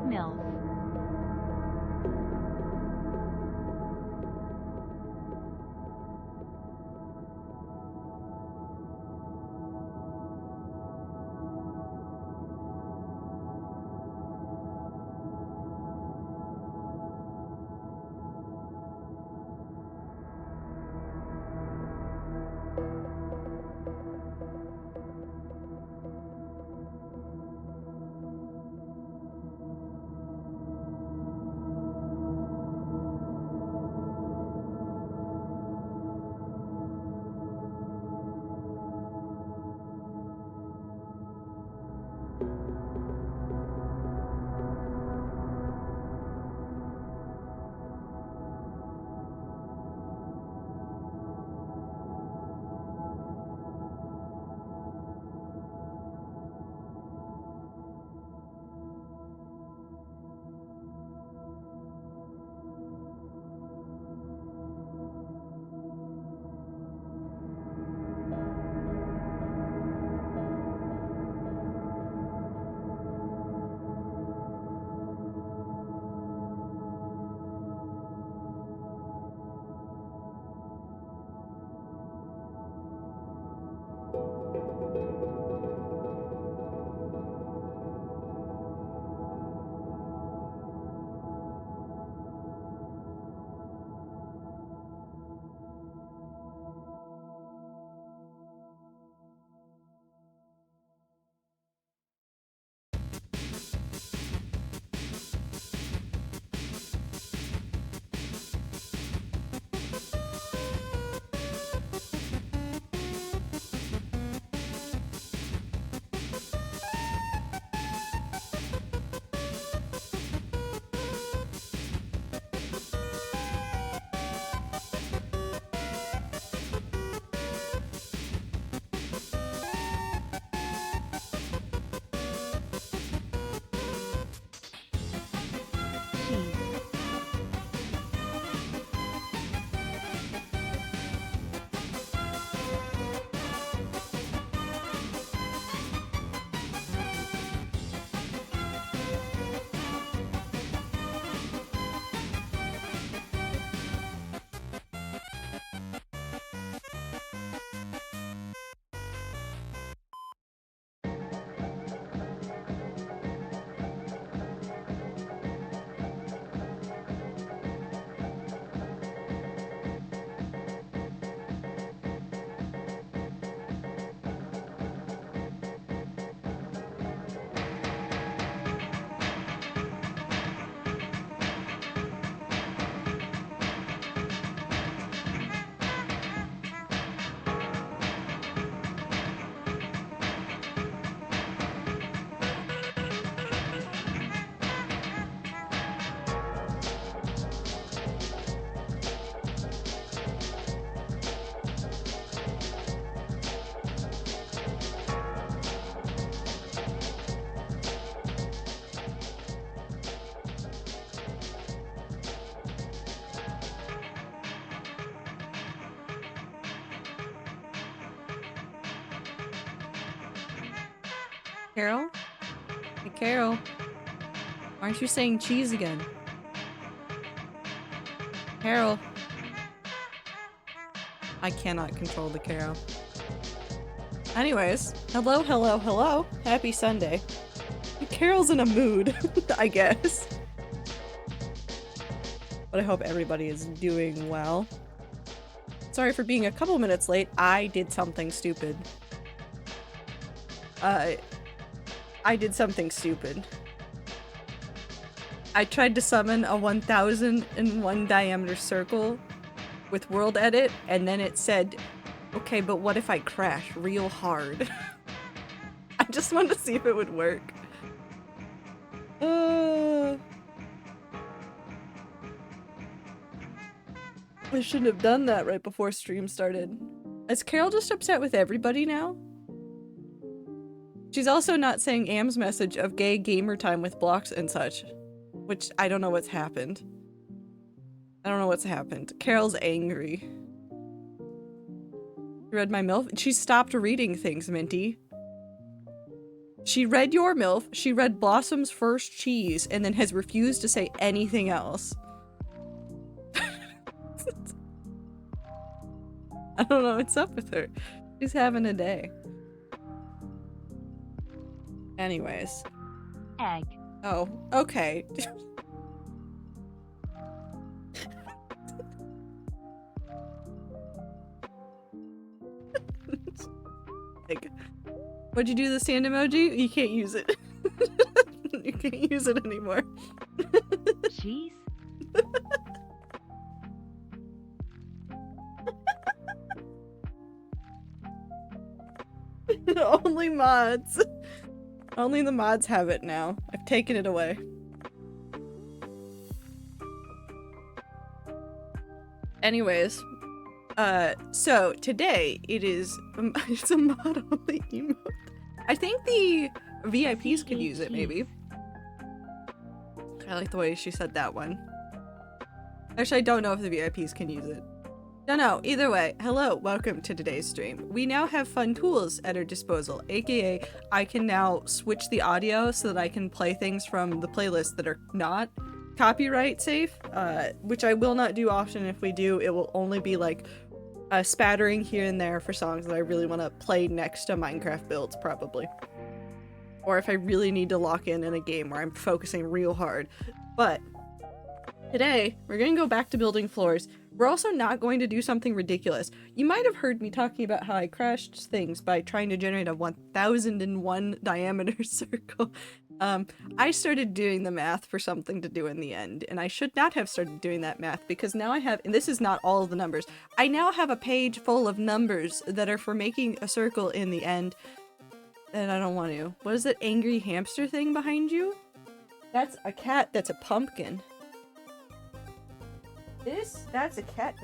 MILF. Carol? Hey, Carol. Aren't you saying cheese again? Carol. I cannot control the Carol. Anyways, hello, hello, hello. Happy Sunday. Carol's in a mood, I guess. But I hope everybody is doing well. Sorry for being a couple minutes late. I did something stupid. I did something stupid. I tried to summon a 1001 diameter circle with world edit, and then it said, okay, but what if I crash real hard? I just wanted to see if it would work. I shouldn't have done that right before stream started. Is Carol just upset with everybody now? She's also not saying Am's message of gay gamer time with blocks and such. Which, I don't know what's happened. I don't know what's happened. Carol's angry. You read my MILF? She stopped reading things, Minty. She read your MILF, she read Blossom's First Cheese, and then has refused to say anything else. I don't know what's up with her. She's having a day. Anyways. Egg. Oh, okay. Like, what'd you do the sand emoji? You can't use it. You can't use it anymore. Cheese? Only mods. Only the mods have it now. I've taken it away. Anyways, so today it is it's a mod only emote. I think the VIPs could use it, maybe. I like the way she said that one. Actually, I don't know if the VIPs can use it. Don't know. Either way, hello, welcome to today's stream. We now have fun tools at our disposal, aka I can now switch the audio so that I can play things from the playlist that are not copyright safe, which I will not do often. If we do, it will only be like a spattering here and there for songs that I really want to play next to Minecraft builds, probably. Or if I really need to lock in a game where I'm focusing real hard. But today, we're going to go back to building floors. We're also not going to do something ridiculous. You might have heard me talking about how I crashed things by trying to generate a 1001 diameter circle. I started doing the math for something to do in the end, and I should not have started doing that math because now I have, and this is not all of the numbers, I now have a page full of numbers that are for making a circle in the end, and I don't want to. What is that angry hamster thing behind you? That's a cat that's a pumpkin. That's a cat.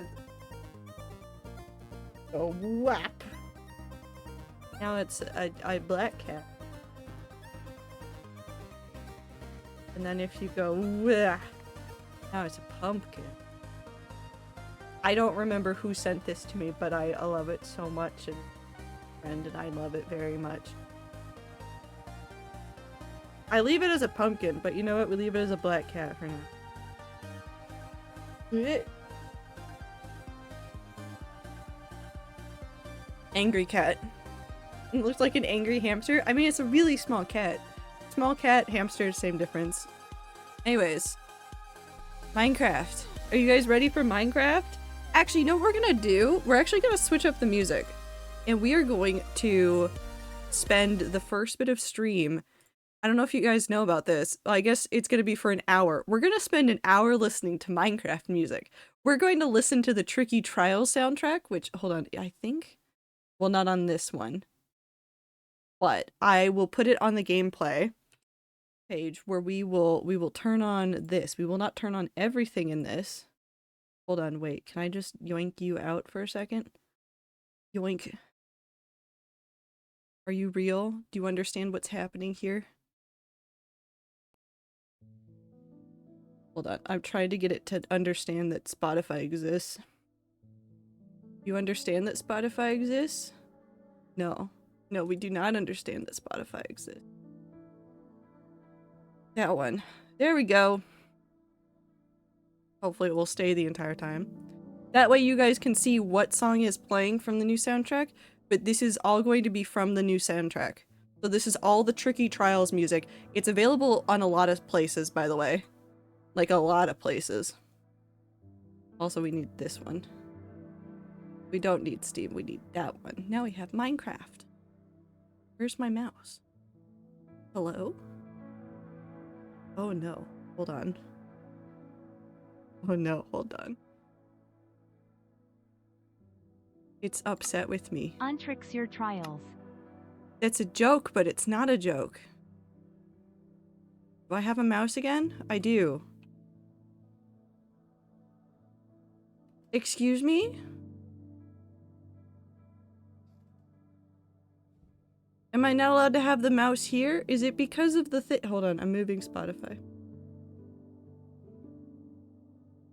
Oh, whap. Now it's a black cat. And then if you go, wah, now it's a pumpkin. I don't remember who sent this to me, but I love it so much, and I love it very much. I leave it as a pumpkin, but you know what? We leave it as a black cat for now. Angry cat. It looks like an angry hamster. I mean, it's a really small cat. Small cat, hamster, same difference. Anyways. Minecraft. Are you guys ready for Minecraft? Actually, you know what we're gonna do? We're actually gonna switch up the music. And we are going to spend the first bit of stream. I don't know if you guys know about this. I guess it's going to be for an hour. We're going to spend an hour listening to Minecraft music. We're going to listen to the Tricky Trials soundtrack, which, hold on, I think, well, not on this one, but I will put it on the gameplay page where we will turn on this. We will not turn on everything in this. Hold on, wait, can I just yoink you out for a second? Yoink. Are you real? Do you understand what's happening here? Hold on, I'm trying to get it to understand that Spotify exists. You understand that Spotify exists? No. No, we do not understand that Spotify exists. That one. There we go. Hopefully it will stay the entire time. That way you guys can see what song is playing from the new soundtrack, but this is all going to be from the new soundtrack. So this is all the Tricky Trials music. It's available on a lot of places, by the way. Like a lot of places. Also, we need this one. We don't need Steam, we need that one. Now we have Minecraft. Where's my mouse? Hello? Oh no, hold on. Oh no, hold on. It's upset with me. Untricks your trials. It's a joke, but it's not a joke. Do I have a mouse again? I do. Excuse me? Am I not allowed to have the mouse here? Is it because of the thing? Hold on, I'm moving Spotify.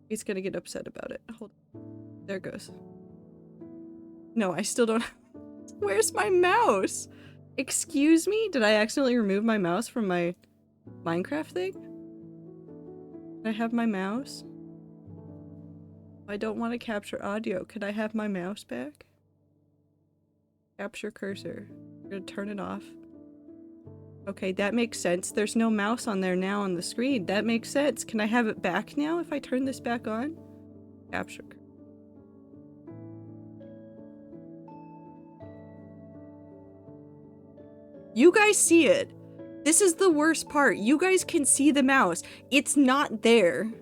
He's gonna get upset about it. Hold on. There it goes. No, I still don't. Where's my mouse? Excuse me? Did I accidentally remove my mouse from my Minecraft thing? Can I have my mouse? I don't want to capture audio. Could I have my mouse back? Capture cursor. I'm gonna turn it off. Okay, that makes sense. There's no mouse on there now on the screen. That makes sense. Can I have it back now if I turn this back on? Capture. You guys see it. This is the worst part. You guys can see the mouse. It's not there.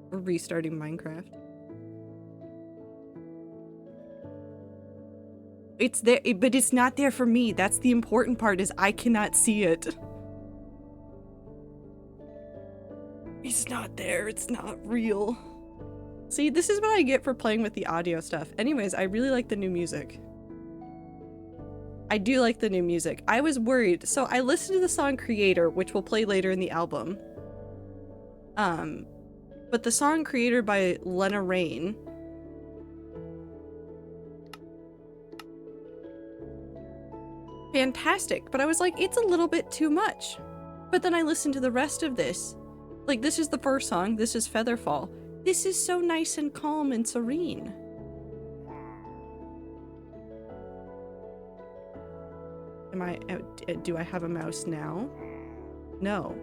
We're restarting Minecraft. It's there, but it's not there for me. That's the important part, is I cannot see it. It's not there. It's not real. See, this is what I get for playing with the audio stuff. Anyways, I really like the new music. I do like the new music. I was worried. So I listened to the song Creator, which we'll play later in the album. But the song Creator by Lena Raine. Fantastic, but I was like, it's a little bit too much. But then I listened to the rest of this. Like, this is the first song. This is Featherfall. This is so nice and calm and serene. Do I have a mouse now? No.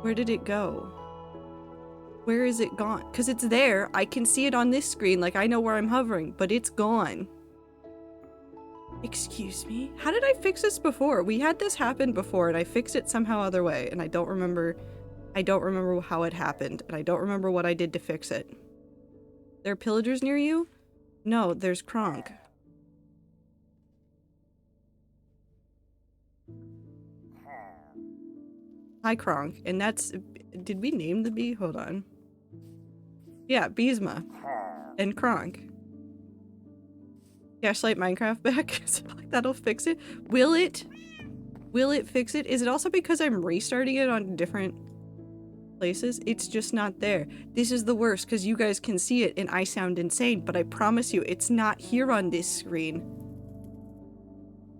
Where did it go? Where is it gone? Because it's there. I can see it on this screen. Like, I know where I'm hovering, but it's gone. Excuse me? How did I fix this before? We had this happen before, and I fixed it somehow other way, and I don't remember how it happened, and I don't remember what I did to fix it. There are pillagers near you? No, there's Kronk. Hi, Kronk. And that's... Did we name the bee? Hold on. Yeah, Beesma. And Kronk. Gaslight Minecraft back? So like that'll fix it? Will it? Will it fix it? Is it also because I'm restarting it on different places? It's just not there. This is the worst because you guys can see it and I sound insane, but I promise you it's not here on this screen.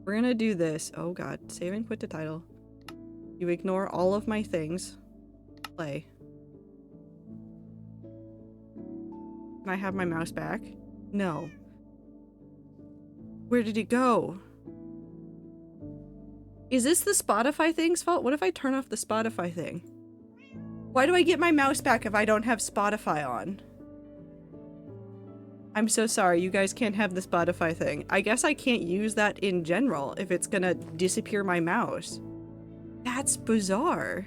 We're gonna do this. Oh god. Save and quit the title. You ignore all of my things. Play. Can I have my mouse back? No. Where did it go? Is this the Spotify thing's fault? What if I turn off the Spotify thing? Why do I get my mouse back if I don't have Spotify on? I'm so sorry, you guys can't have the Spotify thing. I guess I can't use that in general if it's gonna disappear my mouse. That's bizarre.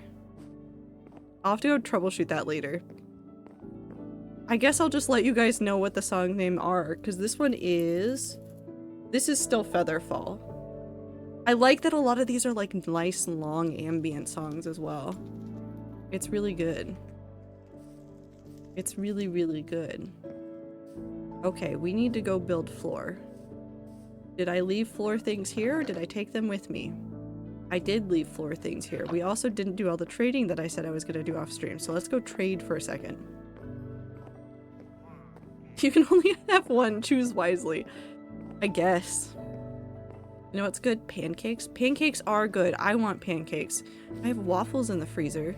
I'll have to go troubleshoot that later. I guess I'll just let you guys know what the song name are, because this one is... This is still Featherfall. I like that a lot of these are like nice long ambient songs as well. It's really good. It's really, really good. Okay, we need to go build floor. Did I leave floor things here or did I take them with me? I did leave floor things here. We also didn't do all the trading that I said I was going to do off stream, so let's go trade for a second. You can only have one, choose wisely. I guess. You know what's good? Pancakes? Pancakes are good. I want pancakes. I have waffles in the freezer.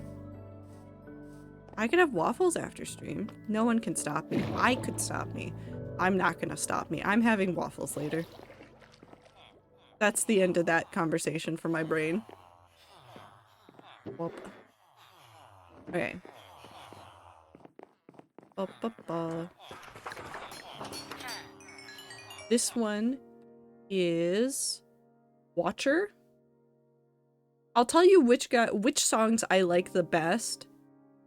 I could have waffles after stream. No one can stop me. I could stop me. I'm not gonna stop me. I'm having waffles later. That's the end of that conversation for my brain. Whoop. Okay. This one is Watcher. I'll tell you which songs I like the best.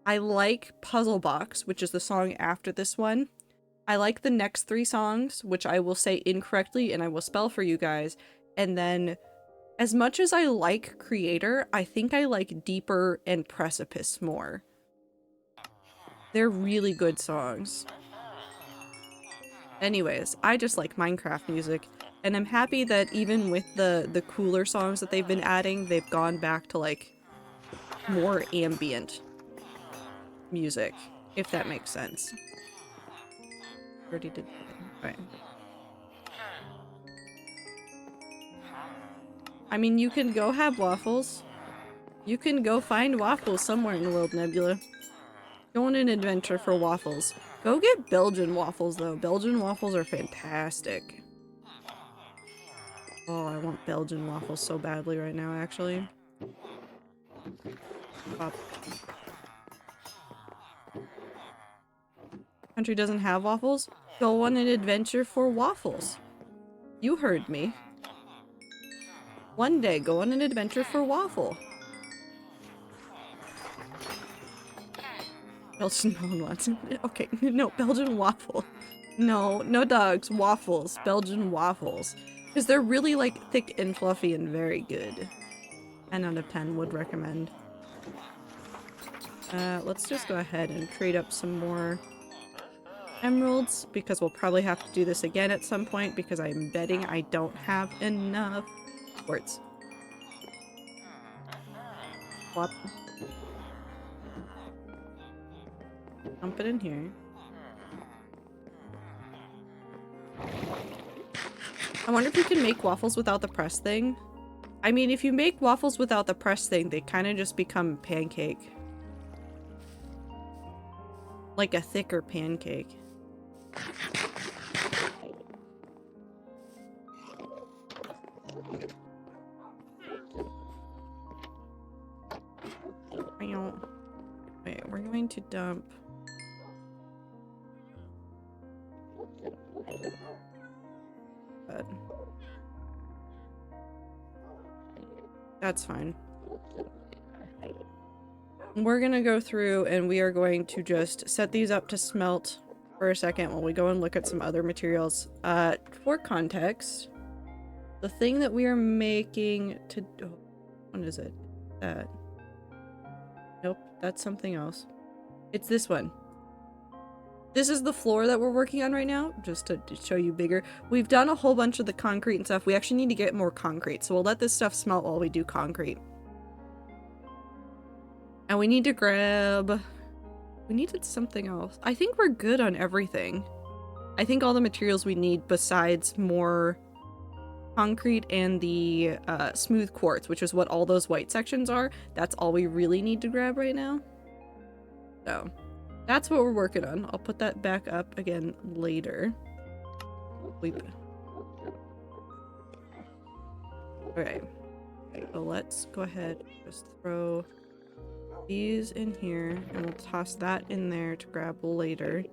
I like Puzzle Box, which is the song after this one. I like the next 3 songs, which I will say incorrectly and I will spell for you guys. And then, as much as I like Creator, I think I like Deeper and Precipice more. They're really good songs. Anyways, I just like Minecraft music, and I'm happy that even with the cooler songs that they've been adding, they've gone back to, like, more ambient music, if that makes sense. Already did that. Right. I mean, you can go have waffles. You can go find waffles somewhere in the world, Nebula. Go on an adventure for waffles. Go get Belgian waffles, though. Belgian waffles are fantastic. Oh, I want Belgian waffles so badly right now, actually. Pop. Country doesn't have waffles? Go on an adventure for waffles. You heard me. One day, go on an adventure for waffle. Belgian no one wants. Okay, no, Belgian waffle. No, no dogs, waffles. Belgian waffles. Because they're really, like, thick and fluffy and very good. 10 out of 10 would recommend. Let's just go ahead and trade up some more emeralds, because we'll probably have to do this again at some point, because I'm betting I don't have enough quartz. Swap. Dump it in here. I wonder if you can make waffles without the press thing. I mean, if you make waffles without the press thing, they kind of just become pancake. Like a thicker pancake. Wait, we're going to dump... That's fine. We're gonna go through and we are going to just set these up to smelt for a second while we go and look at some other materials. For context, the thing that we are making to... Oh, what is it? That. Nope, that's something else. It's this one. This is the floor that we're working on right now, just to show you bigger. We've done a whole bunch of the concrete and stuff. We actually need to get more concrete, so we'll let this stuff smelt while we do concrete. And we need to grab... We needed something else. I think we're good on everything. I think all the materials we need besides more concrete and the smooth quartz, which is what all those white sections are, that's all we really need to grab right now. So... that's what we're working on. I'll put that back up again later. Weep. Okay. So let's go ahead and just throw these in here and we'll toss that in there to grab later.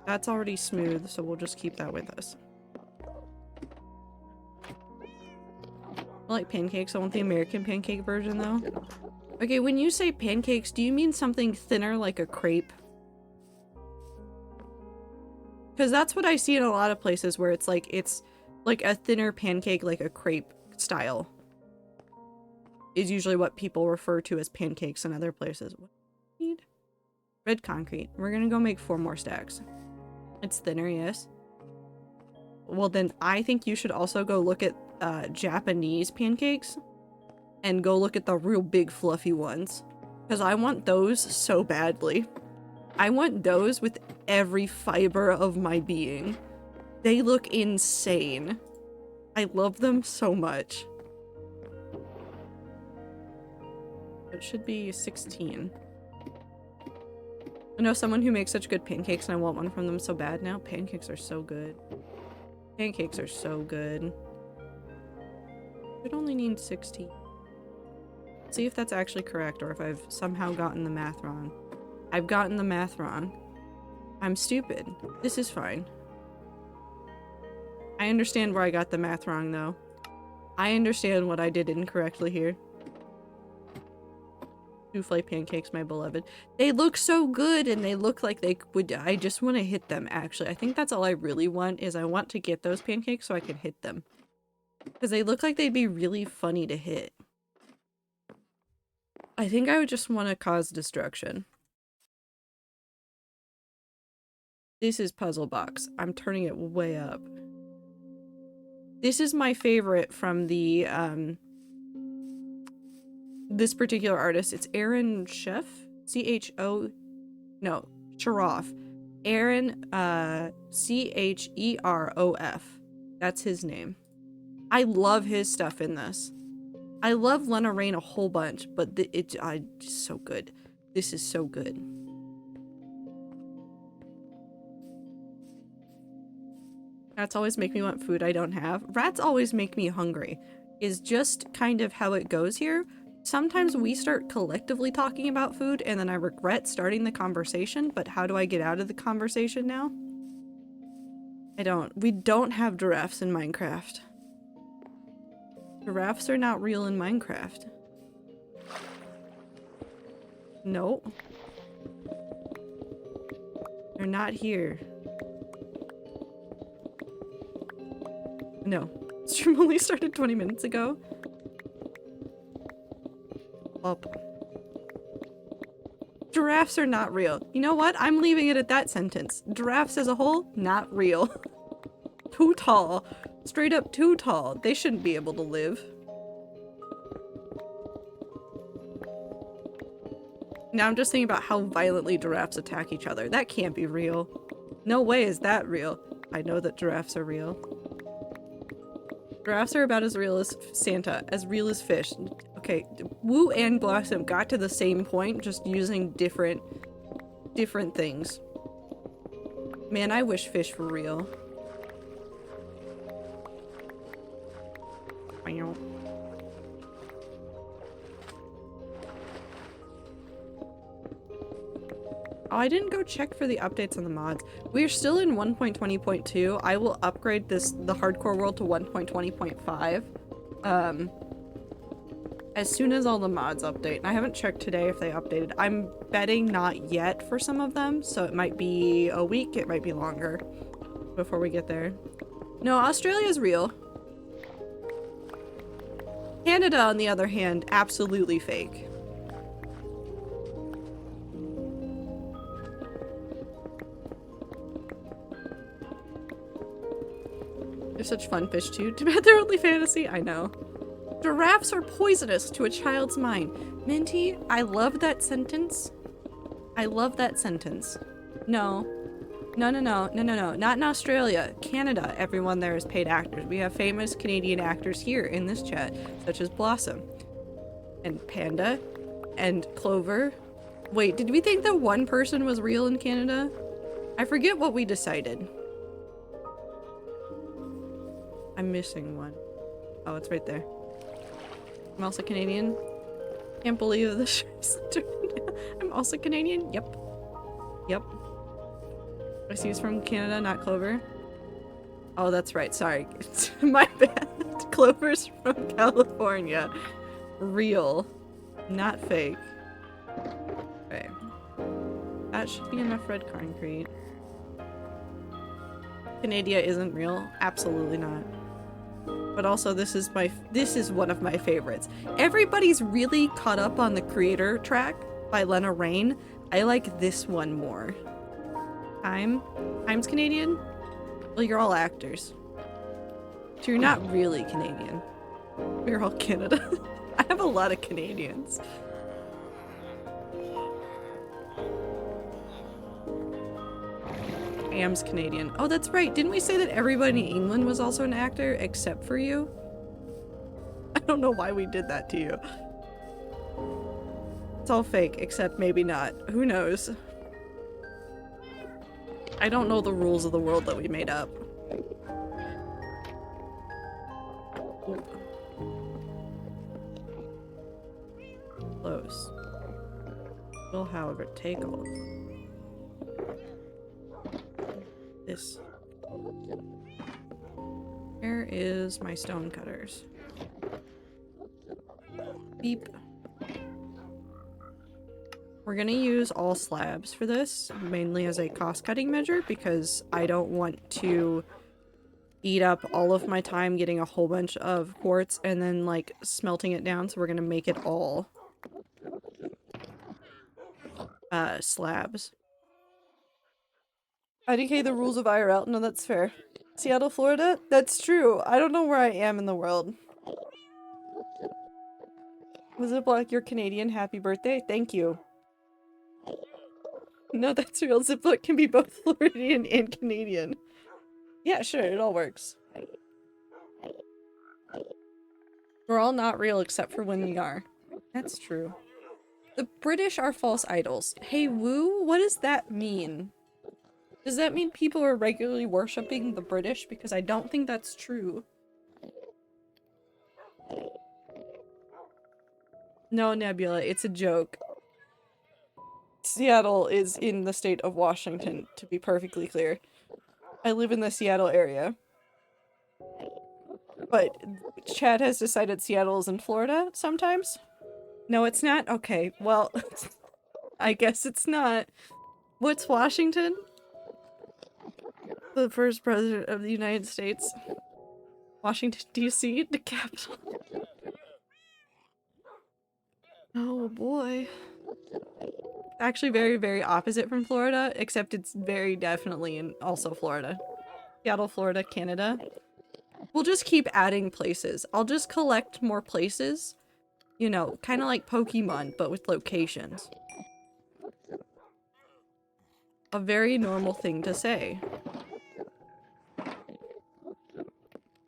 That's already smooth, so we'll just keep that with us. I like pancakes. I want the American pancake version though. Okay, when you say pancakes, do you mean something thinner like a crepe? Because that's what I see in a lot of places where it's like a thinner pancake, like a crepe style. Is usually what people refer to as pancakes in other places. What do we need? Red concrete. We're gonna go make 4 more stacks. It's thinner, yes. Well then, I think you should also go look at Japanese pancakes. And go look at the real big fluffy ones. Because I want those so badly. I want those with every fiber of my being. They look insane. I love them so much. It should be 16. I know someone who makes such good pancakes and I want one from them so bad now. Pancakes are so good. Pancakes are so good. It only needs 16. See if that's actually correct or if I've somehow gotten the math wrong. I've gotten the math wrong. I'm stupid. This is fine. I understand where I got the math wrong though. I understand what I did incorrectly here. Souffle pancakes, my beloved. They look so good and they look like they would. I just want to hit them, actually. I think that's all I really want is I want to get those pancakes so I can hit them. Because they look like they'd be really funny to hit. I think I would just want to cause destruction. This is Puzzle Box. I'm turning it way up. This is my favorite from the, this particular artist. It's Aaron Chef? C-H-O... No, Cherof. Aaron, C-H-E-R-O-F. That's his name. I love his stuff in this. I love Lena Raine a whole bunch, but it's so good. This is so good. Rats always make me want food I don't have. Rats always make me hungry. Is just kind of how it goes here. Sometimes we start collectively talking about food and then I regret starting the conversation, but how do I get out of the conversation now? I don't. We don't have giraffes in Minecraft. Giraffes are not real in Minecraft. No. They're not here. No. Stream only started 20 minutes ago. Up. Giraffes are not real. You know what? I'm leaving it at that sentence. Giraffes as a whole, not real. Too tall. Straight up too tall. They shouldn't be able to live. Now I'm just thinking about how violently giraffes attack each other. That can't be real. No way is that real. I know that giraffes are real. Giraffes are about as real as Santa, as real as fish. Okay, Wu and Blossom got to the same point, just using different things. Man, I wish fish were real. Oh, I didn't go check for the updates on the mods. We're still in 1.20.2. I will upgrade the hardcore world to 1.20.5. As soon as all the mods update. And I haven't checked today if they updated. I'm betting not yet for some of them, so it might be a week, it might be longer before we get there. No, Australia's real. Canada, on the other hand, absolutely fake. They're such fun fish too. Too bad they're only fantasy. I know. Giraffes are poisonous to a child's mind. Minty, I love that sentence. I love that sentence. No. No, no, no, no, no, no. Not in Australia. Canada, everyone there is paid actors. We have famous Canadian actors here in this chat, such as Blossom. And Panda. And Clover. Wait, did we think that one person was real in Canada? I forget what we decided. I'm missing one. Oh, it's right there. I'm also Canadian. Can't believe this is I'm also Canadian? Yep. Yep. I see he's from Canada, not Clover. Oh, that's right. Sorry. My bad. Clover's from California. Real. Not fake. Okay. That should be enough red concrete. Canada isn't real. Absolutely not. But also this is one of my favorites. Everybody's really caught up on the Creator track by Lena Raine. I like this one more. Time's Canadian? Well, you're all actors. So you're not really Canadian. We're all Canada. I have a lot of Canadians. Am's Canadian. Oh, that's right. Didn't we say that everybody in England was also an actor except for you? I don't know why we did that to you. It's all fake, except maybe not. Who knows? I don't know the rules of the world that we made up. Close. Will, however, take all. This. Where is my stone cutters? Beep. We're gonna use all slabs for this, mainly as a cost-cutting measure, because I don't want to eat up all of my time getting a whole bunch of quartz and then, like, smelting it down, so we're gonna make it all slabs. IDK the rules of IRL? No, that's fair. Seattle, Florida? That's true. I don't know where I am in the world. Ziploc, you're Canadian. Happy birthday. Thank you. No, that's real. Ziploc can be both Floridian and Canadian. Yeah, sure. It all works. We're all not real except for when we are. That's true. The British are false idols. Hey, woo? What does that mean? Does that mean people are regularly worshipping the British? Because I don't think that's true. No, Nebula, it's a joke. Seattle is in the state of Washington, to be perfectly clear. I live in the Seattle area. But Chad has decided Seattle is in Florida sometimes? No, it's not? Okay, well, I guess it's not. What's Washington? The first president of the United States. Washington, D.C., the capital. Oh boy. Actually very, very opposite from Florida, except it's very definitely in also Florida. Seattle, Florida, Canada. We'll just keep adding places. I'll just collect more places. You know, kind of like Pokemon, but with locations. A very normal thing to say.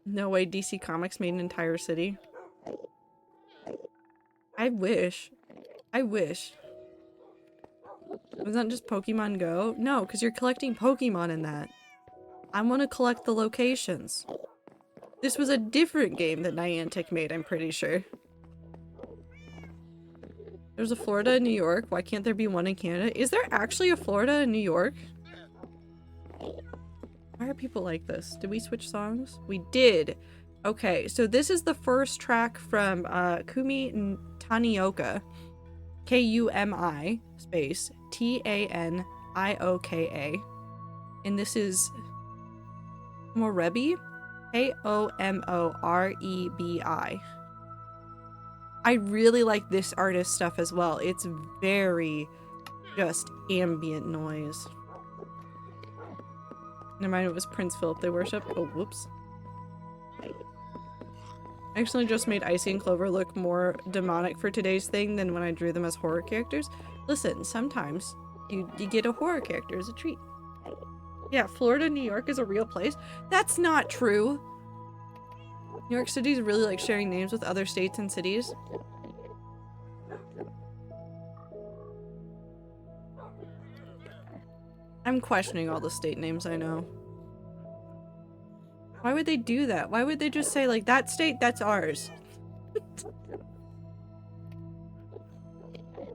No way DC Comics made an entire city. I wish. I wish. Was that just Pokemon Go? No, because you're collecting Pokemon in that. I want to collect the locations. This was a different game that Niantic made, I'm pretty sure. There's a Florida in New York. Why can't there be one in Canada? Is there actually a Florida in New York? Why are people like this? Did we switch songs? We did. Okay, so this is the first track from Kumi Tanioka. Kumi space Tanioka. And this is Morebi. Komorebi. I really like this artist stuff as well. It's very just ambient noise. Never mind, it was Prince Philip they worship. Oh, whoops. I actually just made Icy and Clover look more demonic for today's thing than when I drew them as horror characters. Listen, sometimes you get a horror character as a treat. Yeah, Florida, New York is a real place. That's not true. New York City is really like sharing names with other states and cities. I'm questioning all the state names I know. Why would they do that? Why would they just say like, that state, that's ours?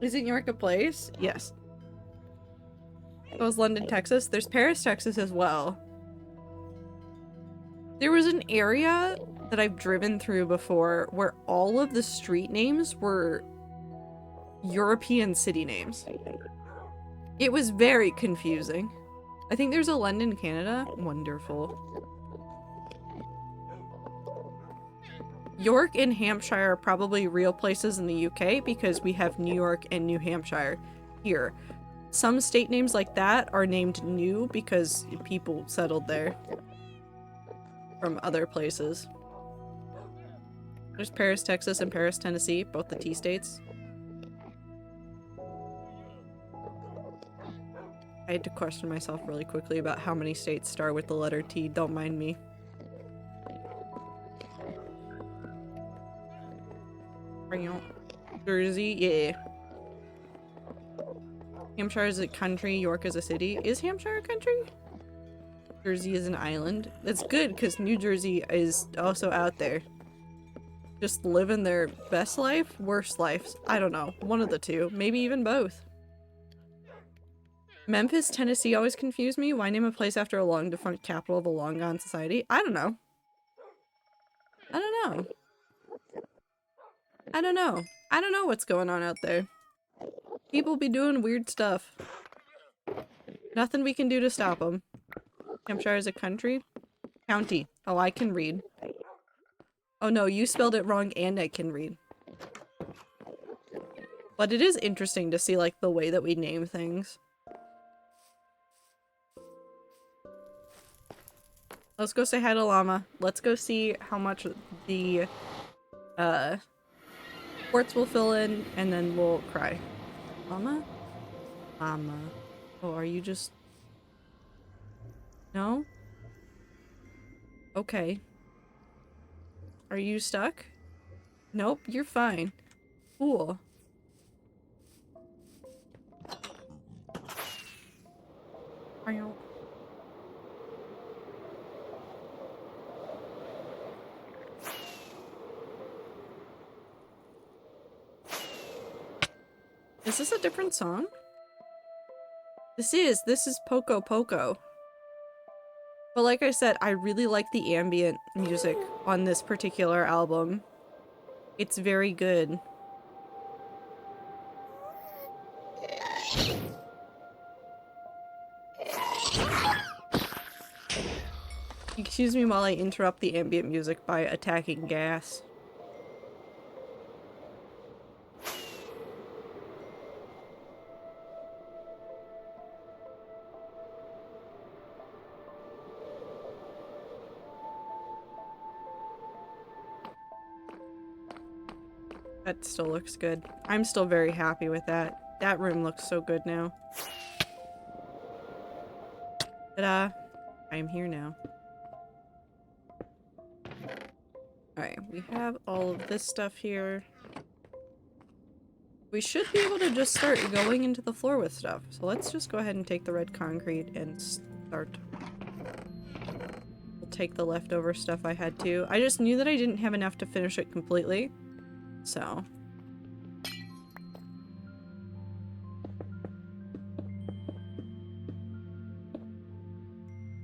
Isn't New York a place? Yes. That was London, Texas. There's Paris, Texas as well. There was an area that I've driven through before where all of the street names were European city names. It was very confusing. I think there's a London, Canada. Wonderful. York and Hampshire are probably real places in the UK because we have New York and New Hampshire here. Some state names like that are named New because people settled there from other places. There's Paris, Texas and Paris, Tennessee, both the T states. I had to question myself really quickly about how many states start with the letter T. Don't mind me. Jersey, yeah. Hampshire is a country, York is a city. Is Hampshire a country? Jersey is an island. That's good because New Jersey is also out there. Just living their best life, worst life. I don't know. One of the two. Maybe even both. Memphis, Tennessee always confused me. Why name a place after a long defunct capital of a long gone society? I don't know. I don't know. I don't know. I don't know what's going on out there. People be doing weird stuff. Nothing we can do to stop them. Hampshire is a country? County. Oh, I can read. Oh no, you spelled it wrong and I can read. But it is interesting to see, like, the way that we name things. Let's go say hi to Llama. Let's go see how much the, quartz will fill in, and then we'll cry. Llama? Llama. Oh, are you just... No? Okay. Are you stuck? Nope, you're fine. Cool. Are you... Is this a different song? This is Poco Poco. But like I said, I really like the ambient music on this particular album. It's very good. Excuse me while I interrupt the ambient music by attacking gas. That still looks good. I'm still very happy with that. That room looks so good now. Ta-da! I'm here now. Alright, we have all of this stuff here. We should be able to just start going into the floor with stuff. So let's just go ahead and take the red concrete and start. We'll take the leftover stuff I had too. I just knew that I didn't have enough to finish it completely. So.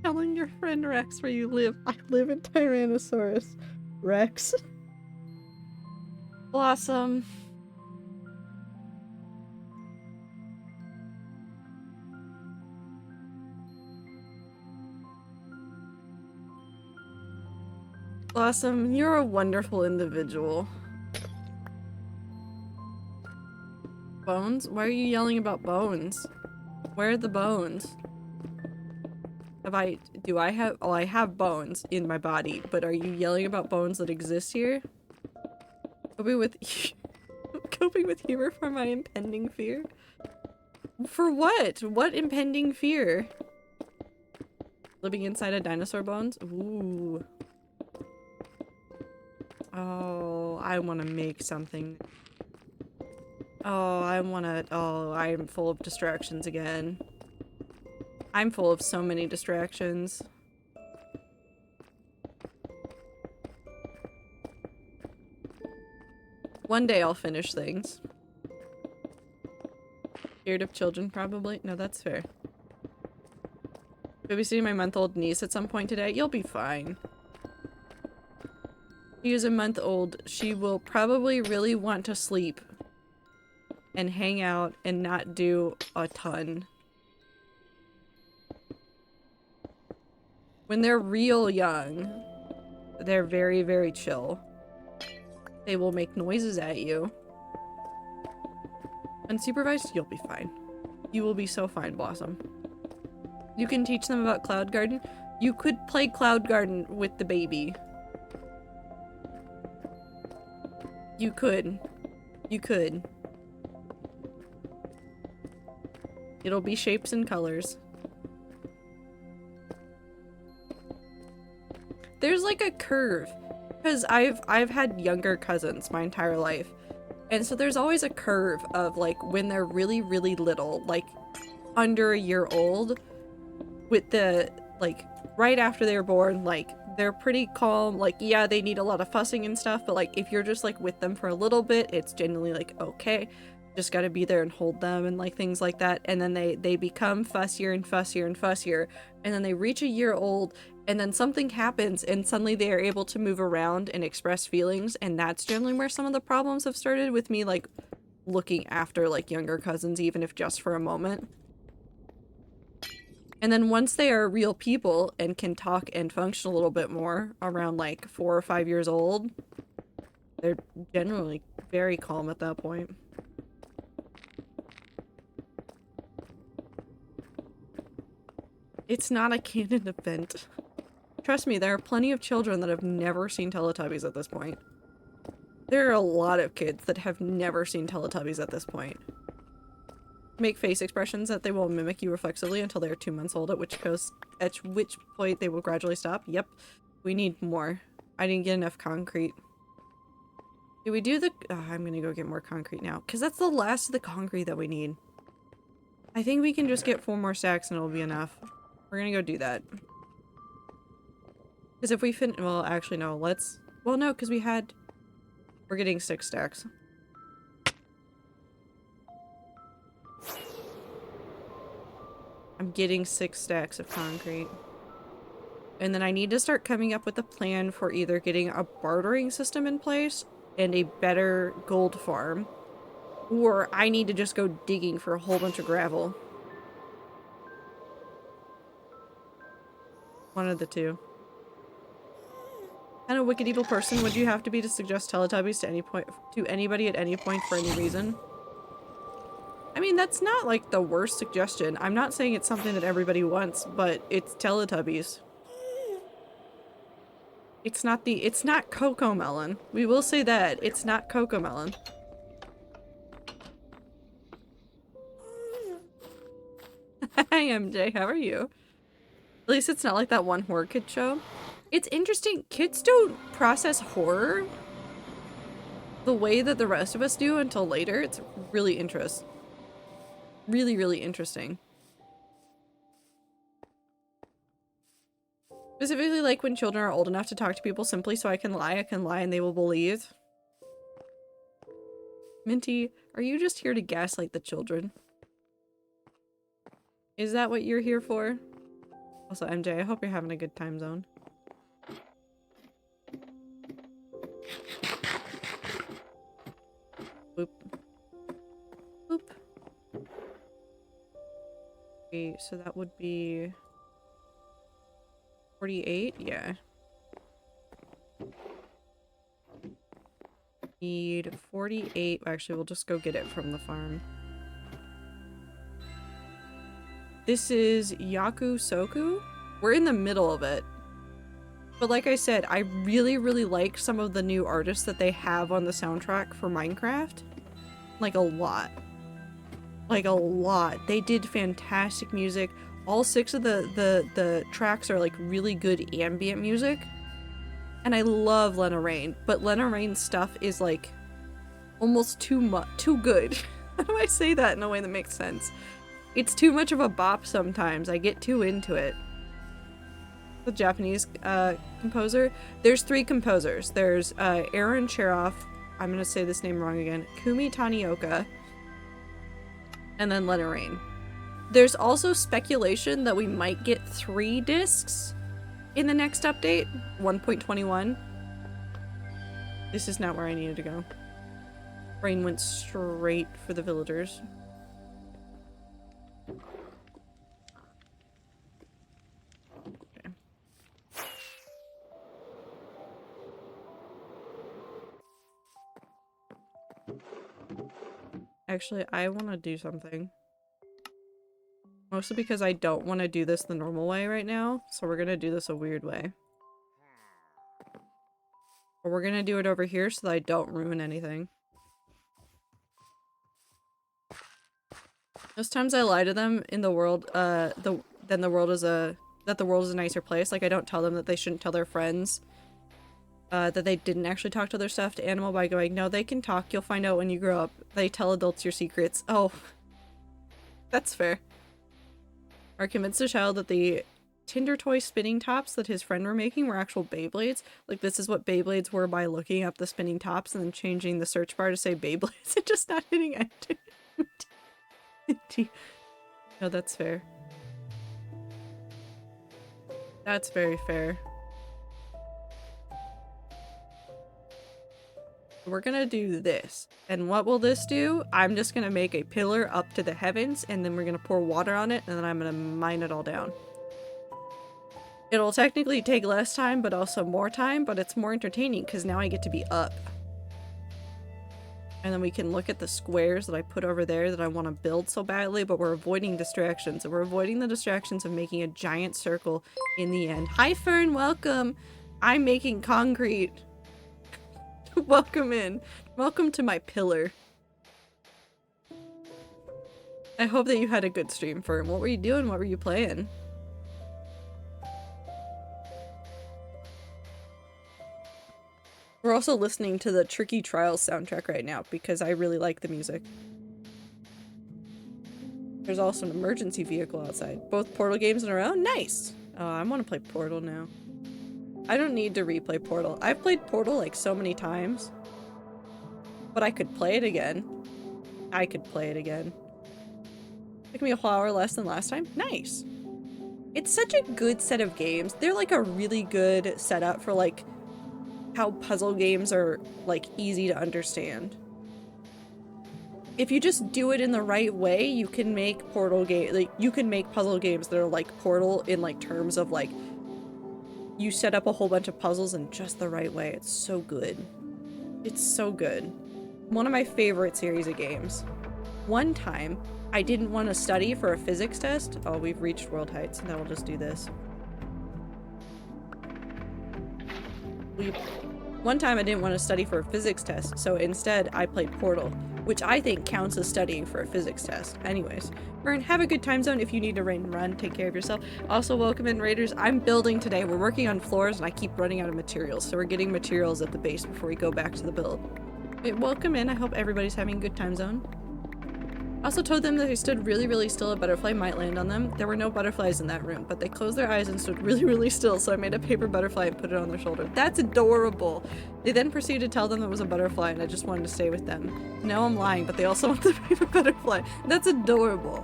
Telling your friend Rex where you live. I live in Tyrannosaurus Rex. Blossom. Blossom, you're a wonderful individual. Bones? Why are you yelling about bones? Where are the bones? I have bones in my body, but are you yelling about bones that exist here? Coping with humor for my impending fear? For what? What impending fear? Living inside a dinosaur bones? Ooh. Oh, I want to make something. Oh, I'm full of distractions again. I'm full of so many distractions. One day I'll finish things. Scared of children, probably? No, that's fair. Babysitting my month-old niece at some point today? You'll be fine. She is a month old. She will probably really want to sleep and hang out and not do a ton. When they're real young, they're very, very chill. They will make noises at you. Unsupervised, you'll be fine. You will be so fine, Blossom. You can teach them about Cloud Garden. You could play Cloud Garden with the baby. You could. You could. It'll be shapes and colors. There's like a curve. Because I've had younger cousins my entire life. And so there's always a curve of like when they're really, really little, like under a year old, with the like right after they were born, like they're pretty calm, like yeah, they need a lot of fussing and stuff, but like if you're just like with them for a little bit, it's genuinely like okay, just gotta be there and hold them and like things like that. And then they become fussier and fussier and fussier, and then they reach a year old, and then something happens and suddenly they are able to move around and express feelings, and that's generally where some of the problems have started with me like looking after like younger cousins, even if just for a moment. And then once they are real people and can talk and function a little bit more around like 4 or 5 years old, they're generally very calm at that point. It's not a canon event. Trust me, there are plenty of children that have never seen Teletubbies at this point. There are a lot of kids that have never seen Teletubbies at this point. Make face expressions that they will mimic you reflexively until they are 2 months old, at which point they will gradually stop. Yep. We need more. I didn't get enough concrete. Do we do the... I'm gonna go get more concrete now, because that's the last of the concrete that we need. I think we can just get 4 more stacks and it'll be enough. We're gonna go do that. Because if we well, actually no, let's... Well, no, because we're getting 6 stacks. I'm getting 6 stacks of concrete. And then I need to start coming up with a plan for either getting a bartering system in place and a better gold farm, or I need to just go digging for a whole bunch of gravel. One of the two. What kind of wicked evil person would you have to be to suggest Teletubbies to anybody at any point for any reason? I mean, that's not like the worst suggestion. I'm not saying it's something that everybody wants, but it's Teletubbies. It's not CoComelon. We will say that. It's not CoComelon. Hi MJ, how are you? At least it's not like that one horror kid show. It's interesting, kids don't process horror the way that the rest of us do until later. It's really interesting. Really interesting. Specifically like when children are old enough to talk to people simply so I can lie and they will believe. Minty, are you just here to gaslight the children? Is that what you're here for? Also, MJ, I hope you're having a good time zone. Boop. Boop. Okay, so that would be 48, yeah. Need 48. Actually, we'll just go get it from the farm. This is Yakusoku. We're in the middle of it. But like I said, I really like some of the new artists that they have on the soundtrack for Minecraft. Like a lot. Like a lot. They did fantastic music. All 6 of the tracks are like really good ambient music. And I love Lena Raine, but Lena Raine's stuff is like almost too good. How do I say that in a way that makes sense? It's too much of a bop sometimes. I get too into it. The Japanese composer. There's 3 composers. There's Aaron Cheroff. I'm gonna say this name wrong again. Kumi Tanioka. And then Lena Raine. There's also speculation that we might get 3 discs in the next update, 1.21. This is not where I needed to go. Brain went straight for the villagers. Okay. Actually, I want to do something. Mostly because I don't want to do this the normal way right now, so we're gonna do this a weird way. But we're gonna do it over here so that I don't ruin anything. Most times I lie to them in the world, that the world is a nicer place. Like, I don't tell them that they shouldn't tell their friends that they didn't actually talk to their stuffed animal by going, no, they can talk, you'll find out when you grow up. They tell adults your secrets. Oh. That's fair. Or convinced a child that the Tinder toy spinning tops that his friend were making were actual Beyblades. Like, this is what Beyblades were by looking up the spinning tops and then changing the search bar to say Beyblades and just not hitting enter. No, that's fair. That's very fair. We're gonna do this. And what will this do? I'm just gonna make a pillar up to the heavens, and then we're gonna pour water on it, and then I'm gonna mine it all down. It'll technically take less time, but also more time, but it's more entertaining because now I get to be up. And then we can look at the squares that I put over there that I want to build so badly, but we're avoiding distractions. And we're avoiding the distractions of making a giant circle in the end. Hi, Fern, welcome. I'm making concrete. Welcome in. Welcome to my pillar. I hope that you had a good stream, Fern. What were you doing? What were you playing? We're also listening to the Tricky Trials soundtrack right now because I really like the music. There's also an emergency vehicle outside. Both Portal games in a row? Nice! Oh, I want to play Portal now. I don't need to replay Portal. I've played Portal like so many times. But I could play it again. I could play it again. Took me a whole hour less than last time. Nice! It's such a good set of games. They're like a really good setup for like how puzzle games are like easy to understand. If you just do it in the right way, you can make you can make puzzle games that are like Portal in like terms of like you set up a whole bunch of puzzles in just the right way. It's so good. It's so good. One of my favorite series of games. One time, I didn't want to study for a physics test. Oh, we've reached world heights. Now we'll just do this. One time I didn't want to study for a physics test, so instead I played Portal, which I think counts as studying for a physics test. Anyways, Vern, have a good time zone. If you need to raid and run, take care of yourself. Also, welcome in, raiders. I'm building today. We're working on floors and I keep running out of materials, so we're getting materials at the base before we go back to the build. Welcome in. I hope everybody's having a good time zone. Also told them that they stood really, really still. A butterfly might land on them. There were no butterflies in that room, but they closed their eyes and stood really, really still, so I made a paper butterfly and put it on their shoulder. That's adorable! They then proceeded to tell them it was a butterfly and I just wanted to stay with them. No, I'm lying, but they also want the paper butterfly. That's adorable.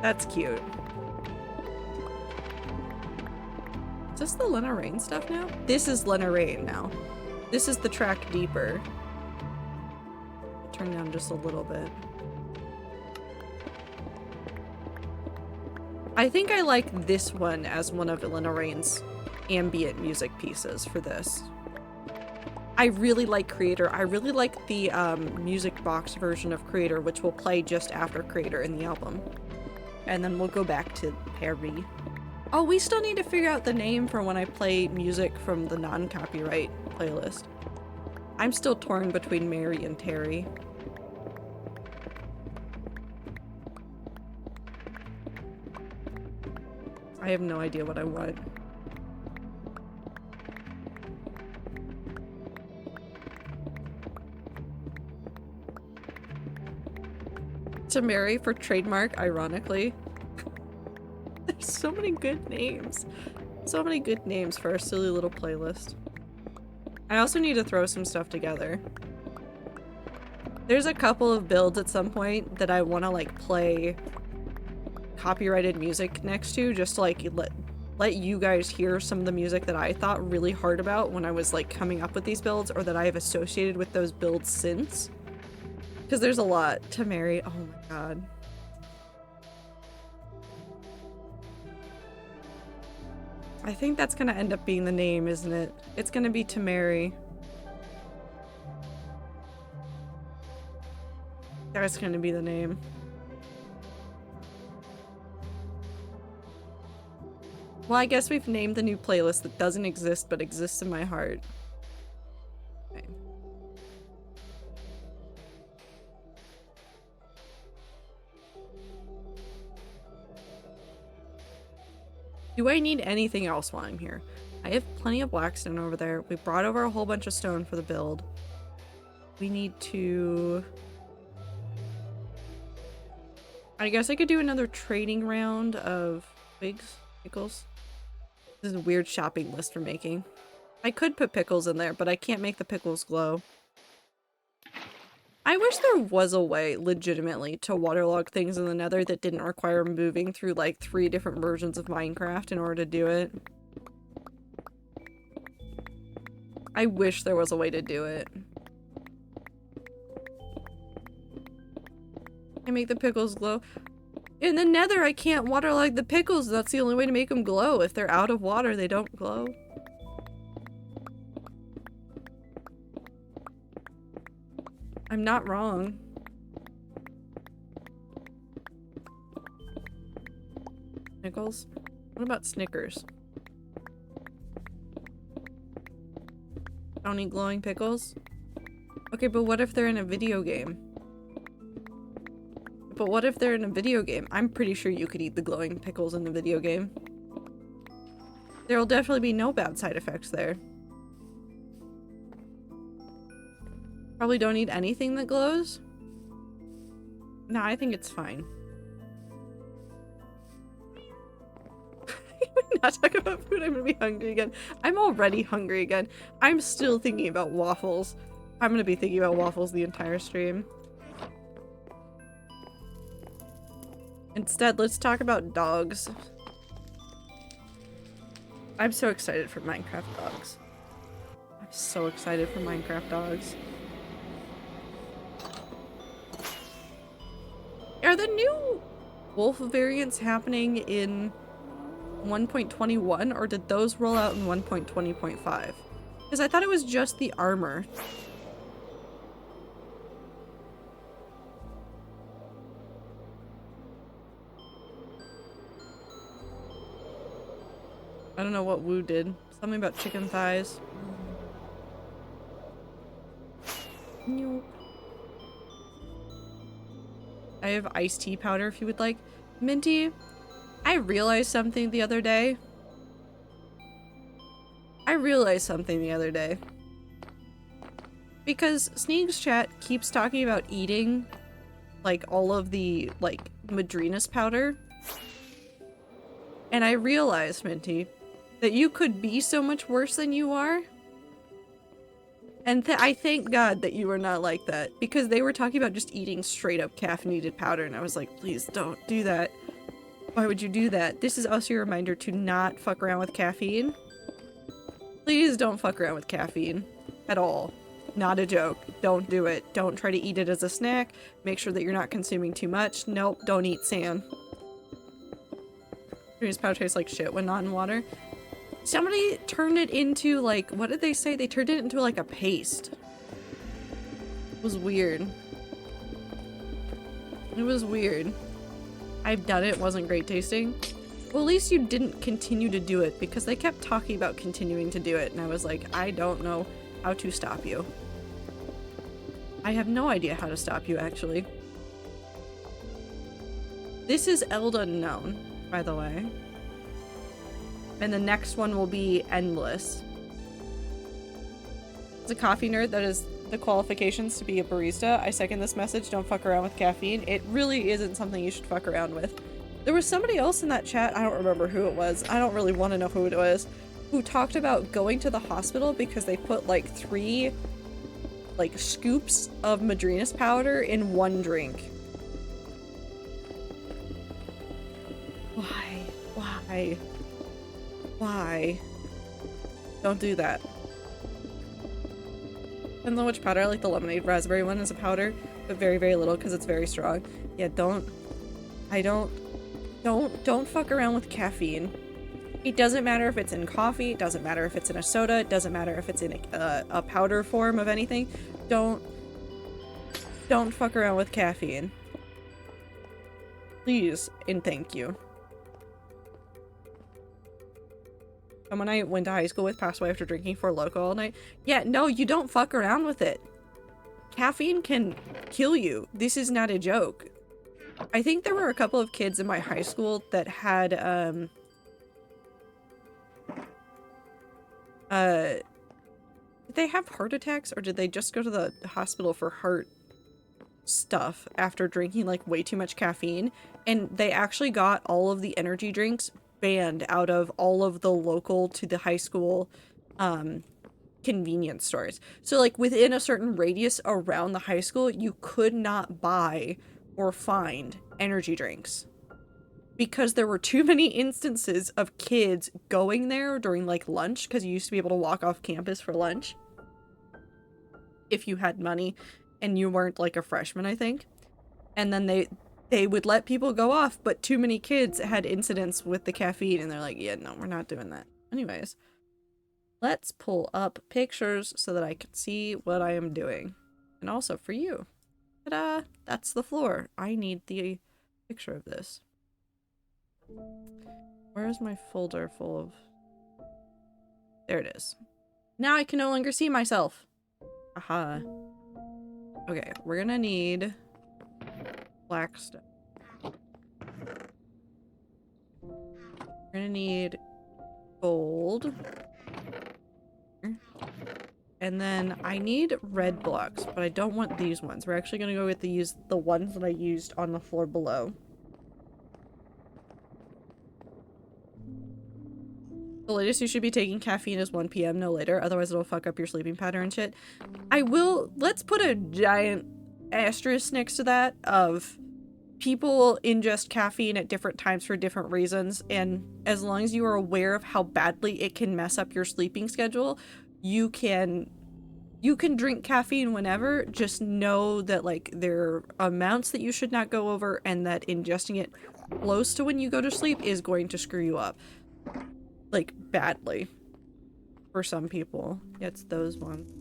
That's cute. Is this the Lena Raine stuff now? This is Lena Raine now. This is the track Deeper. Turn down just a little bit. I think I like this one as one of Lena Raine's ambient music pieces for this. I really like Creator. I really like the music box version of Creator, which will play just after Creator in the album. And then we'll go back to Harry. Oh, we still need to figure out the name for when I play music from the non-copyright playlist. I'm still torn between Mary and Terry. I have no idea what I want. To Mary for trademark, ironically. There's so many good names. So many good names for our silly little playlist. I also need to throw some stuff together. There's a couple of builds at some point that I want to like play copyrighted music next to, just to like let you guys hear some of the music that I thought really hard about when I was like coming up with these builds, or that I have associated with those builds since. Because there's a lot to Mary. Oh my god. I think that's gonna end up being the name, isn't it? It's gonna be To Mary. That's gonna be the name. Well, I guess we've named the new playlist that doesn't exist but exists in my heart. Okay. Do I need anything else while I'm here? I have plenty of blackstone over there. We brought over a whole bunch of stone for the build. We need to... I guess I could do another trading round of twigs, pickles. This is a weird shopping list for making. I could put pickles in there, but I can't make the pickles glow. I wish there was a way, legitimately, to waterlog things in the Nether that didn't require moving through like 3 different versions of Minecraft in order to do it. I wish there was a way to do it. I make the pickles glow. In the nether, I can't waterlog the pickles. That's the only way to make them glow. If they're out of water, they don't glow. I'm not wrong. Snickles? What about Snickers? Don't eat glowing pickles? Okay, but what if they're in a video game? But what if they're in a video game? I'm pretty sure you could eat the glowing pickles in the video game. There will definitely be no bad side effects there. Probably don't eat anything that glows? No, I think it's fine. Not talk about food, I'm gonna be hungry again. I'm already hungry again. I'm still thinking about waffles. I'm gonna be thinking about waffles the entire stream. Instead, let's talk about dogs. I'm so excited for Minecraft dogs. I'm so excited for Minecraft dogs. Are the new wolf variants happening in 1.21 or did those roll out in 1.20.5? Because I thought it was just the armor. I don't know what Woo did. Something about chicken thighs. Nope. I have iced tea powder if you would like. Minty, I realized something the other day. Because Sneeg's chat keeps talking about eating, like, all of the, like, Madrinas powder. And I realized, Minty, that you could be so much worse than you are. And I thank God that you are not like that. Because they were talking about just eating straight up caffeinated powder. And I was like, please don't do that. Why would you do that? This is also your reminder to not fuck around with caffeine. Please don't fuck around with caffeine. At all. Not a joke. Don't do it. Don't try to eat it as a snack. Make sure that you're not consuming too much. Nope, don't eat sand. Madrina's powder tastes like shit when not in water. Somebody turned it into, like, what did they say? They turned it into, like, a paste. It was weird. It was weird. I've done it. It wasn't great tasting. Well, at least you didn't continue to do it, because they kept talking about continuing to do it, and I was like, I don't know how to stop you. I have no idea how to stop you, actually. This is Eld Unknown, by the way. And the next one will be Endless. As a coffee nerd, that is the qualifications to be a barista. I second this message. Don't fuck around with caffeine. It really isn't something you should fuck around with. There was somebody else in that chat, I don't remember who it was. I don't really want to know who it was, who talked about going to the hospital because they put like 3 like scoops of Madrinas powder in one drink. Why? Why? Why? Don't do that. Depends on which powder. I like the lemonade raspberry one as a powder, but very, very little because it's very strong. Yeah, don't fuck around with caffeine. It doesn't matter if it's in coffee, it doesn't matter if it's in a soda, it doesn't matter if it's in a powder form of anything. Don't fuck around with caffeine. Please and thank you. Someone I went to high school with passed away after drinking Four Loko all night. Yeah, no, you don't fuck around with it. Caffeine can kill you. This is not a joke. I think there were a couple of kids in my high school that had, did they have heart attacks or did they just go to the hospital for heart stuff after drinking like way too much caffeine? And they actually got all of the energy drinks banned out of all of the local to the high school convenience stores. So like within a certain radius around the high school, you could not buy or find energy drinks because there were too many instances of kids going there during like lunch, because you used to be able to walk off campus for lunch if you had money and you weren't like a freshman, I think. And then they would let people go off, but too many kids had incidents with the caffeine, and they're like, yeah, no, we're not doing that. Anyways, let's pull up pictures so that I can see what I am doing. And also for you. Ta-da! That's the floor. I need the picture of this. Where is my folder full of... There it is. Now I can no longer see myself. Aha. Okay, we're gonna need black stuff. We're gonna need gold. And then I need red blocks, but I don't want these ones. We're actually gonna go with the ones that I used on the floor below. The latest you should be taking caffeine is 1 p.m. no later, otherwise it'll fuck up your sleeping pattern and shit. Let's put a giant asterisk next to that of people ingest caffeine at different times for different reasons, and as long as you are aware of how badly it can mess up your sleeping schedule, you can drink caffeine whenever. Just know that like there are amounts that you should not go over, and that ingesting it close to when you go to sleep is going to screw you up. Like, badly. For some people. It's those ones.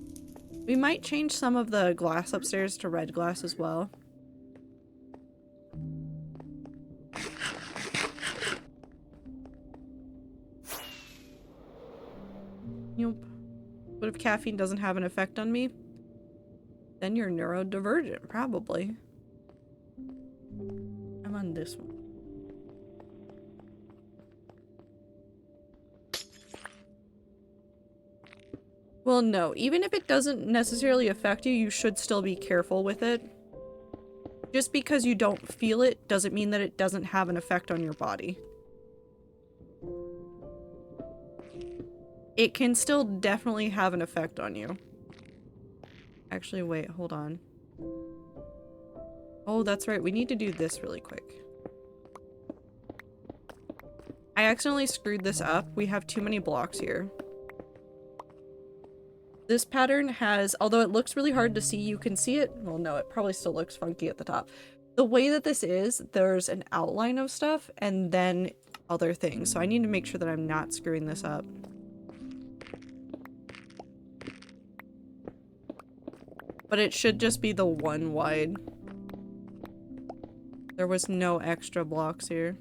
We might change some of the glass upstairs to red glass as well. Nope. What if caffeine doesn't have an effect on me? Then you're neurodivergent, probably. I'm on this one. Well, no. Even if it doesn't necessarily affect you, you should still be careful with it. Just because you don't feel it doesn't mean that it doesn't have an effect on your body. It can still definitely have an effect on you. Actually, wait, hold on. Oh, that's right. We need to do this really quick. I accidentally screwed this up. We have too many blocks here. This pattern has, although it looks really hard to see, you can see it. Well, no, it probably still looks funky at the top. The way that this is, there's an outline of stuff and then other things. So I need to make sure that I'm not screwing this up. But it should just be the one wide. There was no extra blocks here.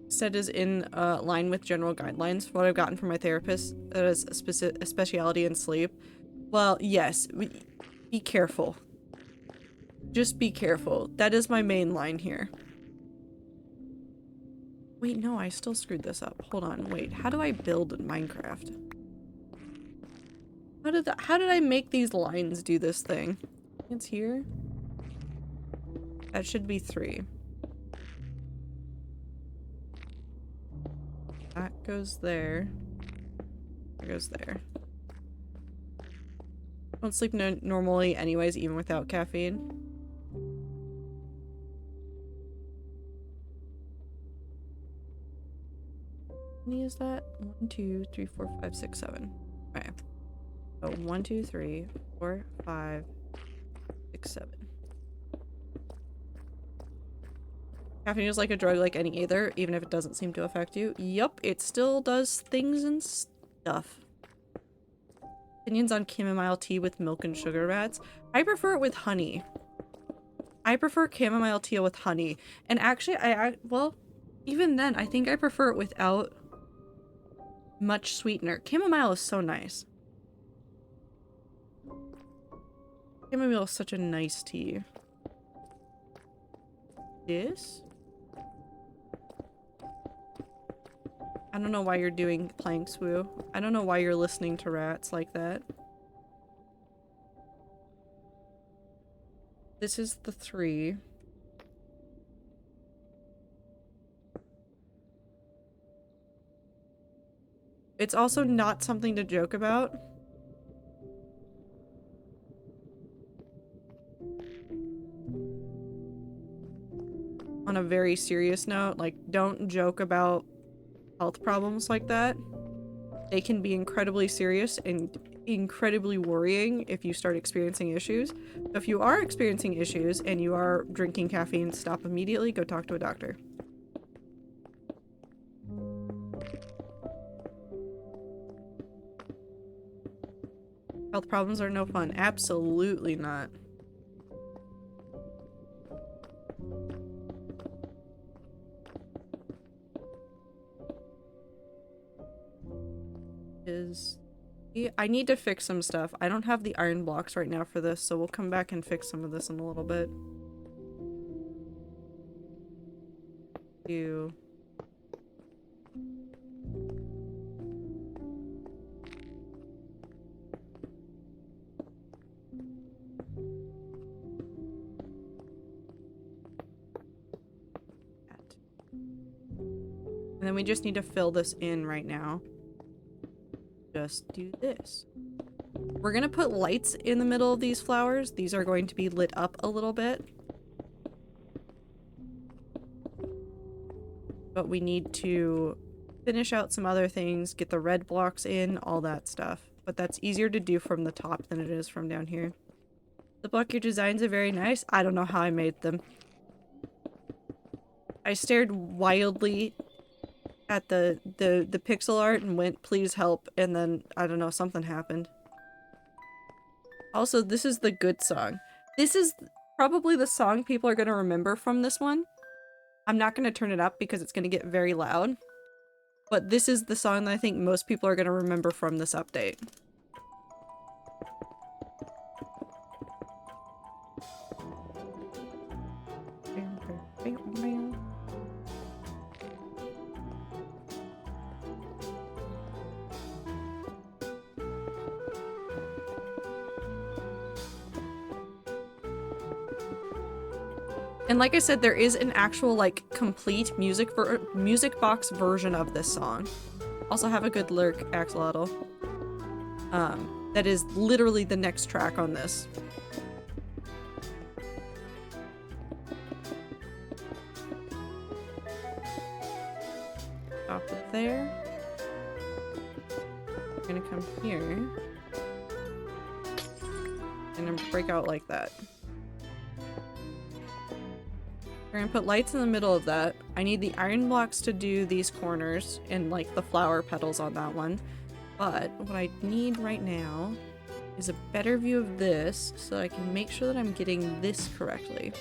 Said is in line with general guidelines, what I've gotten from my therapist as a specialty in sleep. Well, yes, be careful. Just be careful. That is my main line here. Wait, no, I still screwed this up. Hold on, wait. How do I build in Minecraft? How did I make these lines do this thing? It's here. That should be 3. That goes there. That goes there. I don't sleep normally anyways, even without caffeine. How many is that? 1, 2, 3, 4, 5, 6, 7. Okay. So 1, 2, 3, 4, 5, 6, 7. Caffeine is like a drug like any other, even if it doesn't seem to affect you. Yup, it still does things and stuff. Opinions on chamomile tea with milk and sugar rats. I prefer it with honey. I prefer chamomile tea with honey. And actually, well, even then, I think I prefer it without much sweetener. Chamomile is so nice. Chamomile is such a nice tea. This? I don't know why you're doing planks, Woo. I don't know why you're listening to rats like that. This is the 3. It's also not something to joke about. On a very serious note, like, don't joke about health problems like that. They can be incredibly serious, and incredibly worrying if you start experiencing issues. So if you are experiencing issues and you are drinking caffeine, stop immediately, go talk to a doctor. Health problems are no fun. Absolutely not. I need to fix some stuff. I don't have the iron blocks right now for this, so we'll come back and fix some of this in a little bit. You. And then we just need to fill this in right now. Just do this. We're gonna put lights in the middle of these flowers. These are going to be lit up a little bit. But we need to finish out some other things, get the red blocks in, all that stuff. But that's easier to do from the top than it is from down here. The book, your designs are very nice. I don't know how I made them. I stared wildly at the pixel art and went, please help, and then, I don't know, something happened. Also, this is the good song. This is probably the song people are going to remember from this one. I'm not going to turn it up because it's going to get very loud. But this is the song that I think most people are going to remember from this update. And like I said, there is an actual, like, complete music box version of this song. Also have a good lyric, Axolotl. That is literally the next track on this. Stop it there. We're gonna come here. And then break out like that. We're gonna put lights in the middle of that. I need the iron blocks to do these corners and like the flower petals on that one. But what I need right now is a better view of this so that I can make sure that I'm getting this correctly.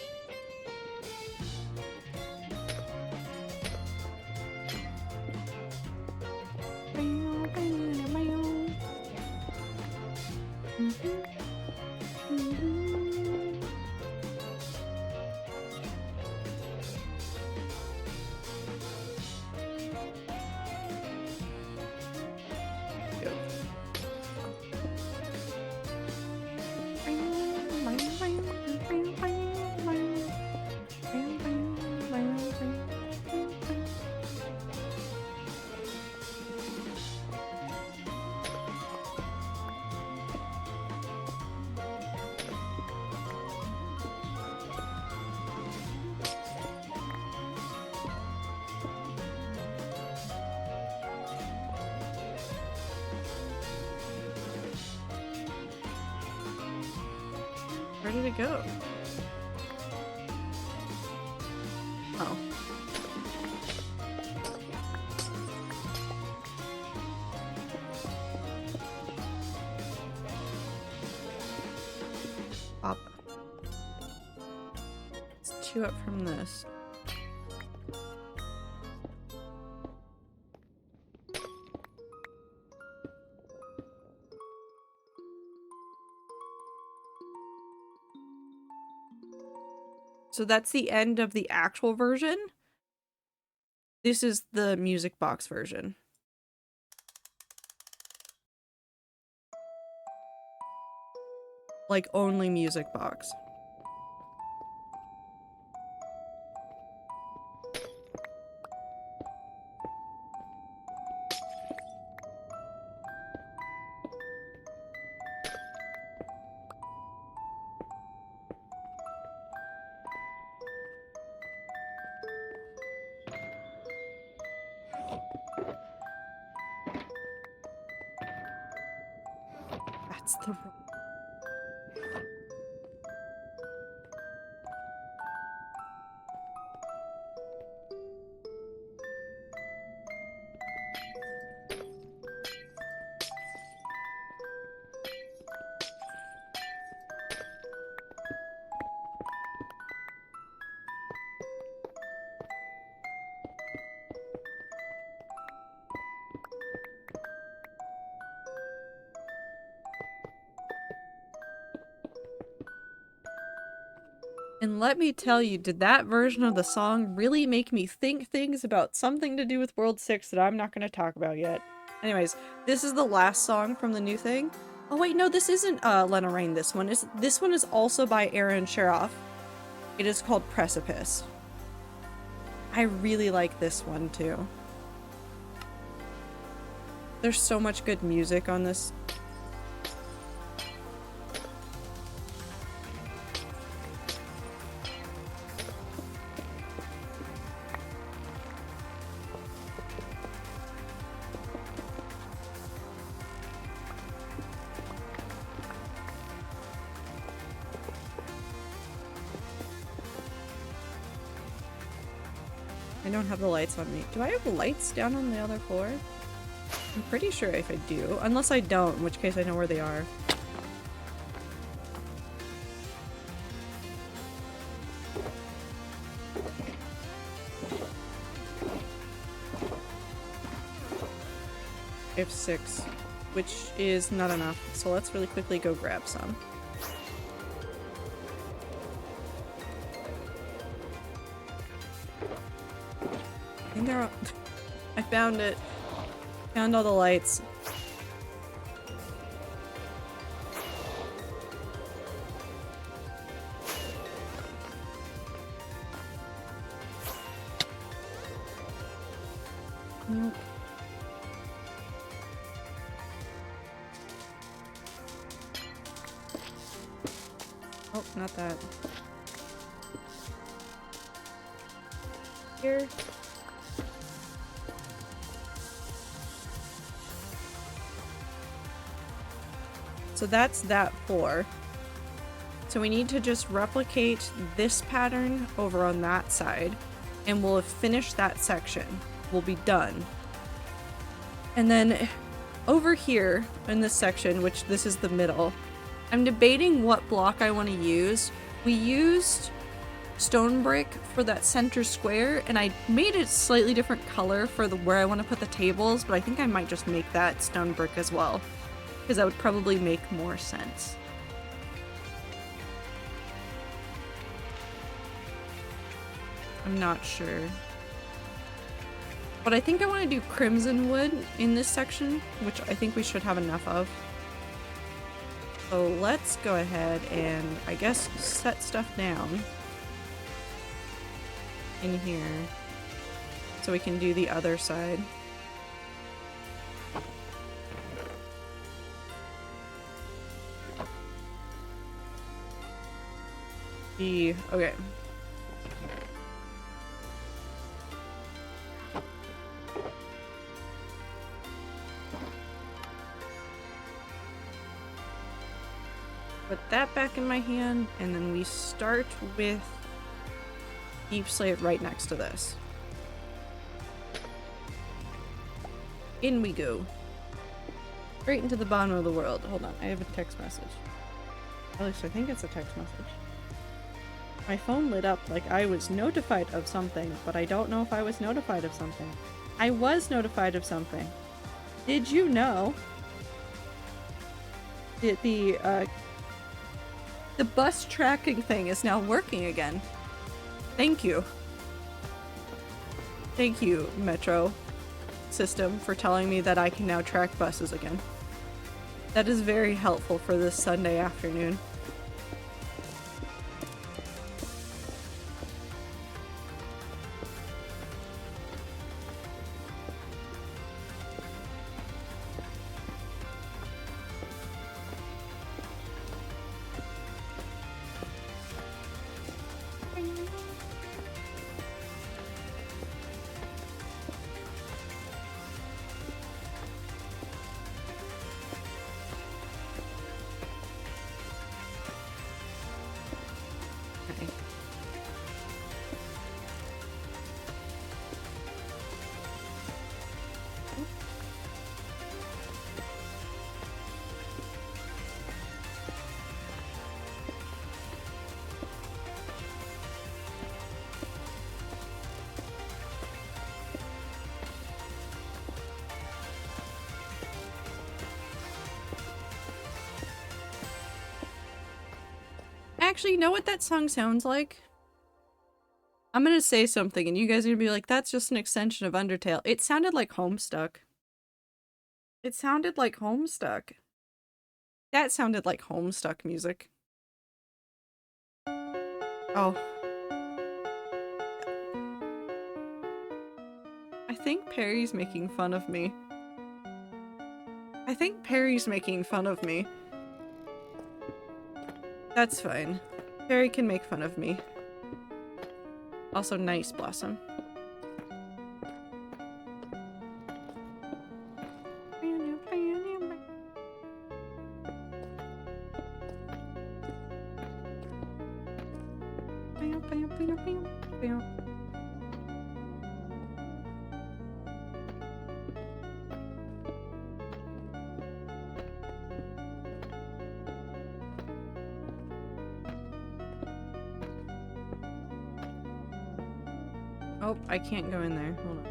Where did it go? Oh. Pop. Let's chew up from this. So that's the end of the actual version. This is the music box version. Like, only music box. That's the wrong. And let me tell you, did that version of the song really make me think things about something to do with World 6 that I'm not going to talk about yet? Anyways, this is the last song from the new thing. Oh wait, no, this isn't Lena Raine, this one. This one is also by Aaron Sharoff. It is called Precipice. I really like this one too. There's so much good music on this. I don't have the lights on me. Do I have lights down on the other floor? I'm pretty sure if I do. Unless I don't, in which case I know where they are. I have 6, which is not enough. So let's really quickly go grab some. I think they're all I found it. Found all the lights. Nope. Oh, not that. Here. So that's that 4. So we need to just replicate this pattern over on that side, and we'll have finished that section. We'll be done. And then over here in this section, which this is the middle, I'm debating what block I want to use. We used stone brick for that center square, and I made it slightly different color for where I want to put the tables, but I think I might just make that stone brick as well, because that would probably make more sense. I'm not sure. But I think I want to do crimson wood in this section, which I think we should have enough of. So let's go ahead and, I guess, set stuff down in here so we can do the other side. Okay. Put that back in my hand, and then we start with deep slate right next to this. In we go. Straight into the bottom of the world. Hold on, I have a text message. At least I think it's a text message. My phone lit up like I was notified of something, but I don't know if I was notified of something. I was notified of something. Did you know that the bus tracking thing is now working again? Thank you. Thank you, Metro system, for telling me that I can now track buses again. That is very helpful for this Sunday afternoon. Actually, you know what that song sounds like? I'm gonna say something and you guys are gonna be like, that's just an extension of Undertale. It sounded like Homestuck. It sounded like Homestuck. That sounded like Homestuck music. Oh. I think Perry's making fun of me. I think Perry's making fun of me. That's fine. Perry can make fun of me. Also, nice, Blossom. Oh, I can't go in there. Hold on.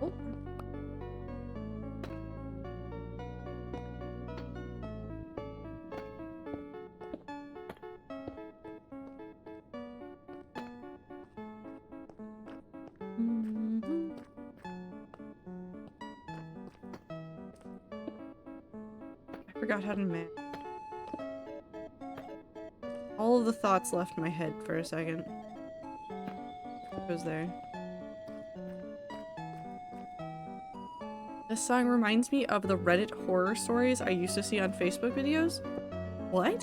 Oh. I forgot how to manage. All of the thoughts left my head for a second. It was there. This song reminds me of the Reddit horror stories I used to see on Facebook videos. What?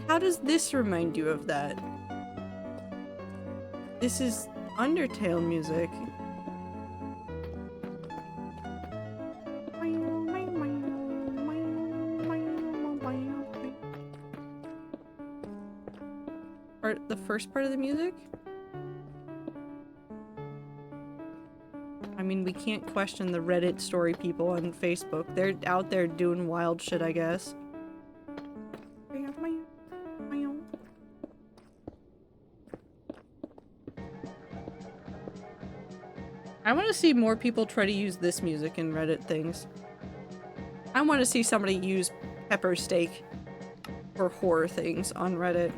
How does this remind you of that? This is Undertale music. Or the first part of the music? I mean, we can't question the Reddit story people on Facebook. They're out there doing wild shit, I guess. I want to see more people try to use this music in Reddit things. I want to see somebody use pepper steak for horror things on Reddit.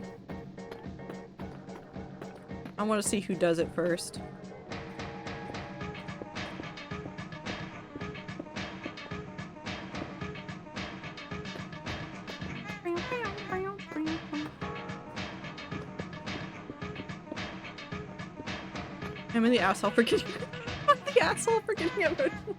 I want to see who does it first. Am I the asshole for getting the asshole for getting emotional?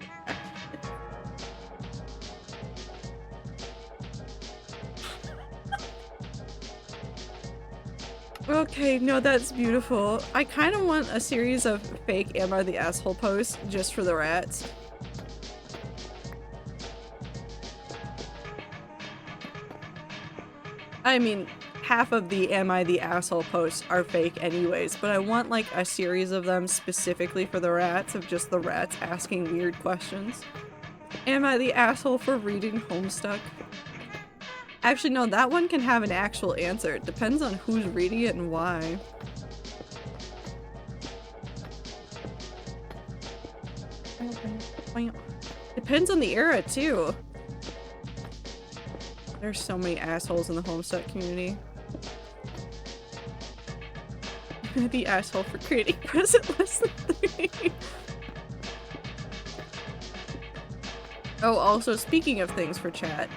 Okay, no, that's beautiful. I kind of want a series of fake Am I the Asshole posts just for the rats. I mean, half of the Am I the Asshole posts are fake anyways, but I want like a series of them specifically for the rats, of just the rats asking weird questions. Am I the asshole for reading Homestuck? Actually, no, that one can have an actual answer. It depends on who's reading it and why. Depends on the era, too. There's so many assholes in the Homestuck community. The asshole for creating present less than 3. Oh, also, speaking of things for chat,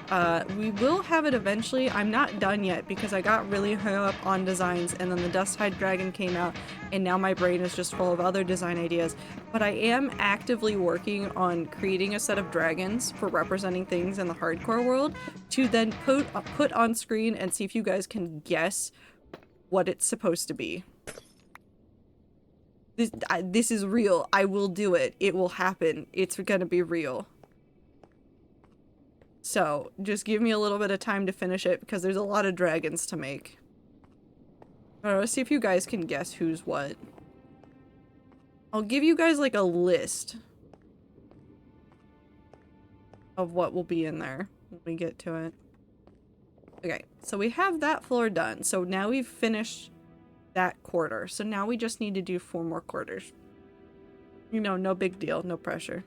we will have it eventually. I'm not done yet because I got really hung up on designs and then the Dust-Tide Dragon came out and now my brain is just full of other design ideas. But I am actively working on creating a set of dragons for representing things in the hardcore world to then put on screen and see if you guys can guess what it's supposed to be. This is real. I will do it. It will happen. It's gonna be real. So, just give me a little bit of time to finish it because there's a lot of dragons to make. Let's see if you guys can guess who's what. I'll give you guys like a list of what will be in there when we get to it. Okay, so we have that floor done. So now we've finished that quarter. So now we just need to do 4 more quarters. You know, no big deal, no pressure.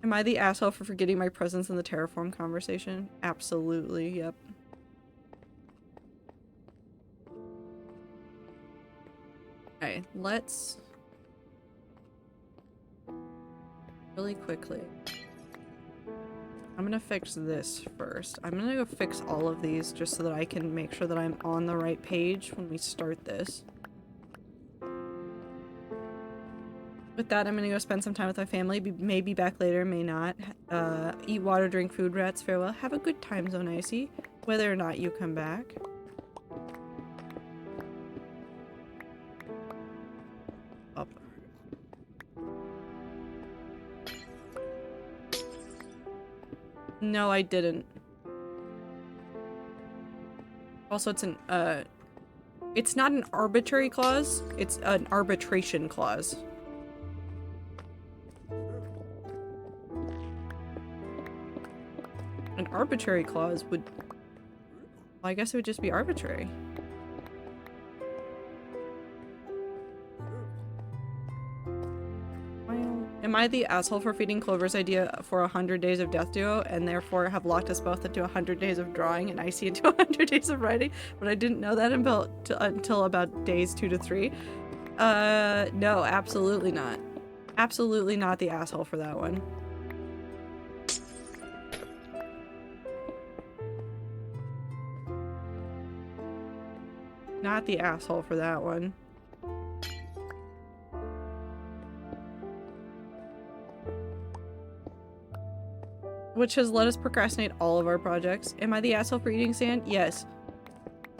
Am I the asshole for forgetting my presence in the terraform conversation? Absolutely, yep. Okay, let's really quickly. I'm gonna fix this first. I'm gonna go fix all of these just so that I can make sure that I'm on the right page when we start this. With that, I'm gonna go spend some time with my family. May be back later, may not. Eat water, drink food, rats, farewell. Have a good time, Zone Icy, whether or not you come back. Up. No, I didn't. Also, it's not an arbitrary clause, it's an arbitration clause. An arbitrary clause would... Well, I guess it would just be arbitrary. Well, am I the asshole for feeding Clover's idea for 100 days of Death Duo and therefore have locked us both into 100 days of drawing and Icy into 100 days of writing? But I didn't know that until about days 2 to 3. No, absolutely not. Absolutely not the asshole for that one. Not the asshole for that one. Which has let us procrastinate all of our projects. Am I the asshole for eating sand? Yes.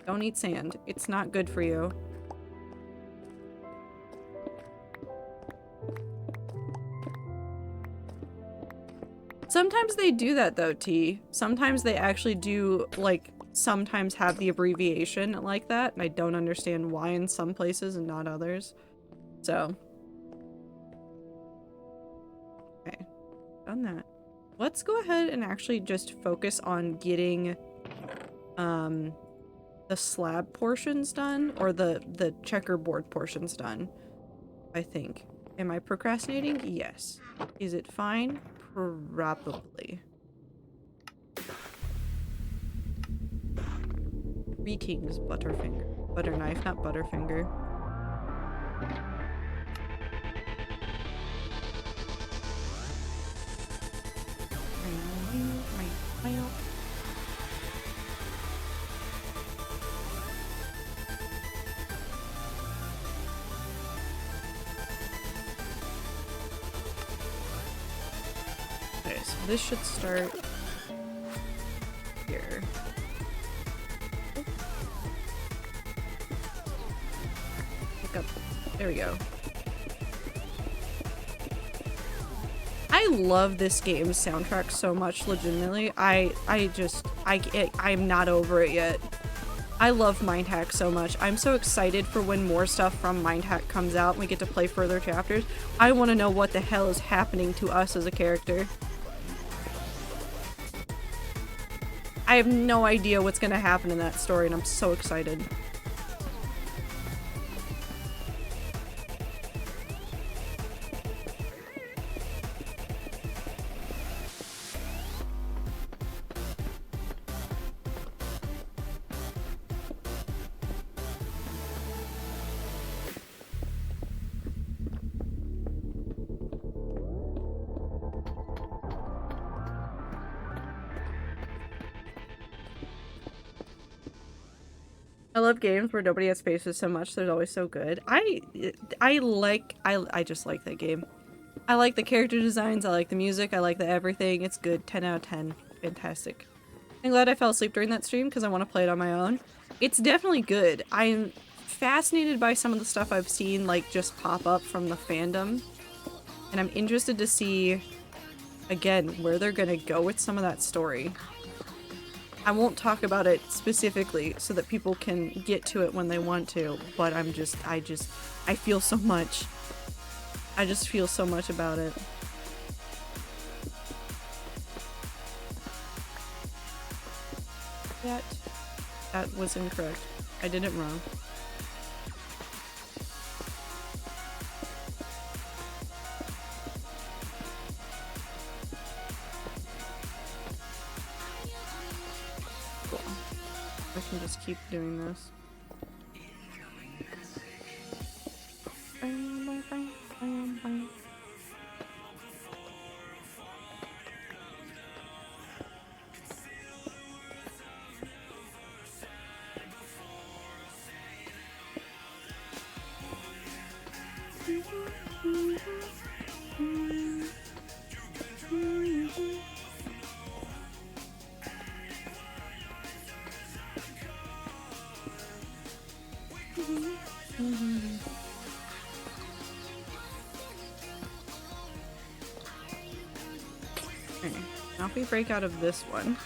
Don't eat sand. It's not good for you. Sometimes they do that though, T. Sometimes they actually do, like, sometimes have the abbreviation like that, and I don't understand why in some places and not others. So. Okay. Done that. Let's go ahead and actually just focus on getting the slab portions done, or the checkerboard portions done, I think. Am I procrastinating? Yes. Is it fine? Probably. Greetings, Butterfinger. Butter knife, not Butterfinger. Okay, so this should start here. Pick up. There we go. I love this game's soundtrack so much, legitimately. I'm not over it yet. I love Mindhack so much. I'm so excited for when more stuff from Mindhack comes out and we get to play further chapters. I want to know what the hell is happening to us as a character. I have no idea what's going to happen in that story, and I'm so excited. I love games where nobody has faces so much. They're always so good. I just like that game. I like the character designs. I like the music. I like the everything. It's good. 10 out of 10. Fantastic. I'm glad I fell asleep during that stream because I want to play it on my own. It's definitely good. I'm fascinated by some of the stuff I've seen like just pop up from the fandom. And I'm interested to see, again, where they're gonna go with some of that story. I won't talk about it specifically so that people can get to it when they want to, but I feel so much. I just feel so much about it. That was incorrect. I did it wrong. Cool. I can just keep doing this. Okay, now if we break out of this one,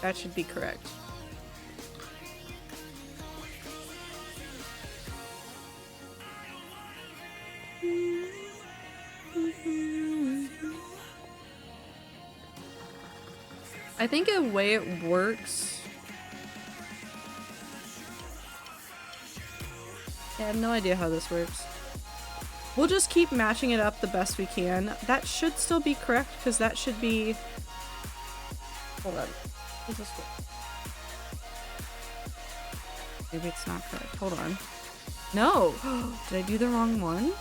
that should be correct. I think a way it works. Yeah, I have no idea how this works. We'll just keep matching it up the best we can. That should still be correct, because that should be... Hold on. Is this work? Maybe it's not correct. Hold on. No! Did I do the wrong one?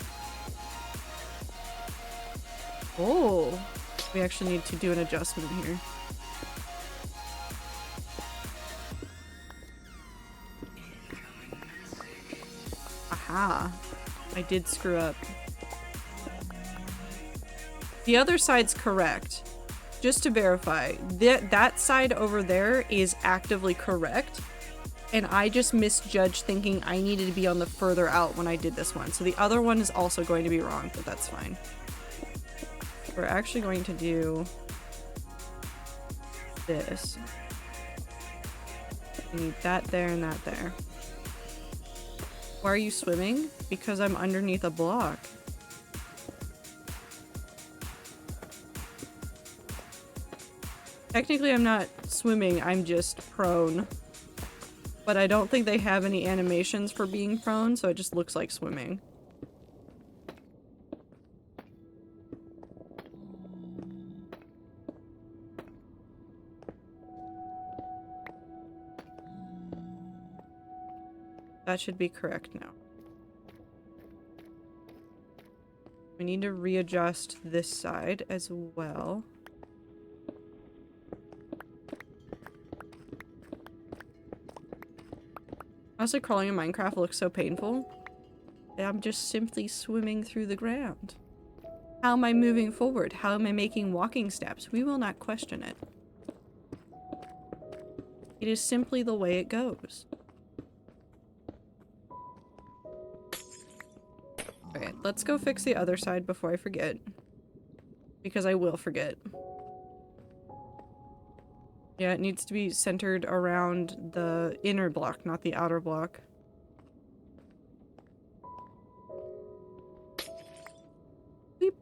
Oh. We actually need to do an adjustment here. Aha. I did screw up. The other side's correct. Just to verify, that side over there is actively correct. And I just misjudged thinking I needed to be on the further out when I did this one. So the other one is also going to be wrong, but that's fine. We're actually going to do this. We need that there and that there. Why are you swimming? Because I'm underneath a block. Technically, I'm not swimming, I'm just prone. But I don't think they have any animations for being prone, so it just looks like swimming. That should be correct now. We need to readjust this side as well. Honestly, crawling in Minecraft looks so painful. I'm just simply swimming through the ground. How am I moving forward? How am I making walking steps? We will not question it. It is simply the way it goes. Okay, let's go fix the other side before I forget. Because I will forget. Yeah, it needs to be centered around the inner block, not the outer block. Beep.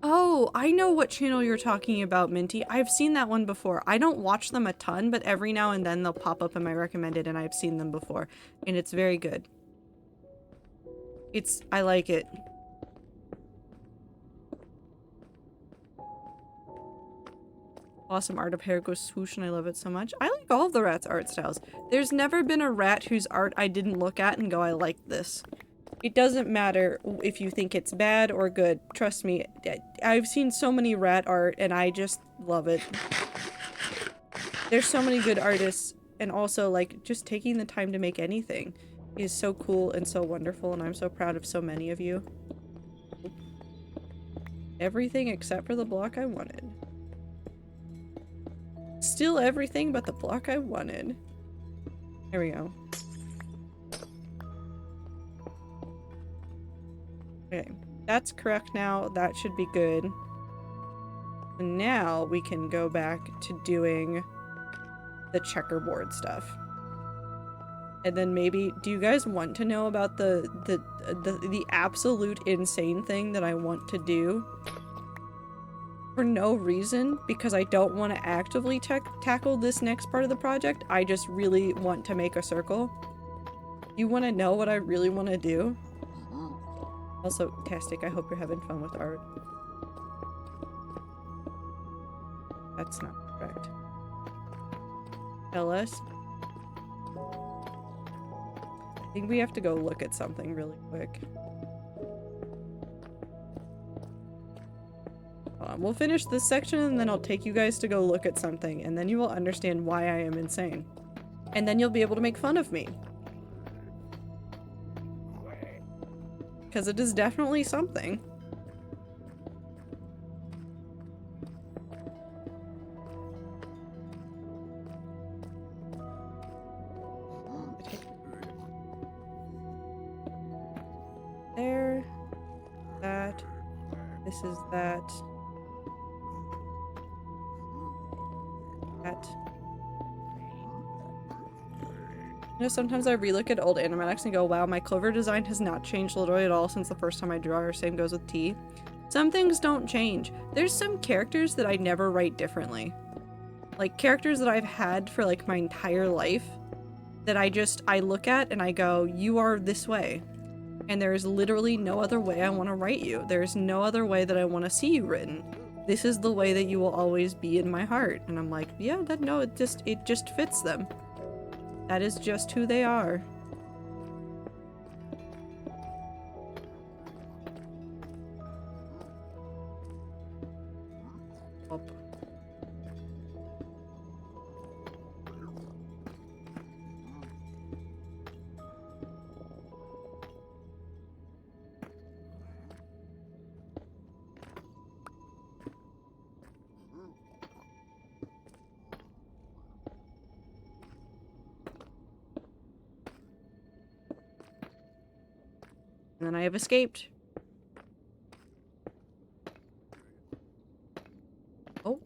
Oh, I know what channel you're talking about, Minty. I've seen that one before. I don't watch them a ton, but every now and then they'll pop up in my recommended and I've seen them before. And it's very good. I like it. Awesome art of hair goes swoosh and I love it so much. I like all of the rat's art styles. There's never been a rat whose art I didn't look at and go, I like this. It doesn't matter if you think it's bad or good. Trust me, I've seen so many rat art and I just love it. There's so many good artists, and also like just taking the time to make anything is so cool and so wonderful, and I'm so proud of so many of you. Everything except for the block I wanted. Still everything but the block I wanted. There we go. Okay, that's correct now. That should be good. And now we can go back to doing the checkerboard stuff. And then maybe, do you guys want to know about the absolute insane thing that I want to do? For no reason, because I don't want to actively tackle this next part of the project. I just really want to make a circle. You want to know what I really want to do? Also, Tastic, I hope you're having fun with art. That's not correct. LS? I think we have to go look at something really quick. Hold on, we'll finish this section and then I'll take you guys to go look at something and then you will understand why I am insane. And then you'll be able to make fun of me. Because it is definitely something. There. That. This is that. That. You know, sometimes I relook at old animatics and go, wow, my Clover design has not changed literally at all since the first time I drew her. Same goes with T. Some things don't change. There's some characters that I never write differently. Like, characters that I've had for, like, my entire life that I look at and I go, you are this way. And there is literally no other way I want to write you. There's no other way that I want to see you written. This is the way that you will always be in my heart. And I'm like, yeah, it just fits them. That is just who they are. Oh. And then I have escaped. Oh.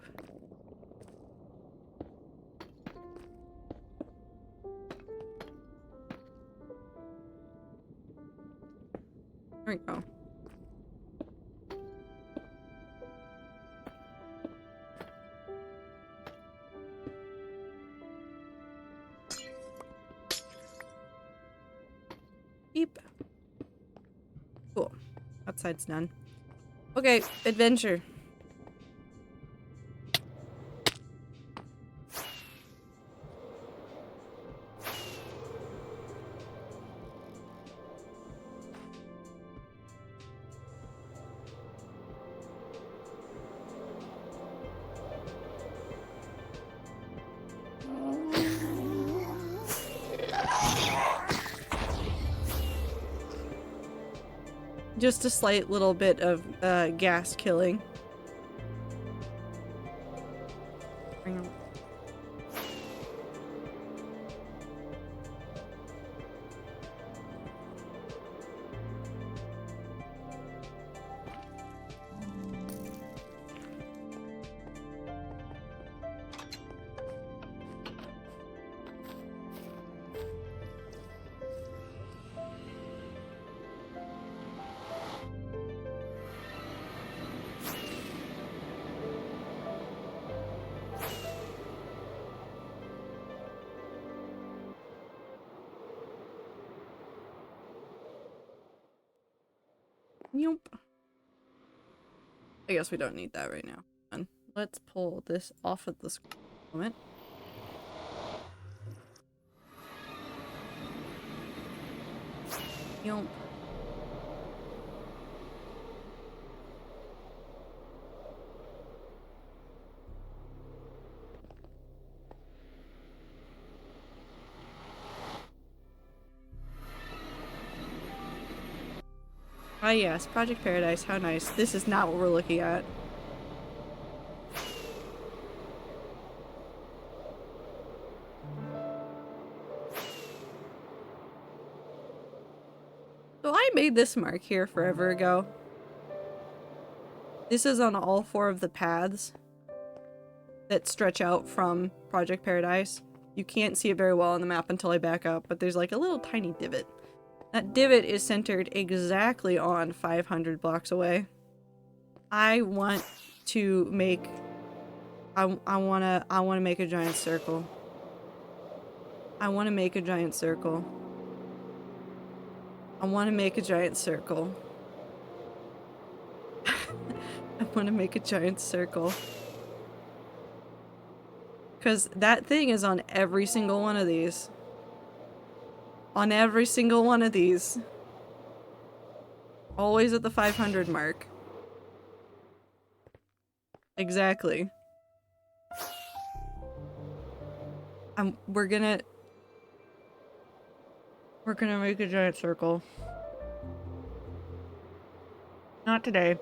There we go. Beep. Cool. Outside's done. Okay, adventure. Just a slight little bit of gas killing. Nope. I guess we don't need that right now. Let's pull this off of the screen for a moment. Nope. Ah yes, Project Paradise, how nice. This is not what we're looking at. So I made this mark here forever ago. This is on all 4 of the paths that stretch out from Project Paradise. You can't see it very well on the map until I back up, but there's like a little tiny divot. That divot is centered exactly on 500 blocks away. I want to make... I wanna make a giant circle. I wanna make a giant circle. I wanna make a giant circle. I wanna make a giant circle. Because that thing is on every single one of these. On every single one of these. Always at the 500 mark. Exactly. We're gonna make a giant circle. Not today.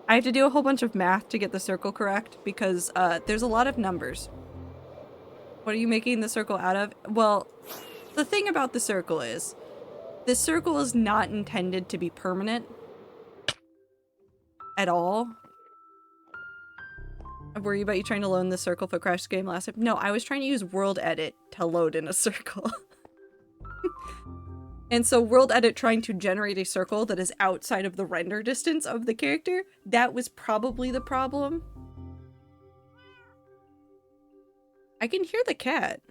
I have to do a whole bunch of math to get the circle correct because there's a lot of numbers. What are you making the circle out of? Well, the thing about the circle is not intended to be permanent at all. I worry about you trying to load in the circle for Crash game last time. No, I was trying to use World Edit to load in a circle. And so World Edit trying to generate a circle that is outside of the render distance of the character, that was probably the problem. I can hear the cat.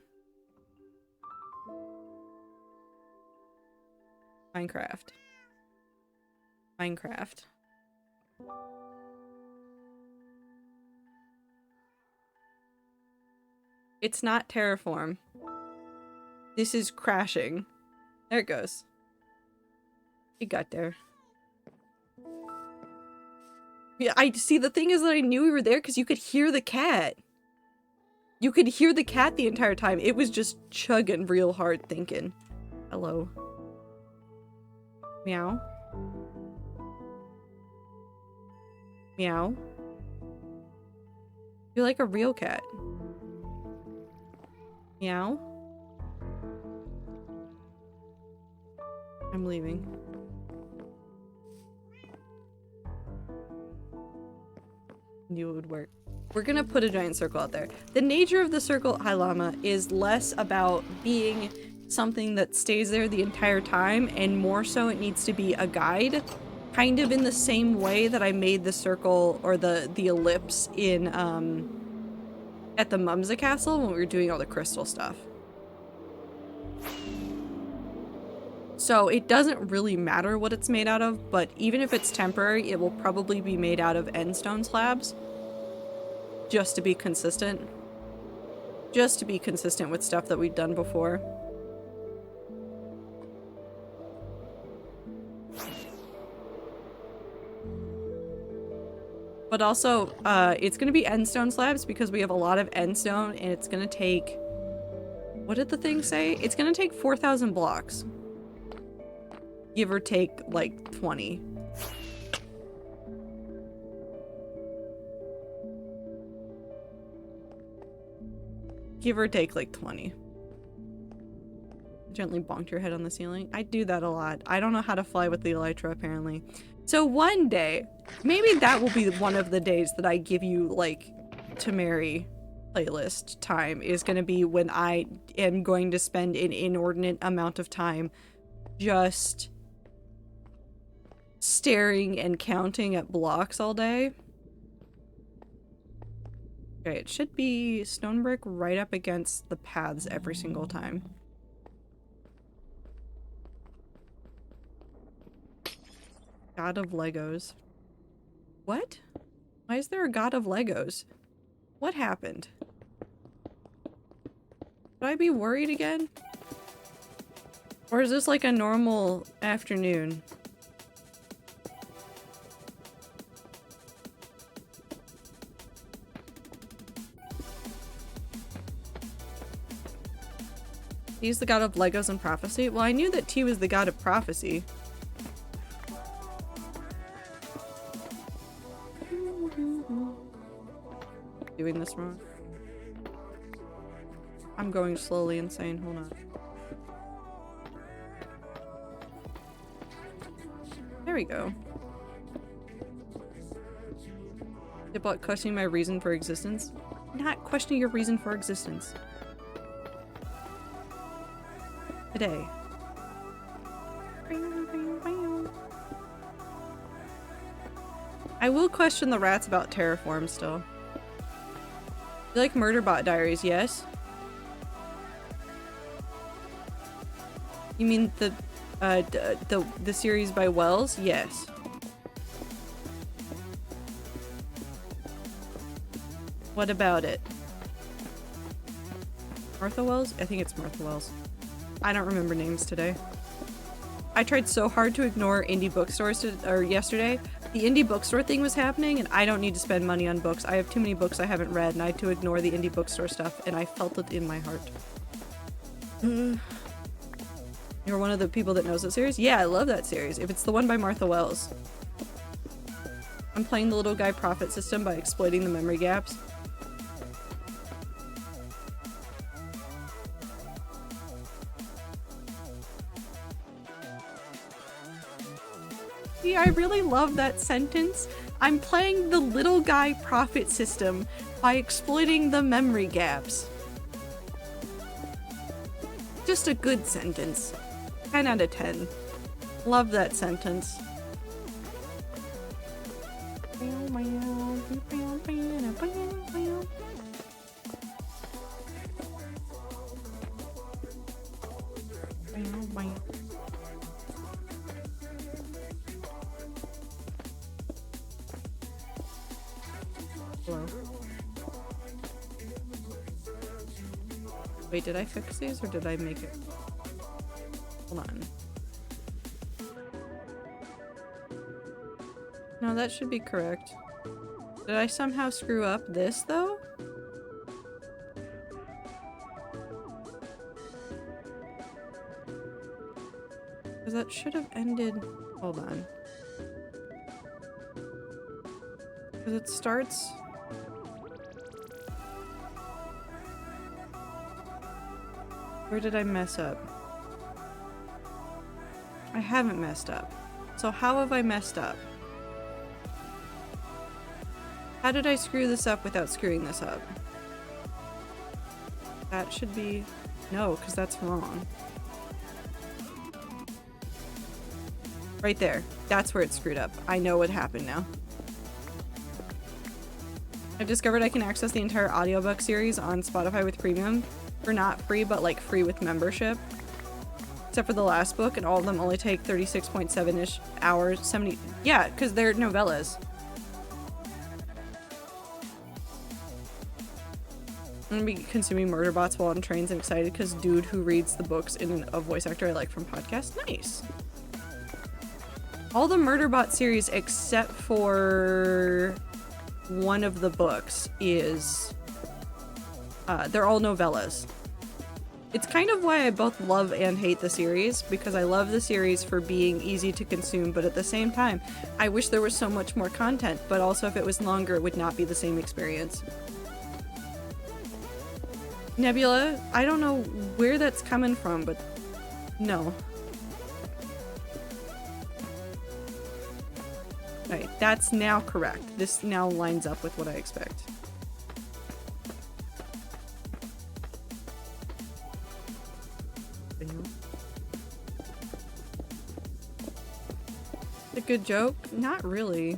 Minecraft. Minecraft. It's not Terraform. This is crashing. There it goes. It got there. Yeah, I see. The thing is that I knew we were there because you could hear the cat. You could hear the cat the entire time. It was just chugging real hard thinking. Hello. Meow. Meow. You're like a real cat. Meow. I'm leaving. Knew it would work. We're gonna put a giant circle out there. The nature of the circle, hi llama, is less about being something that stays there the entire time, and more so it needs to be a guide. Kind of in the same way that I made the circle, or the ellipse in, at the Mumsa Castle when we were doing all the crystal stuff. So it doesn't really matter what it's made out of, but even if it's temporary, it will probably be made out of endstone slabs. Just to be consistent. Just to be consistent with stuff that we've done before. But also, it's gonna be endstone slabs because we have a lot of endstone and it's gonna take... What did the thing say? It's gonna take 4,000 blocks. Give or take, like, 20. Give or take, like, 20. Gently bonked your head on the ceiling. I do that a lot. I don't know how to fly with the Elytra, apparently. So one day, maybe that will be one of the days that I give you, like, to marry playlist time, is gonna be when I am going to spend an inordinate amount of time just staring and counting at blocks all day. Okay, it should be stone brick right up against the paths every single time. God of Legos. What? Why is there a God of Legos? What happened? Should I be worried again? Or is this like a normal afternoon? He's the god of Legos and prophecy? Well, I knew that T was the god of prophecy. Doing this wrong. I'm going slowly insane, hold on. There we go. About questioning my reason for existence. Not questioning your reason for existence. Today. I will question the rats about terraform still. You like Murderbot Diaries? Yes. You mean the series by Wells? Yes. What about it? Martha Wells? I think it's Martha Wells. I don't remember names today. I tried so hard to ignore indie bookstores yesterday. The indie bookstore thing was happening and I don't need to spend money on books. I have too many books I haven't read and I had to ignore the indie bookstore stuff and I felt it in my heart. You're one of the people that knows that series? Yeah, I love that series. If it's the one by Martha Wells. I'm playing the little guy profit system by exploiting the memory gaps. Yeah, I really love that sentence. I'm playing the little guy profit system by exploiting the memory gaps. Just a good sentence. 10 out of 10. Love that sentence. Hello. Wait, did I fix these or did I make it? Hold on. No, that should be correct. Did I somehow screw up this though? Because that should have ended. Hold on. Because it starts. Where did I mess up? I haven't messed up. So how have I messed up? How did I screw this up without screwing this up? That should be... No, because that's wrong. Right there. That's where it's screwed up. I know what happened now. I've discovered I can access the entire audiobook series on Spotify with premium. For not free, but like free with membership. Except for the last book, and all of them only take 36.7-ish hours. 70... Yeah, because they're novellas. I'm gonna be consuming Murderbots while on trains and excited because dude who reads the books in a voice actor I like from podcasts. Nice. All the Murderbot series except for one of the books is... they're all novellas. It's kind of why I both love and hate the series, because I love the series for being easy to consume, but at the same time, I wish there was so much more content, but also if it was longer, it would not be the same experience. Nebula, I don't know where that's coming from, but no. Right, that's now correct. This now lines up with what I expect. A good joke? Not really.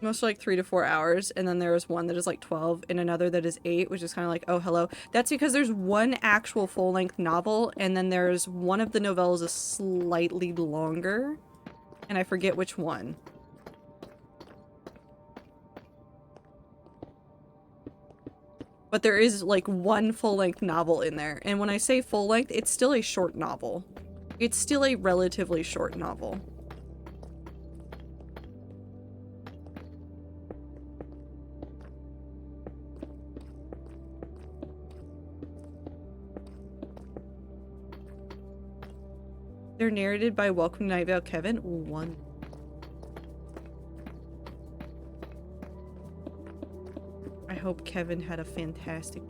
Most are like 3 to 4 hours, and then there is one that is like 12 and another that is 8, which is kind of like, oh hello. That's because there's one actual full-length novel, and then there's one of the novellas is slightly longer, and I forget which one. But there is like one full-length novel in there, and when I say full-length, it's still a short novel. It's still a relatively short novel. They're narrated by Welcome to Night Vale Kevin. One. I hope Kevin had a fantastic...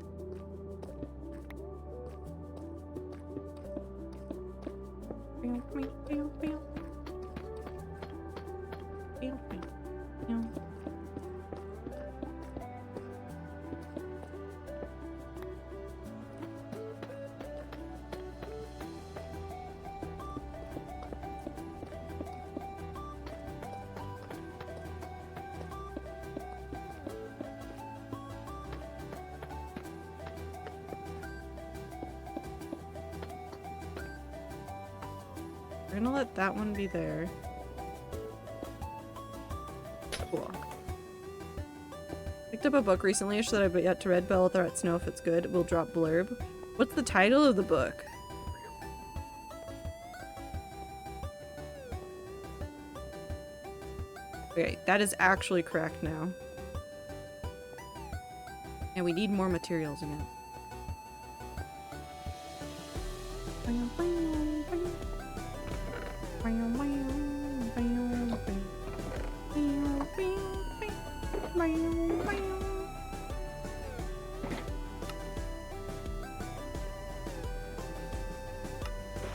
We're gonna let that one be there. Cool. Picked up a book recently that I've yet to read, but I'll let know if it's good. We'll drop blurb. What's the title of the book? Okay, that is actually correct now. And we need more materials again.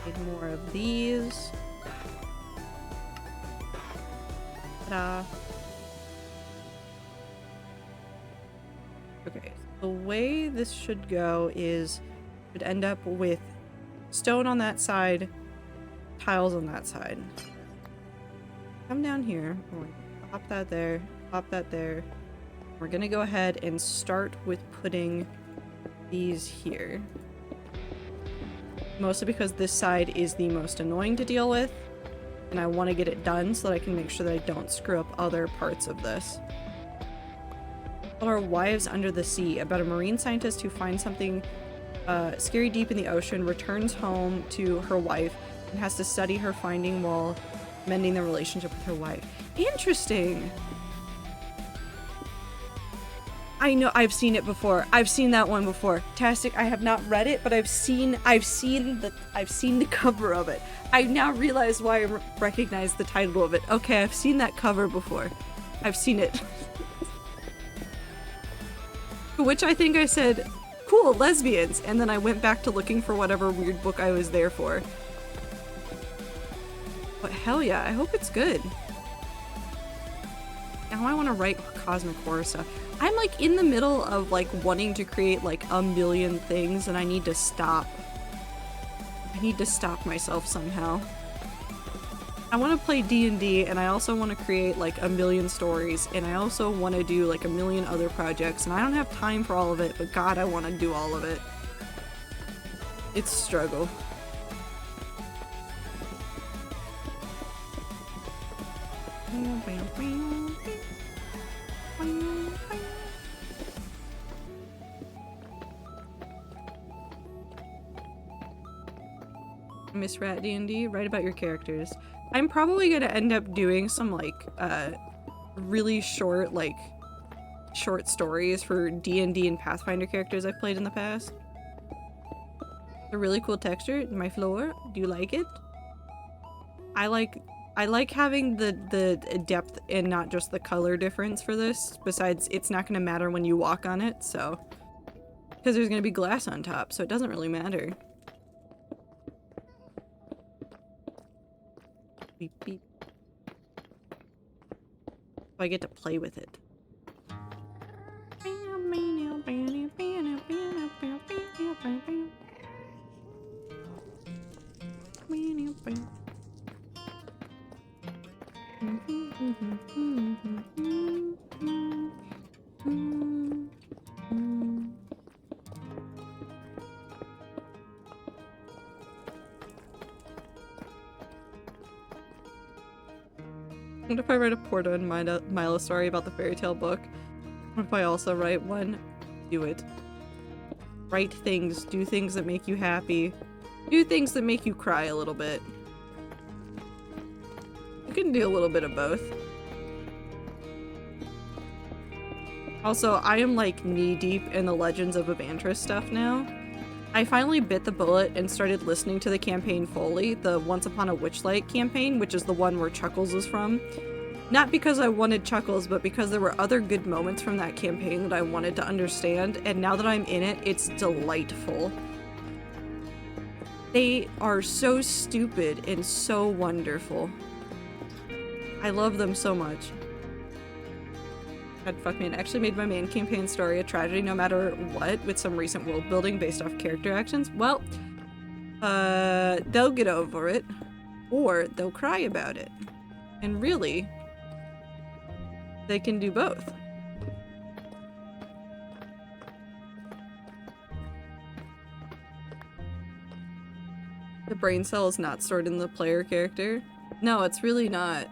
Need more of these. Ta-da. Okay, the way this should go is should end up with stone on that side, tiles on that side. Come down here. We're going to pop that there, pop that there. We're gonna go ahead and start with putting these here. Mostly because this side is the most annoying to deal with, and I want to get it done so that I can make sure that I don't screw up other parts of this. Our Wives Under the Sea, about a marine scientist who finds something scary deep in the ocean, returns home to her wife, and has to study her finding while mending the relationship with her wife. Interesting! I know, I've seen it before. I've seen that one before. Tastic, I have not read it, but I've seen the cover of it. I now realize why I recognize the title of it. Okay, I've seen that cover before. I've seen it. To which I think I said, cool, lesbians, and then I went back to looking for whatever weird book I was there for. But hell yeah, I hope it's good. Now I want to write cosmic horror stuff. I'm like in the middle of like wanting to create like a million things, and I need to stop. I need to stop myself somehow. I want to play D&D, and I also want to create like a million stories, and I also want to do like a million other projects, and I don't have time for all of it, but God, I want to do all of it. It's a struggle. Miss Rat D&D, write about your characters. I'm probably gonna end up doing some like really short short stories for D&D and Pathfinder characters I've played in the past. A really cool texture. My floor, do you like it? I like having the depth and not just the color difference for this. Besides, it's not gonna matter when you walk on it, so because there's gonna be glass on top, so it doesn't really matter. Beep, beep. So I get to play with it. What if I write a Porta and Milo story about the fairy tale book? What if I also write one? Do it. Write things, do things that make you happy, do things that make you cry a little bit. You can do a little bit of both. Also, I am like knee deep in the Legends of Evantris stuff now. I finally bit the bullet and started listening to the campaign fully, the Once Upon a Witchlight campaign, which is the one where Chuckles is from. Not because I wanted Chuckles, but because there were other good moments from that campaign that I wanted to understand, and now that I'm in it, it's delightful. They are so stupid and so wonderful. I love them so much. God, fuck me, it actually made my main campaign story a tragedy no matter what, with some recent world building based off character actions. Well, they'll get over it, or they'll cry about it. And really, they can do both. The brain cell is not stored in the player character. No, it's really not.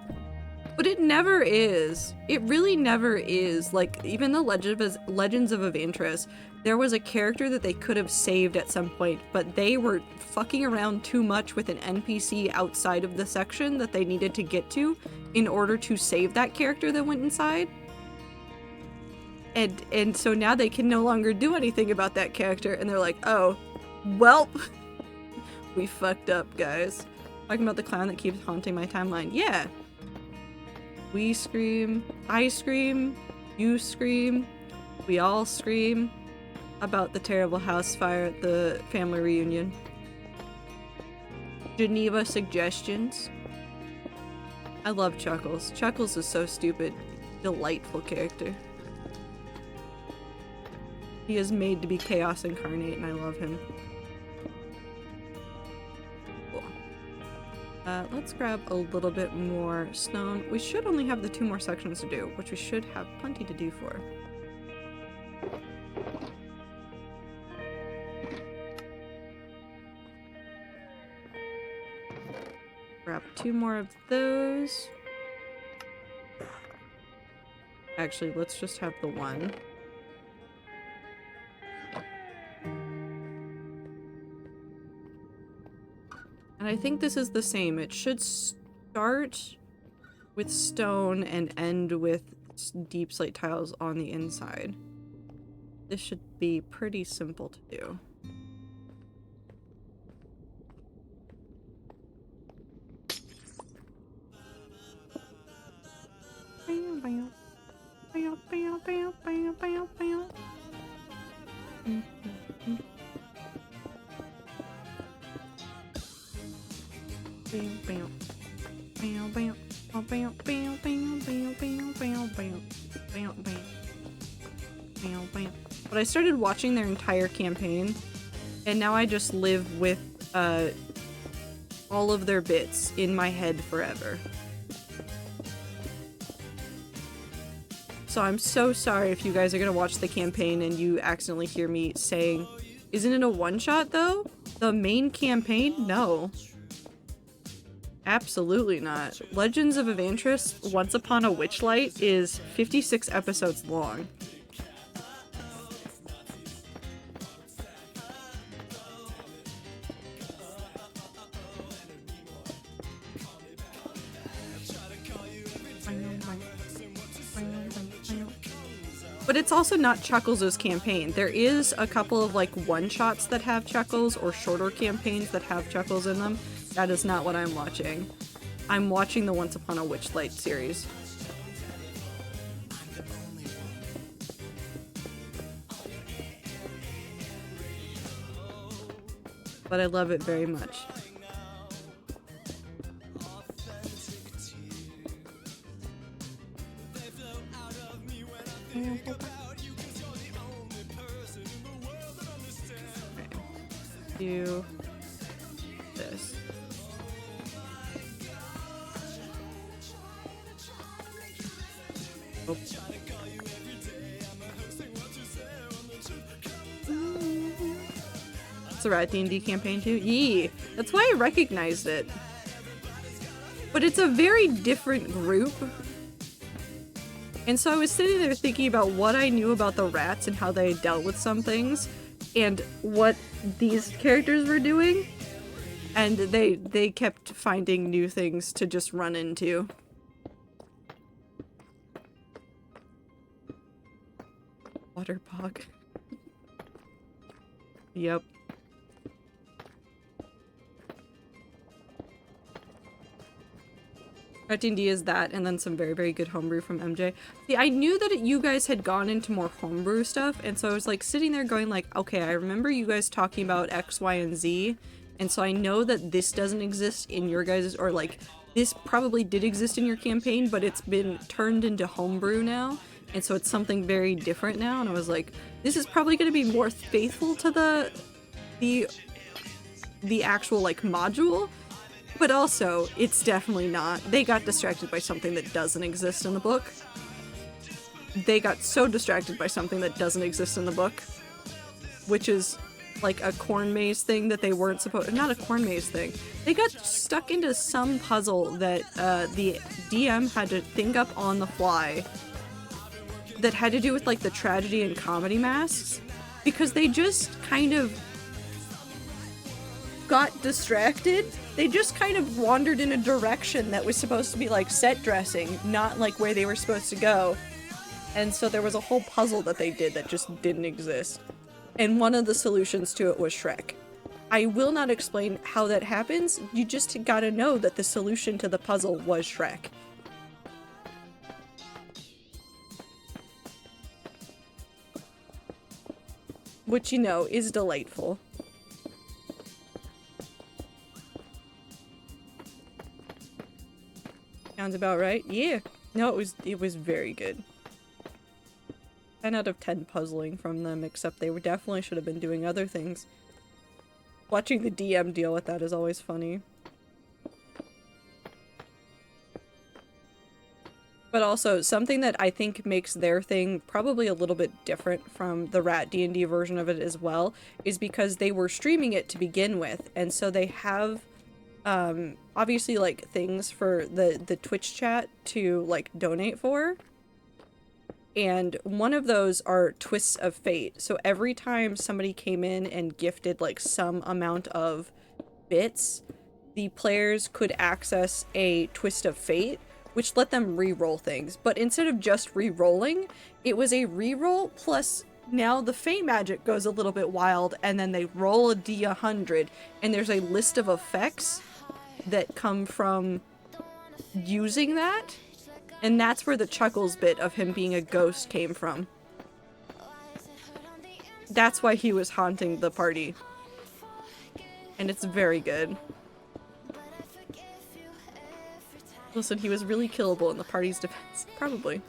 But it never is. It really never is. Like, even the Legends of Avantris, there was a character that they could have saved at some point, but they were fucking around too much with an NPC outside of the section that they needed to get to in order to save that character that went inside. And so now they can no longer do anything about that character, and they're like, oh, welp. We fucked up, guys. Talking about the clown that keeps haunting my timeline. Yeah. We scream, I scream, you scream, we all scream about the terrible house fire at the family reunion. Geneva suggestions. I love Chuckles. Chuckles is so stupid. Delightful character. He is made to be chaos incarnate and I love him. Let's grab a little bit more stone. We should only have the 2 more sections to do, which we should have plenty to do for. Grab 2 more of those. Actually, let's just have the 1. And I think this is the same. It should start with stone and end with deep slate tiles on the inside. This should be pretty simple to do. But I started watching their entire campaign, and now I just live with all of their bits in my head forever. So I'm so sorry if you guys are gonna watch the campaign and you accidentally hear me saying, isn't it a one-shot though? The main campaign? No. Absolutely not. Legends of Avantris Once Upon a Witchlight is 56 episodes long. But it's also not Chuckles' campaign. There is a couple of like one-shots that have Chuckles or shorter campaigns that have Chuckles in them. That is not what I'm watching. I'm watching the Once Upon a Witchlight series. But I love it very much. Okay. Do this. Oh. It's a Rat D&D campaign too? Yee! That's why I recognized it. But it's a very different group. And so I was sitting there thinking about what I knew about the rats and how they dealt with some things, and what these characters were doing. And they kept finding new things to just run into. Waterpog. Yep. Rat D&D is that, and then some very, very good homebrew from MJ. See, I knew that you guys had gone into more homebrew stuff, and so I was like sitting there going like, okay, I remember you guys talking about X, Y, and Z, And so I know that this doesn't exist in your guys', or like, this probably did exist in your campaign, but it's been turned into homebrew now. And so it's something very different now. And I was like, this is probably going to be more faithful to the actual like module, but also it's definitely not. They got distracted by something that doesn't exist in the book. They got so distracted by something that doesn't exist in the book, which is like a corn maze thing that they weren't supposed, not a corn maze thing. They got stuck into some puzzle that the DM had to think up on the fly that had to do with like the tragedy and comedy masks, because they just kind of got distracted. They just kind of wandered in a direction that was supposed to be like set dressing, not like where they were supposed to go. And so there was a whole puzzle that they did that just didn't exist. And one of the solutions to it was Shrek. I will not explain how that happens, you just gotta know that the solution to the puzzle was Shrek. Which, you know, is delightful. Sounds about right. Yeah. No, it was very good. 10 out of 10 puzzling from them, except they definitely should have been doing other things. Watching the DM deal with that is always funny. But also, something that I think makes their thing probably a little bit different from the Rat D&D version of it as well, is because they were streaming it to begin with, and so they have obviously like things for the Twitch chat to like donate for. And one of those are Twists of Fate. So every time somebody came in and gifted like some amount of bits, the players could access a Twist of Fate, which let them re-roll things. But instead of just re-rolling, it was a re-roll plus now the Fey magic goes a little bit wild, and then they roll a D100, and there's a list of effects that come from using that. And that's where the Chuckles bit of him being a ghost came from. That's why he was haunting the party. And it's very good. Listen, he was really killable in the party's defense. Probably.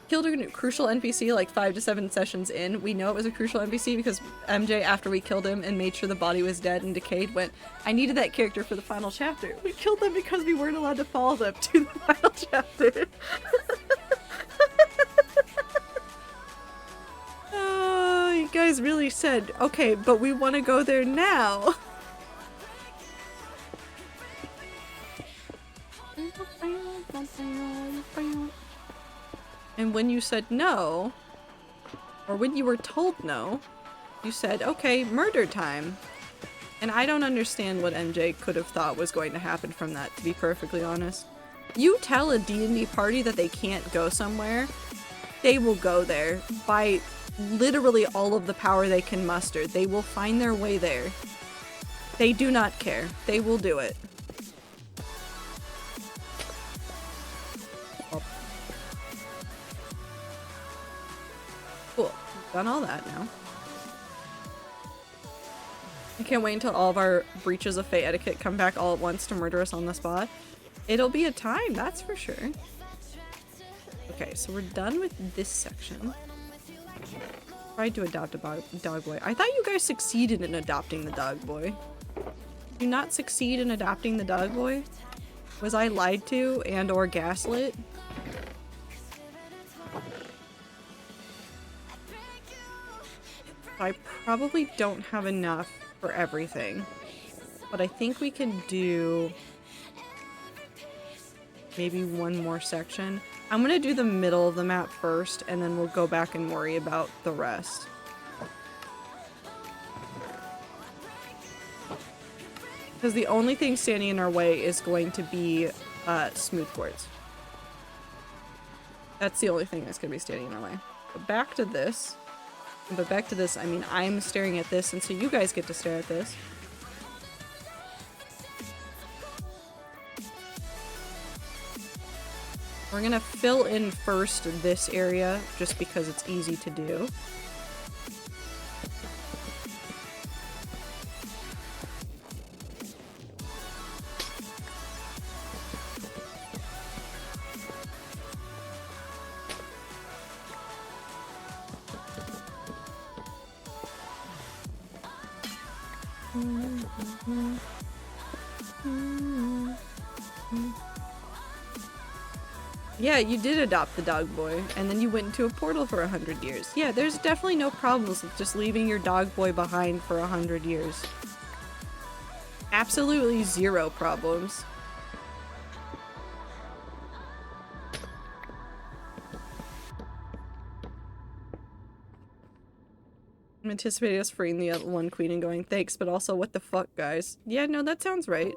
Killed a crucial NPC like 5 to 7 sessions in. We know it was a crucial NPC because MJ, after we killed him and made sure the body was dead and decayed, went, I needed that character for the final chapter. We killed them because we weren't allowed to follow them to the final chapter. Oh, you guys really said, okay, but we want to go there now. And when you said no, or when you were told no, you said, okay, murder time. And I don't understand what MJ could have thought was going to happen from that, to be perfectly honest. You tell a D&D party that they can't go somewhere, they will go there by literally all of the power they can muster. They will find their way there. They do not care. They will do it. Cool. We've done all that now. I can't wait until all of our breaches of Fey etiquette come back all at once to murder us on the spot. It'll be a time, that's for sure. Okay, so we're done with this section. Tried to adopt a dog boy. I thought you guys succeeded in adopting the dog boy. Did you not succeed in adopting the dog boy? Was I lied to and or gaslit? I probably don't have enough for everything, but I think we can do maybe one more section. I'm gonna do the middle of the map first, and then we'll go back and worry about the rest. Because the only thing standing in our way is going to be smooth quartz. That's the only thing that's gonna be standing in our way. But back to this. But back to this, I mean, I'm staring at this, and so you guys get to stare at this. We're gonna fill in first this area, just because it's easy to do. Yeah, you did adopt the dog boy, and then you went into a portal for 100 years. Yeah, there's definitely no problems with just leaving your dog boy behind for 100 years. Absolutely zero problems. I'm anticipating us freeing the other one queen and going, thanks, but also what the fuck, guys? Yeah, no, that sounds right.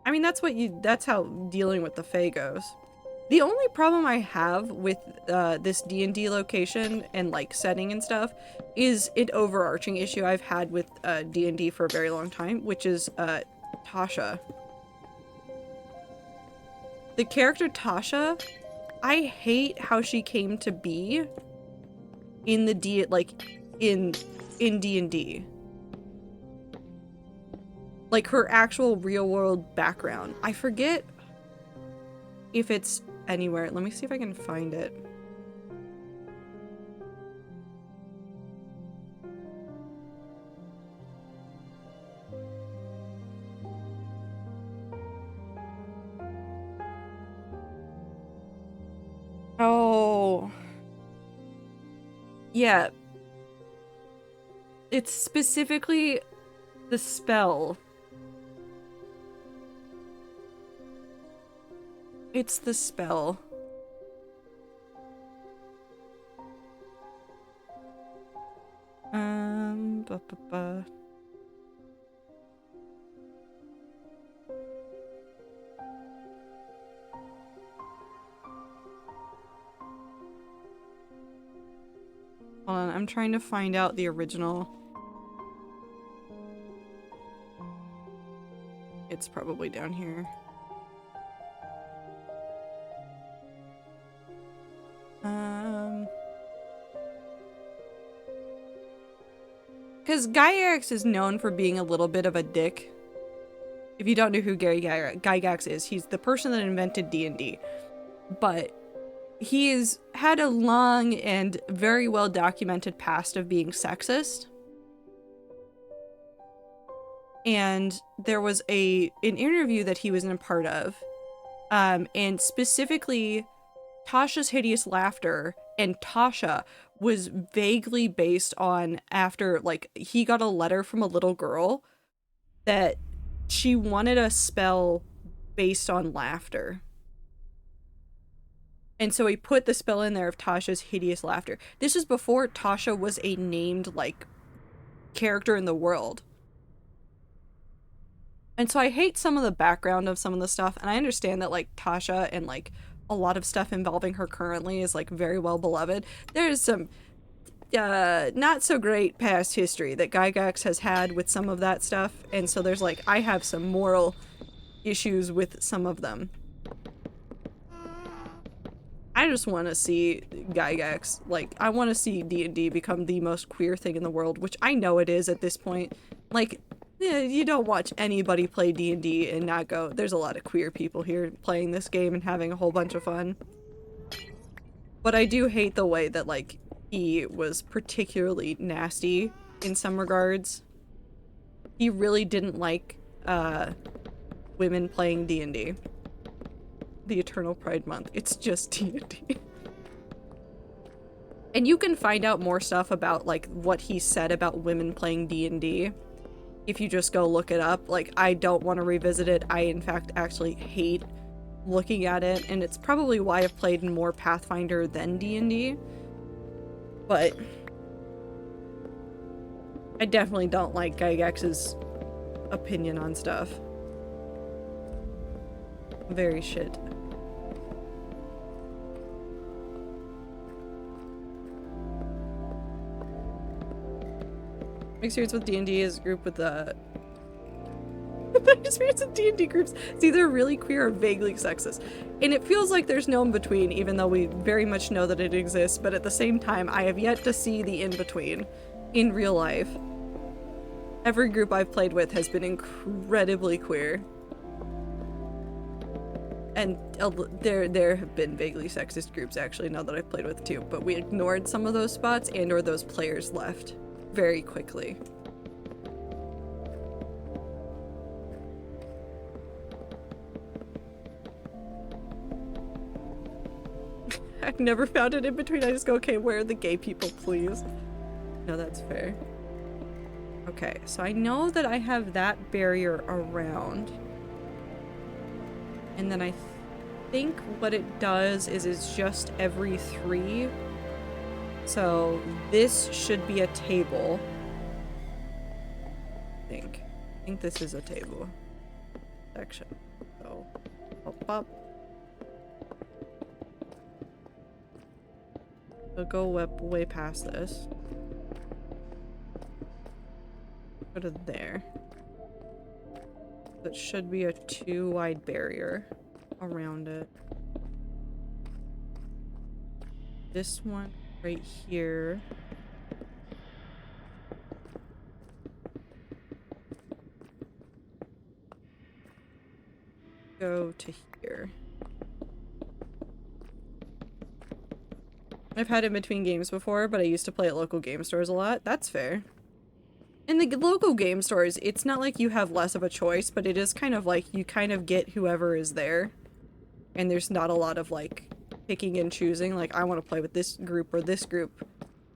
I mean, that's how dealing with the Fae goes. The only problem I have with this D&D location and like setting and stuff is an overarching issue I've had with D&D for a very long time, which is Tasha. The character Tasha, I hate how she came to be in the in D&D. Like her actual real world background. I forget if it's anywhere. Let me see if I can find it. Oh. Yeah. It's specifically the spell. It's the spell. Ba, ba, ba. Hold on, I'm trying to find out the original. It's probably down here. Because Gygax is known for being a little bit of a dick. If you don't know who Gygax is, he's the person that invented D&D. But he's had a long and very well documented past of being sexist. And there was an interview that he was in a part of, and specifically Tasha's Hideous Laughter and Tasha was vaguely based on after, like, he got a letter from a little girl that she wanted a spell based on laughter. And so he put the spell in there of Tasha's Hideous Laughter. This is before Tasha was a named, like, character in the world. And so I hate some of the background of some of the stuff, and I understand that, like, Tasha and, like, a lot of stuff involving her currently is, like, very well beloved. There's some not so great past history that Gygax has had with some of that stuff, and so there's, like, I have some moral issues with some of them. I just want to see Gygax, like, I want to see D&D become the most queer thing in the world, which I know it is at this point. Like, yeah, you don't watch anybody play D&D and not go, there's a lot of queer people here playing this game and having a whole bunch of fun. But I do hate the way that, like, he was particularly nasty in some regards. He really didn't like, women playing D&D. The Eternal Pride Month. It's just D&D. And you can find out more stuff about, like, what he said about women playing D&D if you just go look it up. Like, I don't want to revisit it. I, in fact, actually hate looking at it, and it's probably why I've played more Pathfinder than D&D. But I definitely don't like Gygax's opinion on stuff. Very shit. My experience with D&D is a group with the experience with D&D groups is either really queer or vaguely sexist. And it feels like there's no in-between, even though we very much know that it exists, but at the same time, I have yet to see the in-between in real life. Every group I've played with has been incredibly queer. And there have been vaguely sexist groups, actually, now that I've played with too, but we ignored some of those spots and or those players left very quickly. I've never found it in between. I just go, okay, where are the gay people, please? No, that's fair. Okay, so I know that I have that barrier around. And then I think what it does is it's just every 3. So this should be a table. I think this is a table section. So up. We'll go way past this. Go to there. That should be a 2 wide barrier around it. This one right here. Go to here. I've had in between games before, but I used to play at local game stores a lot. That's fair. In the local game stores, it's not like you have less of a choice, but it is kind of like you kind of get whoever is there. And there's not a lot of like picking and choosing, like I want to play with this group or this group.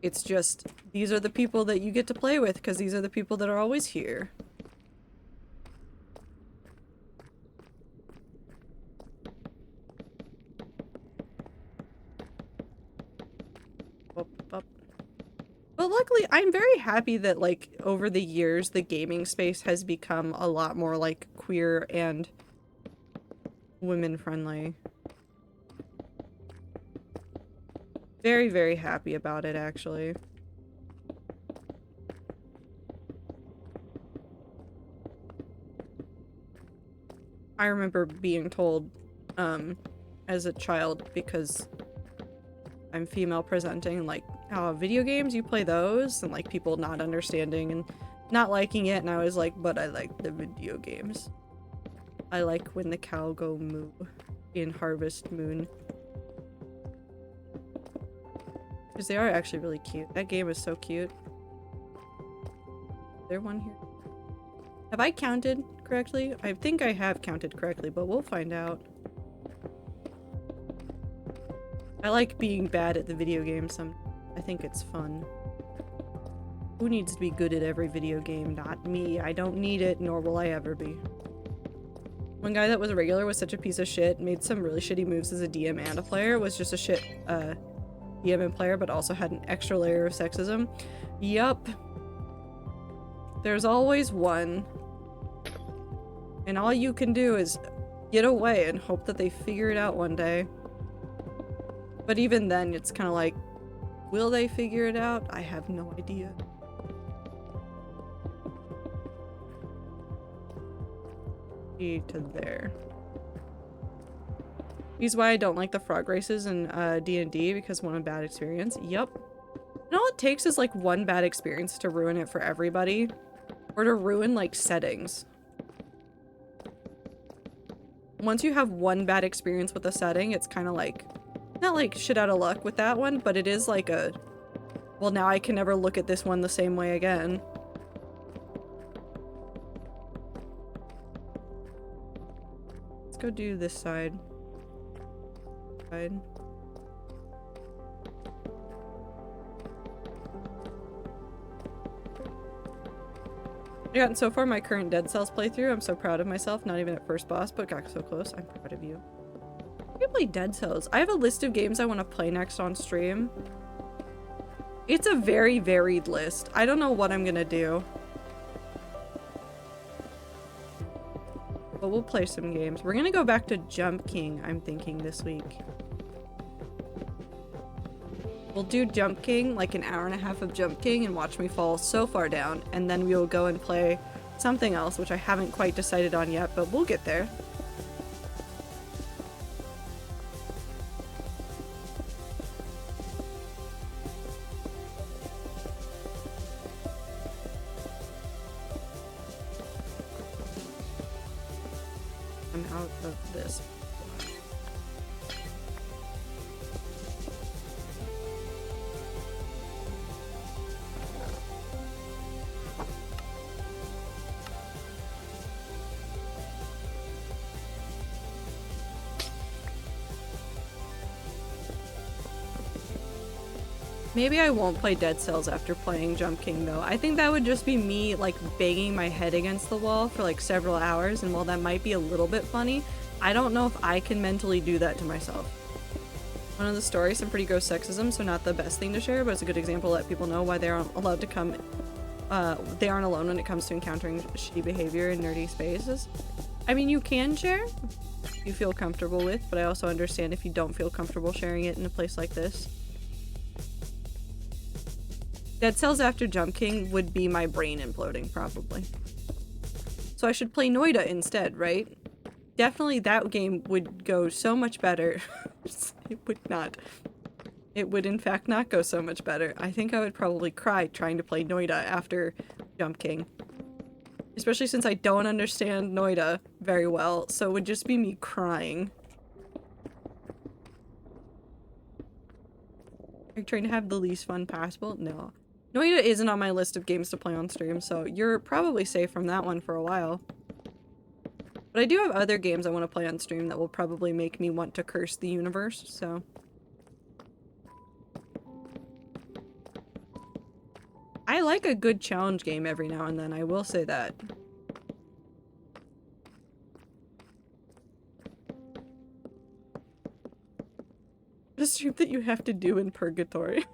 It's just, these are the people that you get to play with because these are the people that are always here. Up. But luckily, I'm very happy that, like, over the years, the gaming space has become a lot more, like, queer and women-friendly. Very, very happy about it, actually. I remember being told, as a child, because I'm female presenting, like, video games, you play those, and like people not understanding and not liking it, and I was like, but I like the video games. I like when the cow go moo in Harvest Moon. Because they are actually really cute. That game is so cute. Is there one here? Have I counted correctly? I think I have counted correctly, but we'll find out. I like being bad at the video game I think it's fun. Who needs to be good at every video game? Not me. I don't need it, nor will I ever be. One guy that was a regular was such a piece of shit, made some really shitty moves as a DM and a player, was just a shit DM and player, but also had an extra layer of sexism. Yup. There's always one. And all you can do is get away and hope that they figure it out one day. But even then, it's kind of like, will they figure it out? I have no idea. To there. Here's why I don't like the frog races in D&D, because one bad experience. Yup. And all it takes is like one bad experience to ruin it for everybody. Or to ruin like settings. Once you have one bad experience with a setting, it's kind of like, not like shit out of luck with that one, but it is like a, well, now I can never look at this one the same way again. Let's go do this side. I've gotten so far my current Dead Cells playthrough. I'm so proud of myself. Not even at first boss, but got so close. I'm proud of you. I can play Dead Cells. I have a list of games I want to play next on stream. It's a very varied list. I don't know what I'm gonna do. But we'll play some games. We're gonna go back to Jump King, I'm thinking, this week. We'll do Jump King, like an hour and a half of Jump King, and watch me fall so far down, and then we will go and play something else, which I haven't quite decided on yet, but we'll get there. I'm out of this. Maybe I won't play Dead Cells after playing Jump King though. I think that would just be me like banging my head against the wall for like several hours, and while that might be a little bit funny, I don't know if I can mentally do that to myself. One of the stories, some pretty gross sexism, so not the best thing to share, but it's a good example to let people know why they aren't allowed to come, they aren't alone when it comes to encountering shitty behavior in nerdy spaces. I mean, you can share if you feel comfortable with, but I also understand if you don't feel comfortable sharing it in a place like this. Dead Cells after Jump King would be my brain imploding, probably. So I should play Noida instead, right? Definitely that game would go so much better. It would not. It would in fact not go so much better. I think I would probably cry trying to play Noida after Jump King. Especially since I don't understand Noida very well, so it would just be me crying. Are you trying to have the least fun possible? No. Noida isn't on my list of games to play on stream, so you're probably safe from that one for a while. But I do have other games I want to play on stream that will probably make me want to curse the universe, so... I like a good challenge game every now and then, I will say that. A stream that you have to do in purgatory.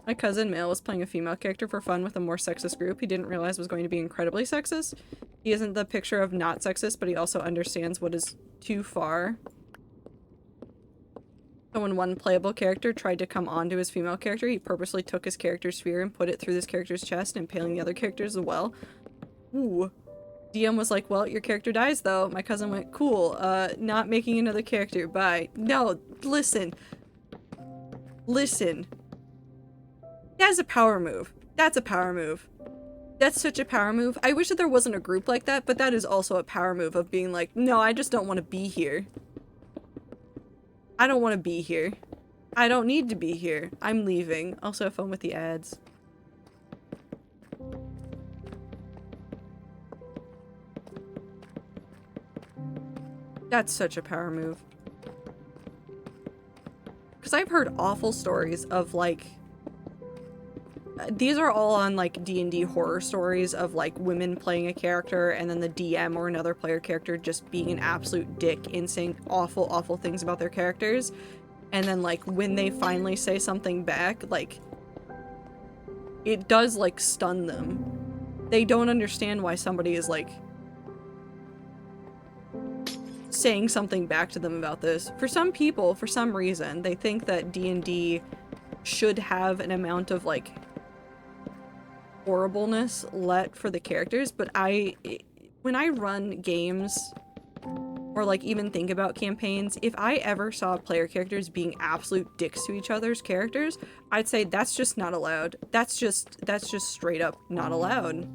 My cousin Male was playing a female character for fun with a more sexist group he didn't realize was going to be incredibly sexist. He isn't the picture of not sexist, but he also understands what is too far. So when one playable character tried to come onto his female character, he purposely took his character's spear and put it through this character's chest, impaling the other characters as well. Ooh. DM was like, well, your character dies though. My cousin went, cool, not making another character, bye. No, listen. Listen. That's a power move. That's a power move. That's such a power move. I wish that there wasn't a group like that, but that is also a power move of being like, no, I just don't want to be here. I don't want to be here. I don't need to be here. I'm leaving. Also have fun with the ads. That's such a power move. Because I've heard awful stories of like... These are all on like D&D horror stories of like women playing a character and then the DM or another player character just being an absolute dick and saying awful, awful things about their characters. And then like when they finally say something back, like it does like stun them. They don't understand why somebody is like saying something back to them about this. For some people, for some reason, they think that D&D should have an amount of like horribleness let for the characters, but when I run games or like even think about campaigns, if I ever saw player characters being absolute dicks to each other's characters, I'd say that's just not allowed. That's just straight up not allowed.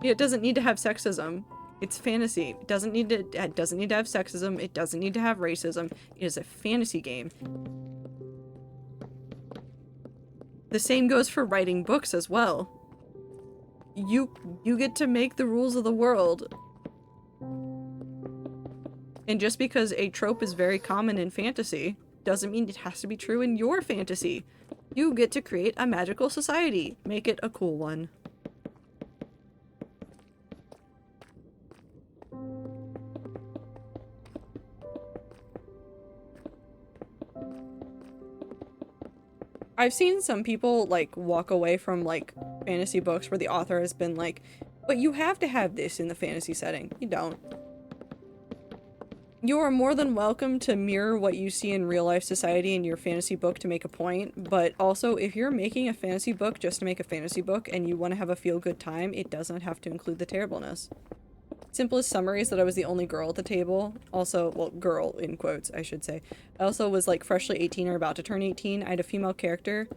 It doesn't need to have sexism. It's fantasy. It doesn't need to have sexism. It doesn't need to have racism. It is a fantasy game. The same goes for writing books as well. You get to make the rules of the world. And just because a trope is very common in fantasy doesn't mean it has to be true in your fantasy. You get to create a magical society. Make it a cool one. I've seen some people like walk away from like fantasy books where the author has been like, but you have to have this in the fantasy setting. You don't. You are more than welcome to mirror what you see in real life society in your fantasy book to make a point, but also if you're making a fantasy book just to make a fantasy book and you want to have a feel-good time, it doesn't have to include the terribleness. Simplest summary is that I was the only girl at the table. Also, well, girl in quotes, I should say. I also was like freshly 18 or about to turn 18. I had a female character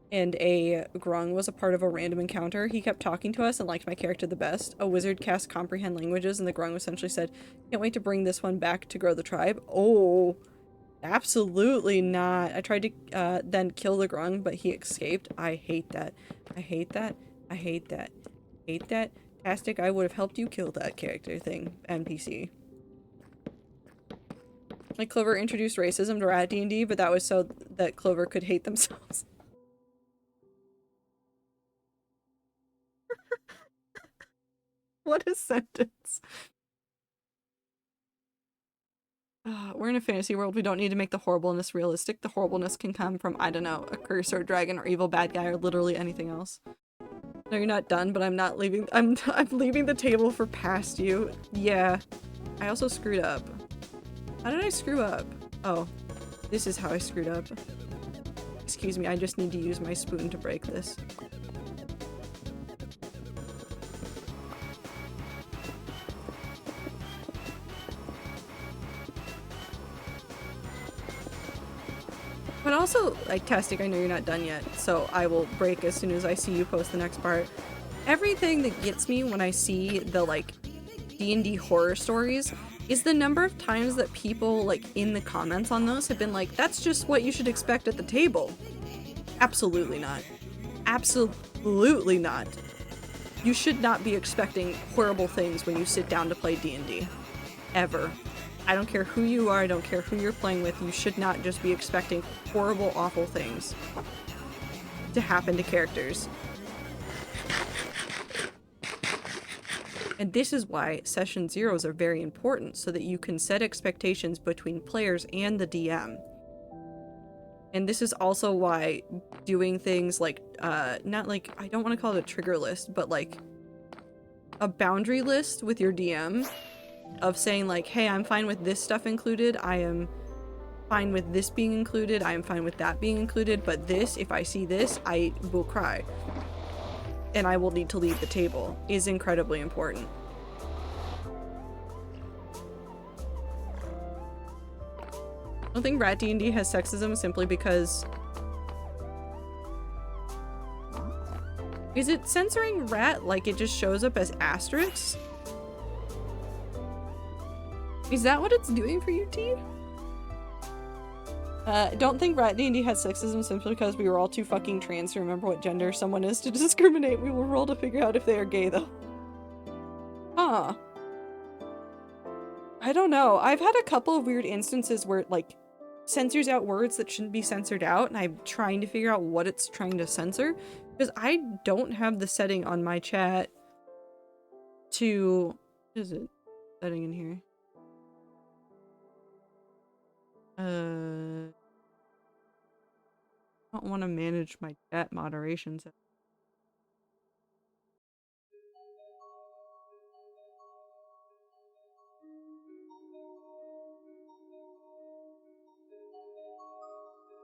and a grung was a part of a random encounter. He kept talking to us and liked my character the best. A wizard cast comprehend languages and the grung essentially said, can't wait to bring this one back to grow the tribe. Oh, absolutely not. I tried to then kill the grung, but he escaped. I hate that. I hate that. I hate that. Hate that. I would have helped you kill that character thing, NPC. Like, Clover introduced racism to Rat D&D, but that was so that Clover could hate themselves. What a sentence. We're in a fantasy world. We don't need to make the horribleness realistic. The horribleness can come from, I don't know, a curse or a dragon or evil bad guy or literally anything else. No, you're not done, but I'm not leaving. I'm leaving the table for past you. Yeah. I also screwed up. How did I screw up? Oh, this is how I screwed up. Excuse me, I just need to use my spoon to break this. But also, like, Tastic, I know you're not done yet, so I will break as soon as I see you post the next part. Everything that gets me when I see the, like, D&D horror stories is the number of times that people, like, in the comments on those have been like, that's just what you should expect at the table. Absolutely not. Absolutely not. You should not be expecting horrible things when you sit down to play D&D. Ever. I don't care who you are, I don't care who you're playing with, you should not just be expecting horrible, awful things to happen to characters. And this is why session zeros are very important, so that you can set expectations between players and the DM. And this is also why doing things like, not like, I don't want to call it a trigger list, but like a boundary list with your DM of saying like, hey, I'm fine with this stuff included, I am fine with this being included, I am fine with that being included, but this, if I see this, I will cry. And I will need to leave the table, is incredibly important. I don't think Rat D&D has sexism simply because... Is it censoring rat like it just shows up as asterisks? Is that what it's doing for you, T? Don't think Rat D&D has sexism simply because we were all too fucking trans to remember what gender someone is to discriminate. We will roll to figure out if they are gay, though. Huh. I don't know. I've had a couple of weird instances where it, like, censors out words that shouldn't be censored out, and I'm trying to figure out what it's trying to censor. Because I don't have the setting on my chat to... What is it? Setting in here. I don't want to manage my chat moderation.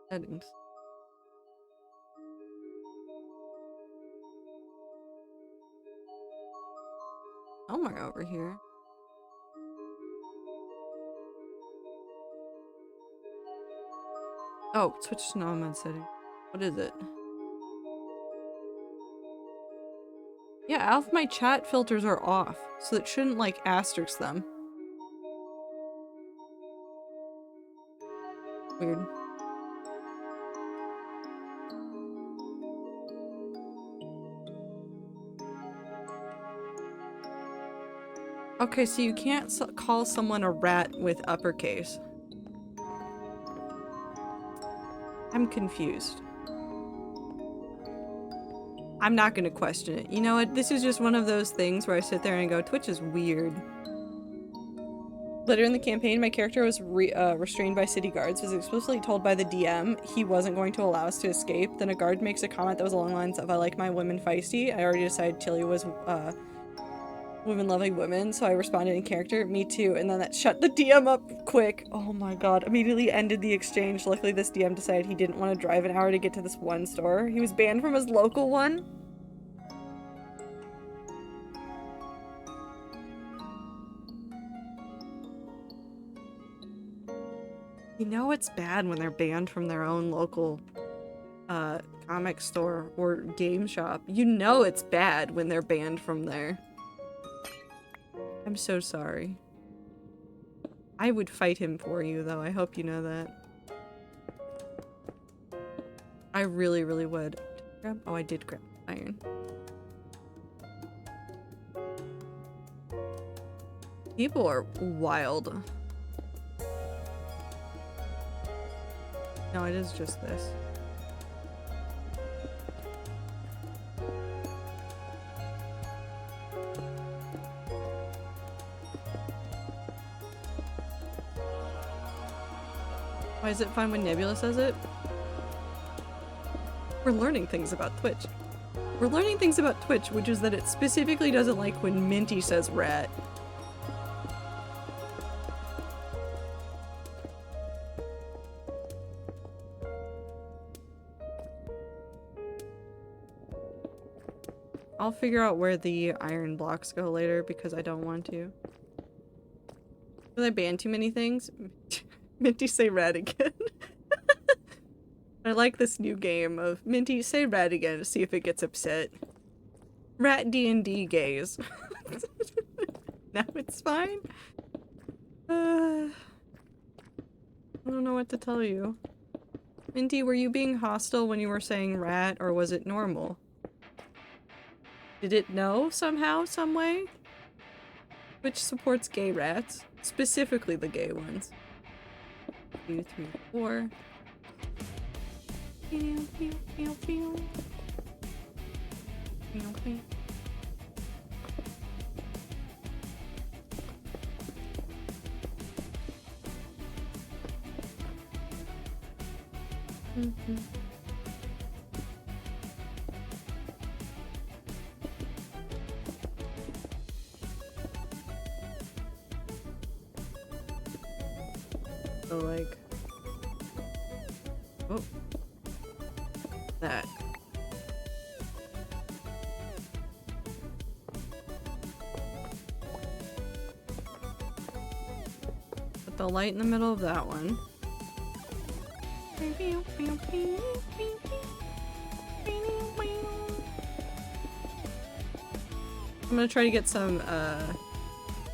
Settings. Somewhere over here. Oh, switch to non-mod setting. What is it? Yeah, all of my chat filters are off, so it shouldn't, like, asterisk them. Weird. Okay, so you can't call someone a rat with uppercase. I'm confused. I'm not gonna question it. You know what? This is just one of those things where I sit there and go, Twitch is weird. Later in the campaign, my character was restrained by city guards, was explicitly told by the DM he wasn't going to allow us to escape. Then a guard makes a comment that was along the lines of, I like my women feisty. I already decided Tilly was women loving women, so I responded in character, me too, and then that shut the DM up quick. Oh my god, immediately ended the exchange. Luckily this DM decided he didn't want to drive an hour to get to this one store. He was banned from his local one. You know it's bad when they're banned from their own local comic store or game shop. You know it's bad when they're banned from there. I'm so sorry. I would fight him for you, though. I hope you know that. I really, really would. Oh, I did grab iron. People are wild. No, it is just this. Why is it fine when Nebula says it? We're learning things about Twitch. We're learning things about Twitch, which is that it specifically doesn't like when Minty says rat. I'll figure out where the iron blocks go later because I don't want to. Will I ban too many things? Minty, say rat again. I like this new game of Minty, say rat again to see if it gets upset. Rat D&D gaze. Now it's fine? I don't know what to tell you. Minty, were you being hostile when you were saying rat, or was it normal? Did it know somehow, some way? Which supports gay rats. Specifically the gay ones. 2, 3, 4. Pew, pew, pew, pew. Pew, pew. Mm-hmm. So like, oh, that. Put the light in the middle of that one. I'm gonna try to get some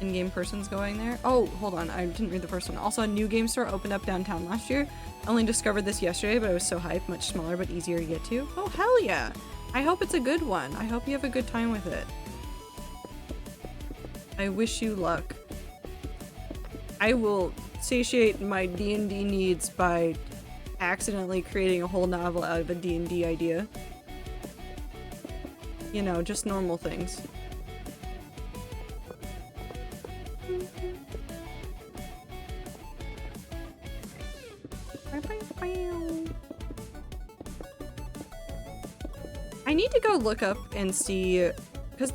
in-game persons going there. Oh, hold on, I didn't read the first one. Also, a new game store opened up downtown last year. I only discovered this yesterday, but I was so hyped. Much smaller, but easier to get to. Oh, hell yeah! I hope it's a good one. I hope you have a good time with it. I wish you luck. I will satiate my D&D needs by accidentally creating a whole novel out of a D&D idea. You know, just normal things. I need to go look up and see, because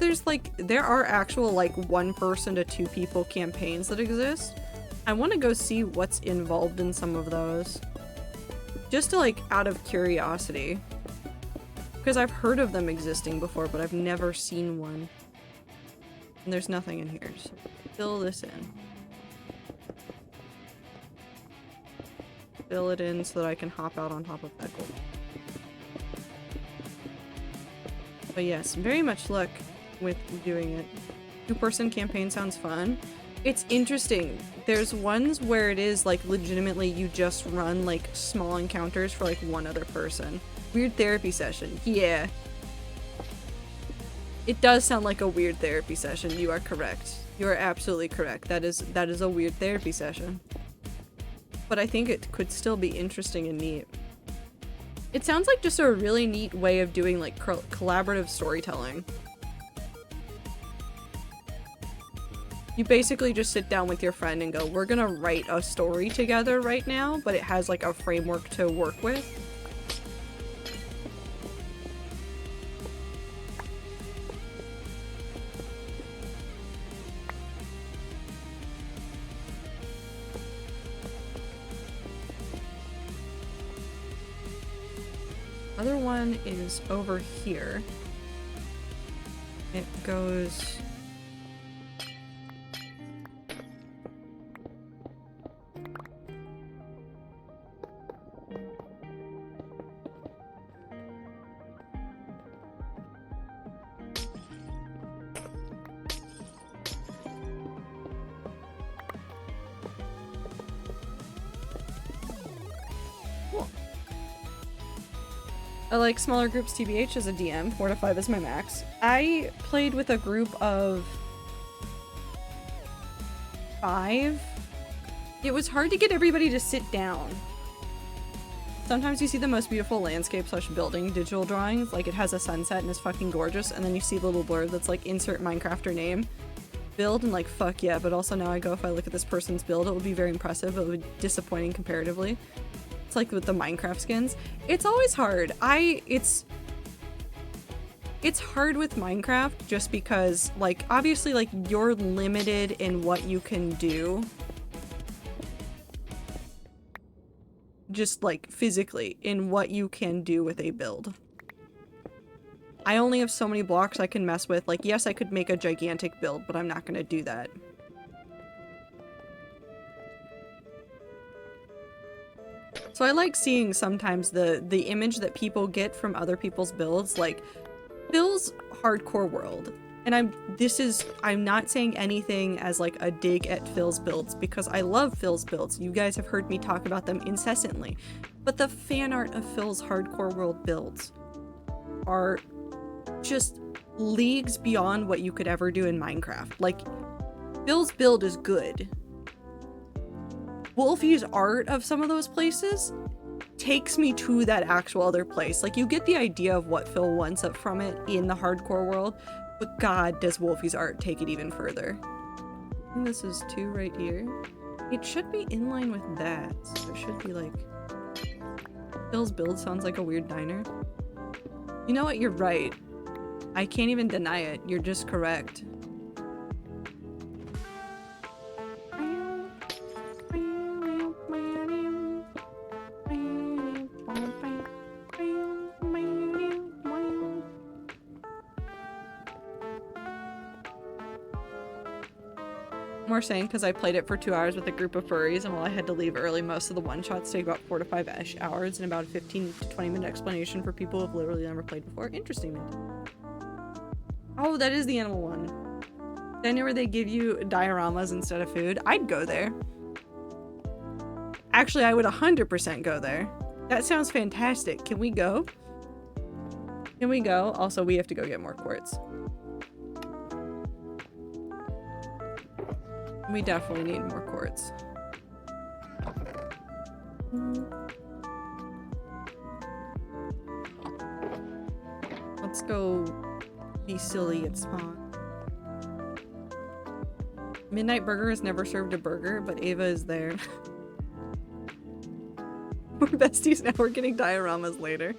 there are actual like 1 person to 2 people campaigns that exist. I want to go see what's involved in some of those. Just to like out of curiosity. Because I've heard of them existing before, but I've never seen one. And there's nothing in here, so fill this in. Fill it in so that I can hop out on top of that gold. But yes, very much luck with doing it. 2-person campaign sounds fun. It's interesting. There's ones where it is like legitimately you just run like small encounters for like 1 other person. Weird therapy session. Yeah. It does sound like a weird therapy session. You are correct. You are absolutely correct. That is a weird therapy session. But I think it could still be interesting and neat. It sounds like just a really neat way of doing like collaborative storytelling. You basically just sit down with your friend and go, we're gonna write a story together right now, but it has like a framework to work with. Other one is over here. It goes... I like smaller groups TBH as a DM. 4 to 5 is my max. I played with a group of 5. It was hard to get everybody to sit down. Sometimes you see the most beautiful landscape slash building digital drawings, like it has a sunset and is fucking gorgeous, and then you see the little blurb that's like insert Minecrafter name. Build, and like fuck yeah, but also now I go, if I look at this person's build, it would be very impressive, but it would be disappointing comparatively. It's like with the Minecraft skins. It's always hard. It's hard with Minecraft just because, like, obviously, like, you're limited in what you can do. Just, like, physically, in what you can do with a build. I only have so many blocks I can mess with. Like, yes, I could make a gigantic build, but I'm not gonna do that. So I like seeing sometimes the image that people get from other people's builds, like Phil's hardcore world. And I'm not saying anything as like a dig at Phil's builds, because I love Phil's builds. You guys have heard me talk about them incessantly. But the fan art of Phil's hardcore world builds are just leagues beyond what you could ever do in Minecraft. Like, Phil's build is good. Wolfie's art of some of those places takes me to that actual other place. Like, you get the idea of what Phil wants up from it in the hardcore world, but god, does Wolfie's art take it even further. I think this is 2 right here. It should be in line with that, so it should be like... Phil's build sounds like a weird diner. You know what? You're right. I can't even deny it. You're just correct. More saying because I played it for 2 hours with a group of furries, and while I had to leave early, most of the one-shots take about 4 to 5-ish hours and about a 15 to 20-minute explanation for people who've literally never played before. Interesting. Oh, that is the animal one. Then where they give you dioramas instead of food. I'd go there. Actually, I would 100% go there. That sounds fantastic. Can we go? Can we go? Also, we have to go get more quartz. We definitely need more quartz. Let's go be silly at spawn. Midnight Burger has never served a burger, but Ava is there. We're besties now, we're getting dioramas later.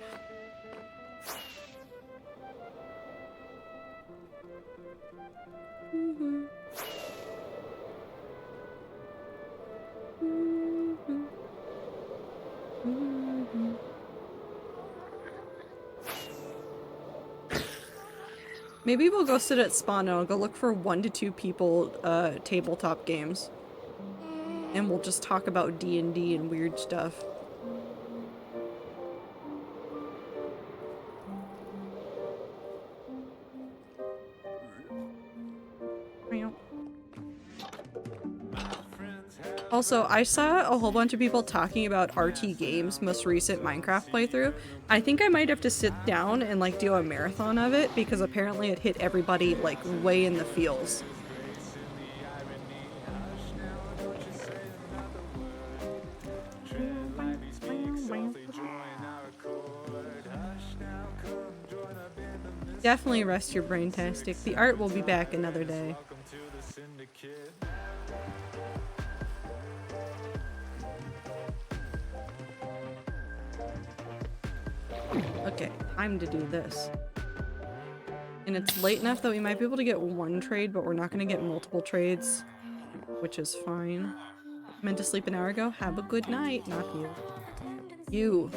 Maybe we'll go sit at spawn and I'll go look for 1 to 2 people tabletop games. And we'll just talk about D&D and weird stuff. Also, I saw a whole bunch of people talking about RT Games' most recent Minecraft playthrough. I think I might have to sit down and like do a marathon of it, because apparently it hit everybody like way in the feels. Definitely rest your brain-tastic. The art will be back another day. Okay, time to do this. And it's late enough that we might be able to get 1 trade, but we're not going to get multiple trades, which is fine. Meant to sleep an hour ago? Have a good night. Not you. You.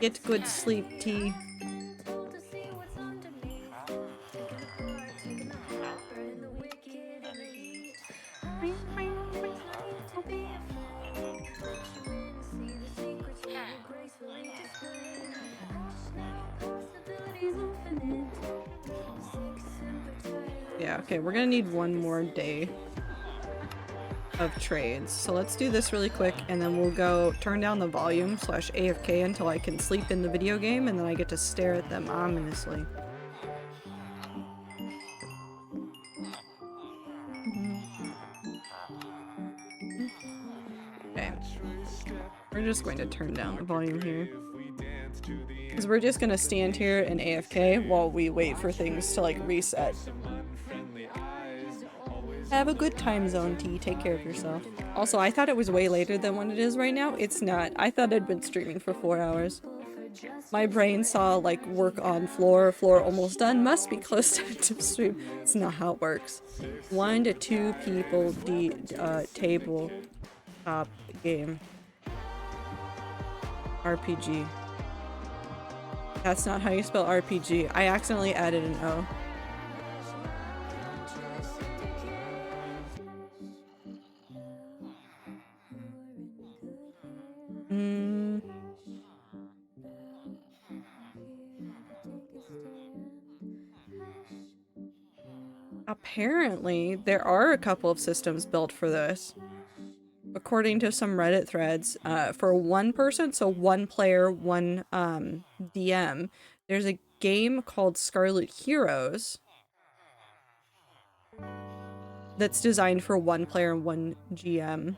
Get good sleep, T. Yeah, okay, we're gonna need 1 more day of trades. So let's do this really quick, and then we'll go turn down the volume / AFK until I can sleep in the video game, and then I get to stare at them ominously. Okay. We're just going to turn down the volume here. Because we're just gonna stand here and AFK while we wait for things to like reset. Have a good time, Zone T. Take care of yourself. Also, I thought it was way later than what it is right now. It's not. I thought I'd been streaming for 4 hours. My brain saw like work on floor almost done, must be close to end of stream. It's not how it works. 1 to 2 people table top game. RPG. That's not how you spell RPG. I accidentally added an O. Apparently, there are a couple of systems built for this. According to some Reddit threads, for one person, so one player, one DM, there's a game called Scarlet Heroes that's designed for one player and one GM.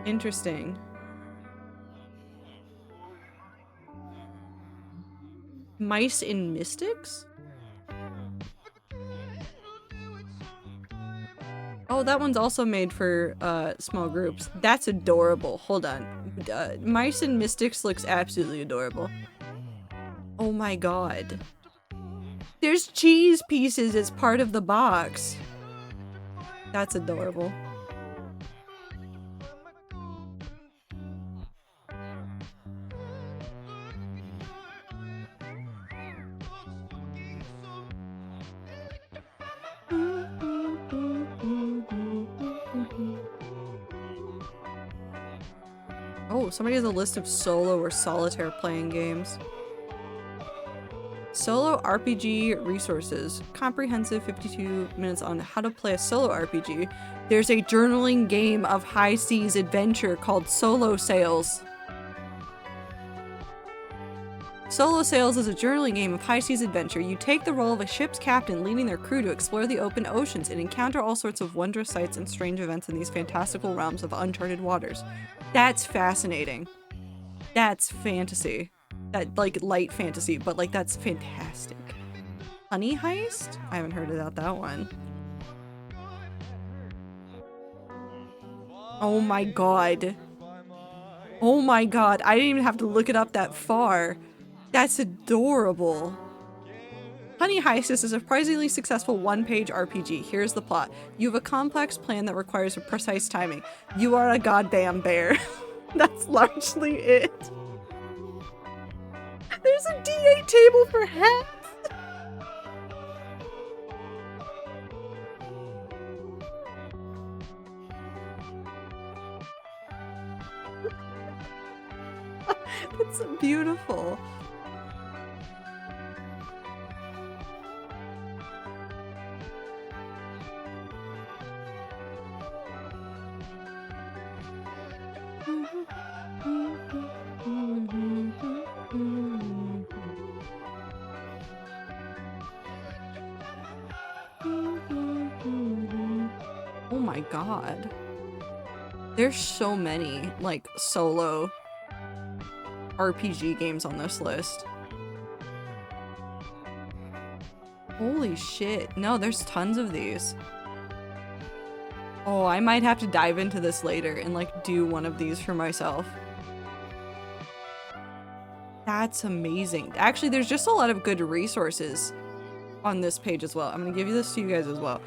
Interesting. Mice in Mystics? Oh, that one's also made for small groups. That's adorable. Hold on. Mice in Mystics looks absolutely adorable. Oh my god. There's cheese pieces as part of the box. That's adorable. Oh, somebody has a list of solo or solitaire playing games. Solo RPG resources. Comprehensive 52 minutes on how to play a solo RPG. There's a journaling game of high seas adventure called Solo Sails. Solo Sails is a journaling game of high seas adventure. You take the role of a ship's captain leading their crew to explore the open oceans and encounter all sorts of wondrous sights and strange events in these fantastical realms of uncharted waters. That's fascinating. That's fantasy. That, like, light fantasy, but, like, that's fantastic. Honey Heist? I haven't heard about that one. Oh my god. Oh my god. I didn't even have to look it up that far. That's adorable. Honey Heist is a surprisingly successful one-page RPG. Here's the plot. You have a complex plan that requires a precise timing. You are a goddamn bear. That's largely it. There's a D8 table for hats. That's beautiful. Oh my god. There's so many, like, solo RPG games on this list. Holy shit. No, there's tons of these. Oh, I might have to dive into this later and, like, do one of these for myself. That's amazing. Actually, there's just a lot of good resources on this page as well. I'm gonna give you this to you guys as well.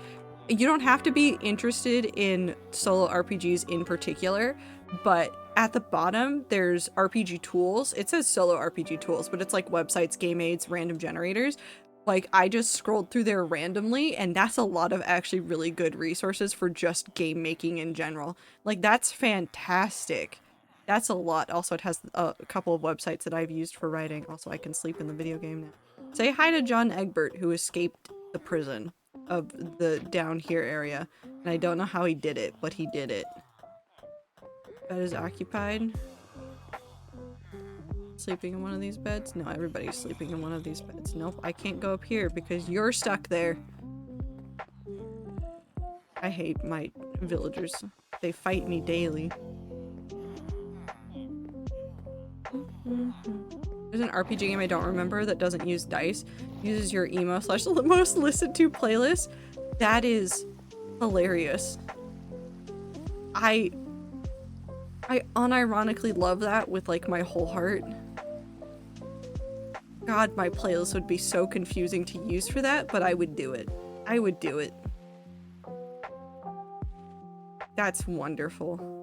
You don't have to be interested in solo RPGs in particular, but at the bottom, there's RPG tools. It says solo RPG tools, but it's like websites, game aids, random generators. Like, I just scrolled through there randomly, and that's a lot of actually really good resources for just game making in general. Like, that's fantastic. That's a lot. Also, it has a couple of websites that I've used for writing. Also, I can sleep in the video game now. Say hi to John Egbert, who escaped the prison of the down here area. And I don't know how he did it, but he did it. Bed is occupied. Sleeping in one of these beds? No, everybody's sleeping in one of these beds. Nope, I can't go up here because you're stuck there. I hate my villagers. They fight me daily. There's an RPG game I don't remember that doesn't use dice. Uses your emo / most listened to playlist. That is hilarious. I unironically love that with like my whole heart. God, my playlist would be so confusing to use for that, but I would do it. I would do it. That's wonderful.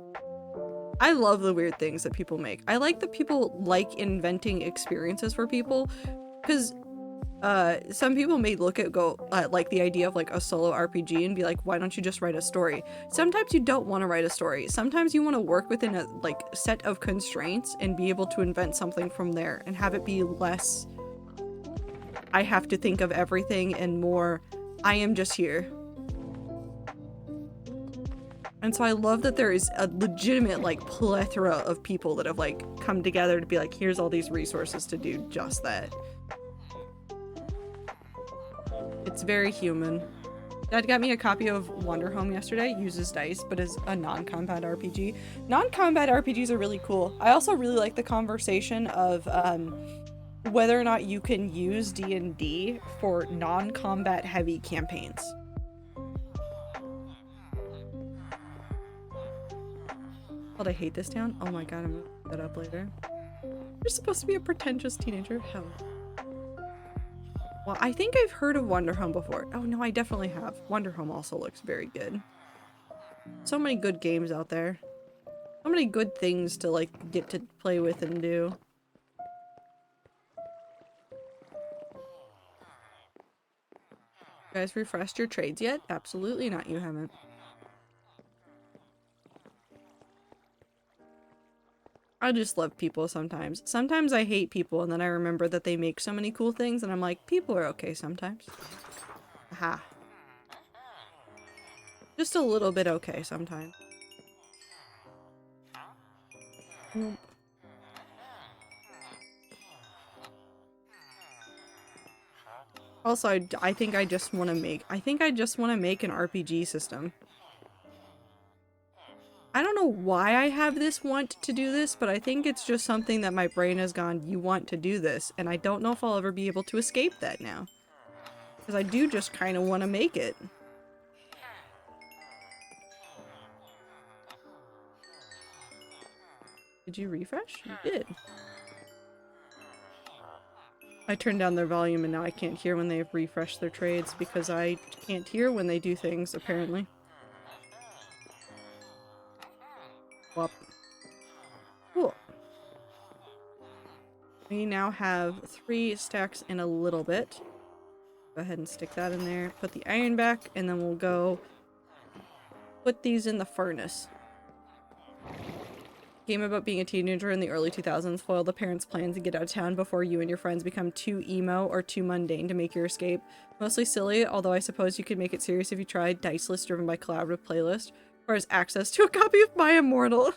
I love the weird things that people make. I like that people like inventing experiences for people, because some people may look at like the idea of like a solo RPG and be like, why don't you just write a story? Sometimes you don't want to write a story. Sometimes you want to work within a like set of constraints and be able to invent something from there and have it be less I have to think of everything and more I am just here. And so I love that there is a legitimate like plethora of people that have like come together to be like, here's all these resources to do just that. It's very human. Dad got me a copy of Wanderhome yesterday. Uses dice, but is a non-combat RPG. Non-combat RPGs are really cool. I also really like the conversation of whether or not you can use D&D for non-combat heavy campaigns. God, I hate this town. Oh my god, I'm gonna look that up later. You're supposed to be a pretentious teenager. Hell. Well, I think I've heard of Wanderhome before. Oh no, I definitely have. Wanderhome also looks very good. So many good games out there. So many good things to like get to play with and do. You guys refreshed your trades yet? Absolutely not, you haven't. I just love people sometimes. Sometimes I hate people and then I remember that they make so many cool things and I'm like, people are okay sometimes. Aha. Just a little bit okay sometimes. Nope. Also, I think I just want to make an RPG system. I don't know why I have this want to do this, but I think it's just something that my brain has gone, you want to do this, and I don't know if I'll ever be able to escape that now. Because I do just kind of want to make it. Did you refresh? You did. I turned down their volume and now I can't hear when they've refreshed their trades because I can't hear when they do things, apparently. Well, cool. We now have 3 stacks in a little bit. Go ahead and stick that in there. Put the iron back, and then we'll go put these in the furnace. Game about being a teenager in the early 2000s foiled the parents' plans to get out of town before you and your friends become too emo or too mundane to make your escape. Mostly silly, although I suppose you could make it serious if you tried. Dice list driven by collaborative playlist. Or has access to a copy of My Immortal.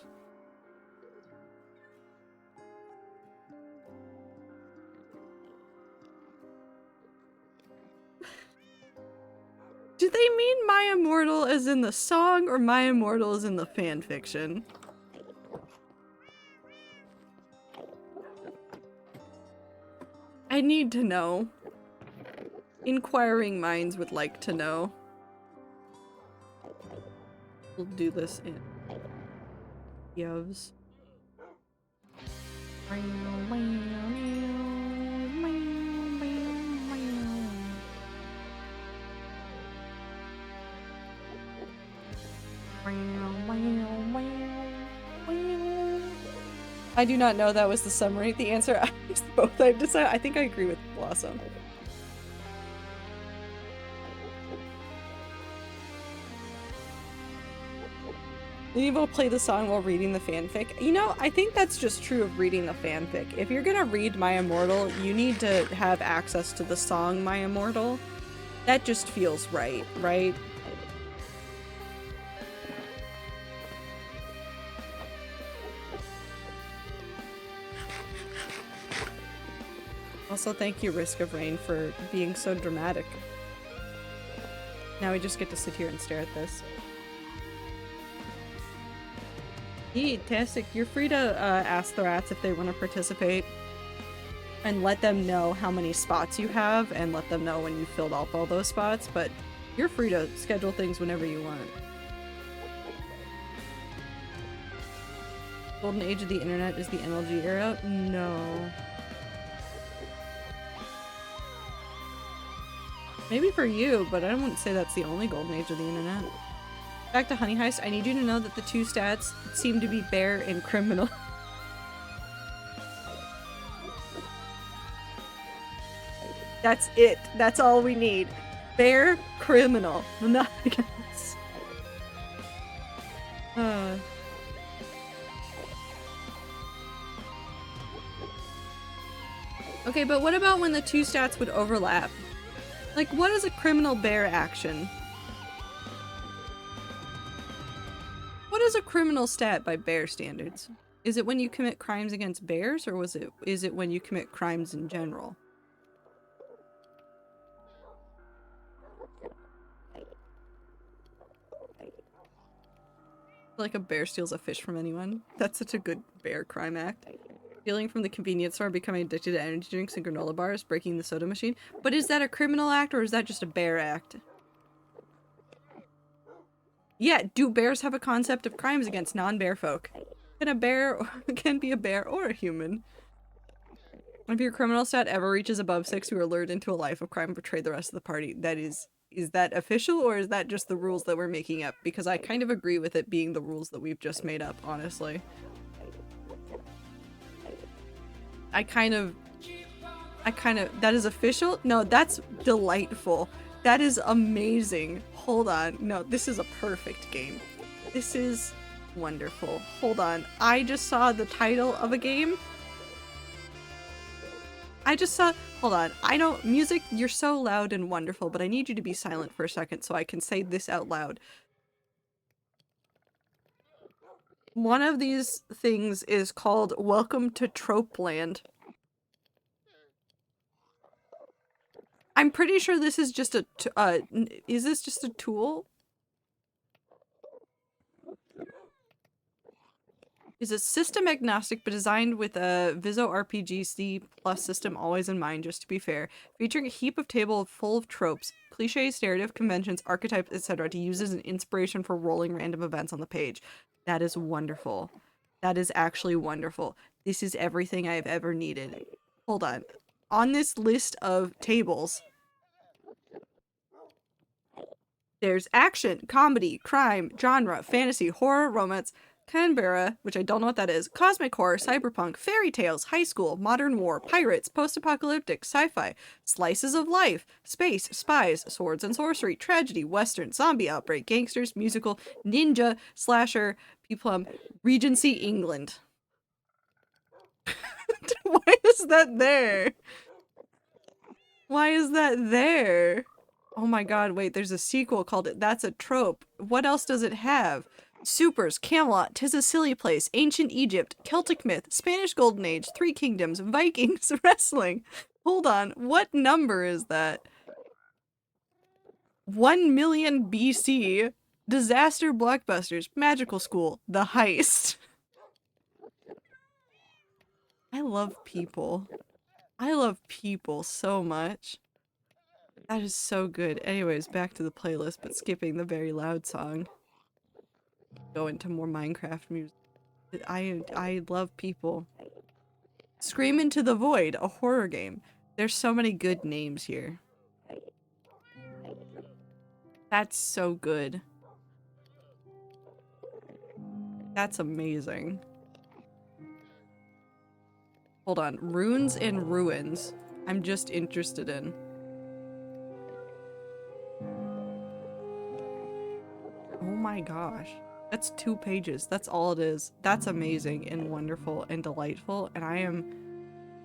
Do they mean My Immortal as in the song or My Immortal as in the fanfiction? I need to know. Inquiring minds would like to know. We'll do this in Yovs. I do not know that was the summary. The answer is both. I've decided. I think I agree with Blossom. Being able to play the song while reading the fanfic. You know, I think that's just true of reading the fanfic. If you're gonna read My Immortal, you need to have access to the song My Immortal. That just feels right, right? Also, thank you, Risk of Rain, for being so dramatic. Now we just get to sit here and stare at this. Fantastic. You're free to ask the rats if they want to participate and let them know how many spots you have and let them know when you filled up all those spots, but you're free to schedule things whenever you want. Golden age of the internet is the NLG era? No. Maybe for you, but I wouldn't say that's the only golden age of the internet. Back to Honey Heist, I need you to know that the two stats seem to be bear and criminal. That's it. That's all we need. Bear, criminal. Nothing else. Okay, but what about when the two stats would overlap? Like, what is a criminal bear action? What is a criminal stat by bear standards? Is it when you commit crimes against bears, or is it when you commit crimes in general? Like a bear steals a fish from anyone. That's such a good bear crime act. Stealing from the convenience store, becoming addicted to energy drinks and granola bars, breaking the soda machine. But is that a criminal act or is that just a bear act? Yeah, do bears have a concept of crimes against non-bear folk? Can be a bear or a human. If your criminal stat ever reaches above 6, you are lured into a life of crime and betray the rest of the party. Is that official or is that just the rules that we're making up? Because I kind of agree with it being the rules that we've just made up, honestly. That is official? No, that's delightful. That is amazing. Hold on. No, this is a perfect game. This is wonderful. Hold on. I just saw the title of a game. Hold on. Music, you're so loud and wonderful, but I need you to be silent for a second so I can say this out loud. One of these things is called Welcome to Tropeland. I'm pretty sure this is just is this just a tool? Is a system agnostic but designed with a Viso RPG C+ system always in mind, just to be fair, featuring a heap of table full of tropes, cliches, narrative conventions, archetypes, etc. to use as an inspiration for rolling random events on the page. That is wonderful. That is actually wonderful. This is everything I've ever needed. Hold on. On this list of tables, there's action, comedy, crime, genre, fantasy, horror, romance, Canberra, which I don't know what that is, cosmic horror, cyberpunk, fairy tales, high school, modern war, pirates, post-apocalyptic, sci-fi, slices of life, space, spies, swords and sorcery, tragedy, western, zombie outbreak, gangsters, musical, ninja, slasher, peplum, Regency, England. Why is that there? Why is that there? Oh my god, wait, there's a sequel called it That's a Trope. What else does it have? Supers, Camelot, 'Tis a Silly Place, Ancient Egypt, Celtic Myth, Spanish Golden Age, Three Kingdoms, Vikings, Wrestling. Hold on, what number is that? 1 million BC, Disaster Blockbusters, Magical School, The Heist. I love people. I love people so much. That is so good. Anyways, back to the playlist, but skipping the very loud song. Go into more Minecraft music. I love people. Scream Into the Void, a horror game. There's so many good names here. That's so good. That's amazing. Hold on. Runes and Ruins. I'm just interested in. Oh my gosh. That's 2 pages. That's all it is. That's amazing and wonderful and delightful. And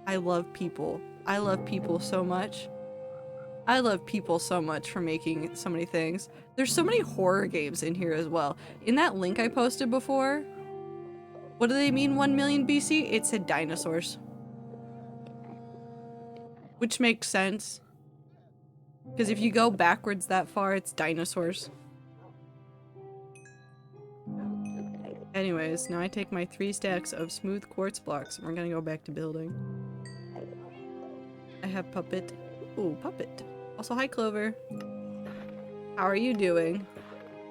I love people. I love people so much. I love people so much for making so many things. There's so many horror games in here as well. In that link I posted before, what do they mean 1 million BC? It said dinosaurs. Which makes sense. Because if you go backwards that far, it's dinosaurs. Anyways, now I take my 3 stacks of smooth quartz blocks and we're gonna go back to building. I have Puppet. Ooh, Puppet. Also, hi Clover. How are you doing?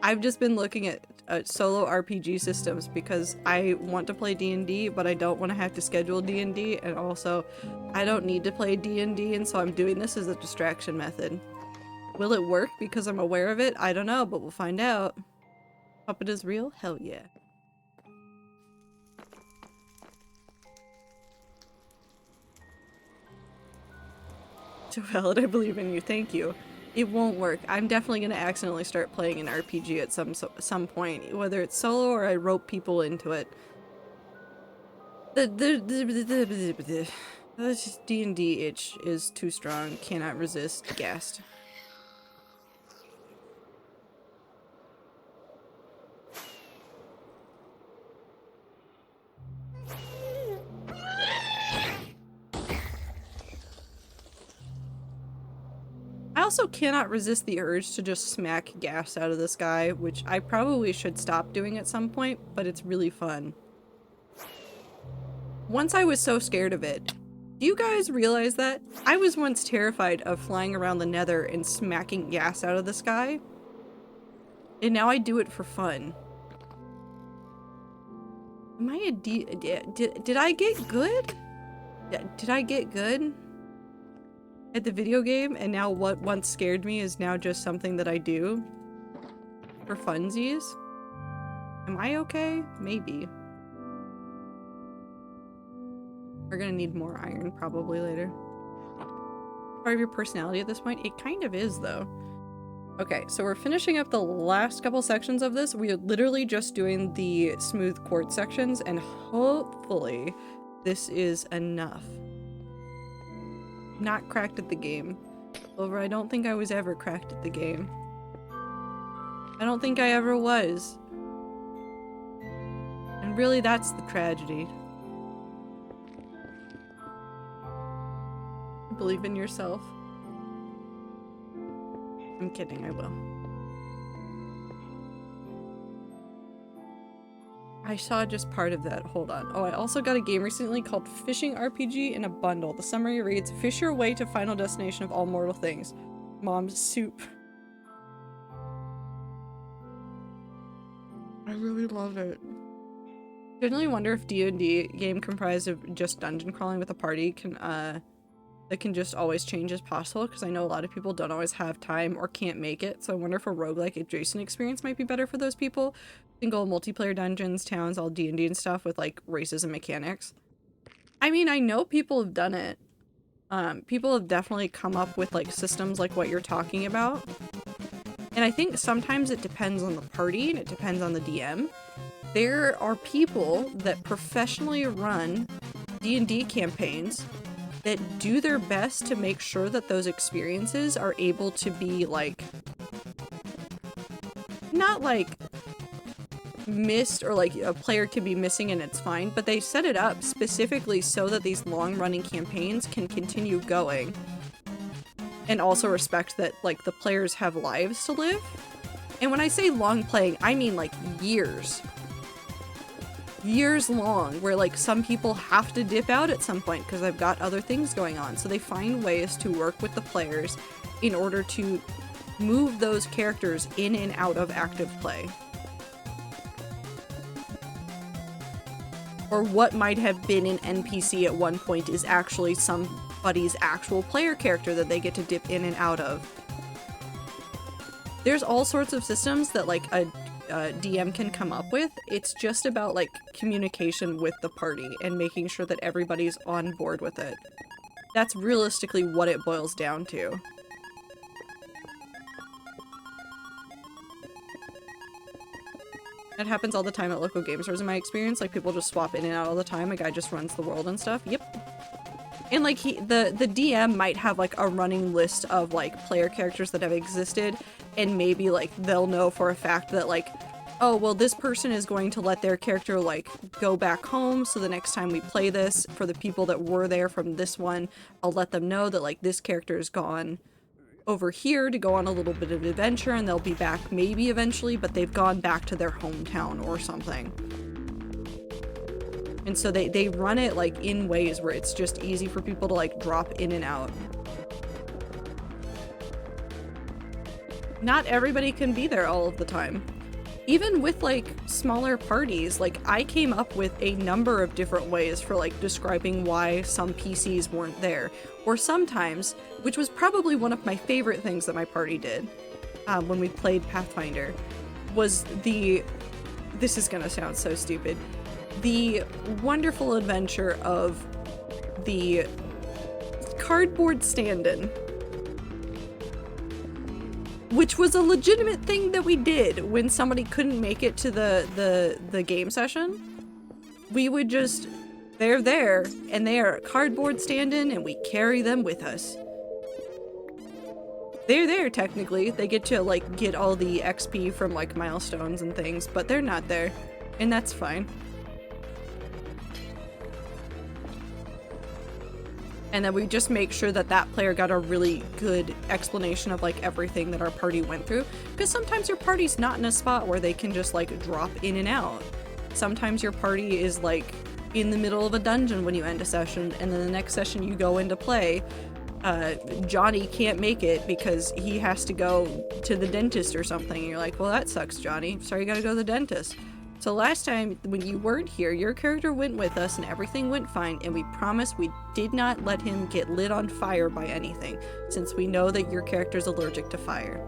I've just been looking at solo RPG systems because I want to play D&D, but I don't want to have to schedule D&D, and also I don't need to play D&D, and so I'm doing this as a distraction method. Will it work because I'm aware of it? I don't know, but we'll find out. Puppet is real? Hell yeah. Joelle, I believe in you. Thank you. It won't work. I'm definitely going to accidentally start playing an RPG at some point, whether it's solo or I rope people into it. The D&D itch is too strong. Cannot resist. Gassed. I also cannot resist the urge to just smack gas out of this guy, which I probably should stop doing at some point, but it's really fun. Once I was so scared of it. Do you guys realize that? I was once terrified of flying around the nether and smacking gas out of the sky. And now I do it for fun. Am I a did I get good? Did I get good at the video game, and now what once scared me is now just something that I do for funsies? Am I okay? Maybe. We're gonna need more iron probably later. Part of your personality at this point? It kind of is though. Okay, so we're finishing up the last couple sections of this. We are literally just doing the smooth quartz sections, and hopefully this is enough. Not cracked at the game. Clover, I don't think I was ever cracked at the game. I don't think I ever was. And really, that's the tragedy. Believe in yourself. I'm kidding, I will. I saw just part of that. Hold on. Oh, I also got a game recently called Fishing RPG in a bundle. The summary reads, fish your way to final destination of all mortal things. Mom's soup. I really love it. Generally wonder if D&D game comprised of just dungeon crawling with a party can, that can just always change as possible, because I know a lot of people don't always have time or can't make it, so I wonder if a roguelike adjacent experience might be better for those people. Single multiplayer dungeons, towns, all D&D and stuff with like races and mechanics. I mean, I know people have done it. People have definitely come up with like systems like what you're talking about. And I think sometimes it depends on the party and it depends on the DM. There are people that professionally run D&D campaigns that do their best to make sure that those experiences are able to be like, not like missed or like a player could be missing and it's fine, but they set it up specifically so that these long-running campaigns can continue going and also respect that like the players have lives to live. And when I say long playing, I mean like years long, where like some people have to dip out at some point because they've got other things going on, so they find ways to work with the players in order to move those characters in and out of active play. Or what might have been an NPC at one point is actually somebody's actual player character that they get to dip in and out of. There's all sorts of systems that like a DM can come up with. It's just about like communication with the party and making sure that everybody's on board with it. That's realistically what it boils down to. That happens all the time at local game stores in my experience. Like people just swap in and out all the time. A guy just runs the world and stuff. Yep. And like the DM might have like a running list of like player characters that have existed, and maybe like they'll know for a fact that like, oh well, this person is going to let their character like go back home, so the next time we play this, for the people that were there from this one, I'll let them know that like this character is gone over here to go on a little bit of adventure, and they'll be back maybe eventually, but they've gone back to their hometown or something. And so they run it like in ways where it's just easy for people to like drop in and out. Not everybody can be there all of the time. Even with like smaller parties, like I came up with a number of different ways for like describing why some PCs weren't there. Or sometimes, which was probably one of my favorite things that my party did when we played Pathfinder, was this is gonna sound so stupid, the wonderful adventure of the cardboard stand-in. Which was a legitimate thing that we did when somebody couldn't make it to the game session. We would just, they're there, and they are a cardboard stand-in, and we carry them with us. They're there, technically. They get to, like, get all the XP from, like, milestones and things, but they're not there. And that's fine. And then we just make sure that that player got a really good explanation of like everything that our party went through. Because sometimes your party's not in a spot where they can just like drop in and out. Sometimes your party is like in the middle of a dungeon when you end a session, and then the next session you go into play, Johnny can't make it because he has to go to the dentist or something. And you're like, well, that sucks, Johnny. Sorry you gotta go to the dentist. So last time when you weren't here, your character went with us and everything went fine, and we promised we did not let him get lit on fire by anything, since we know that your character's allergic to fire.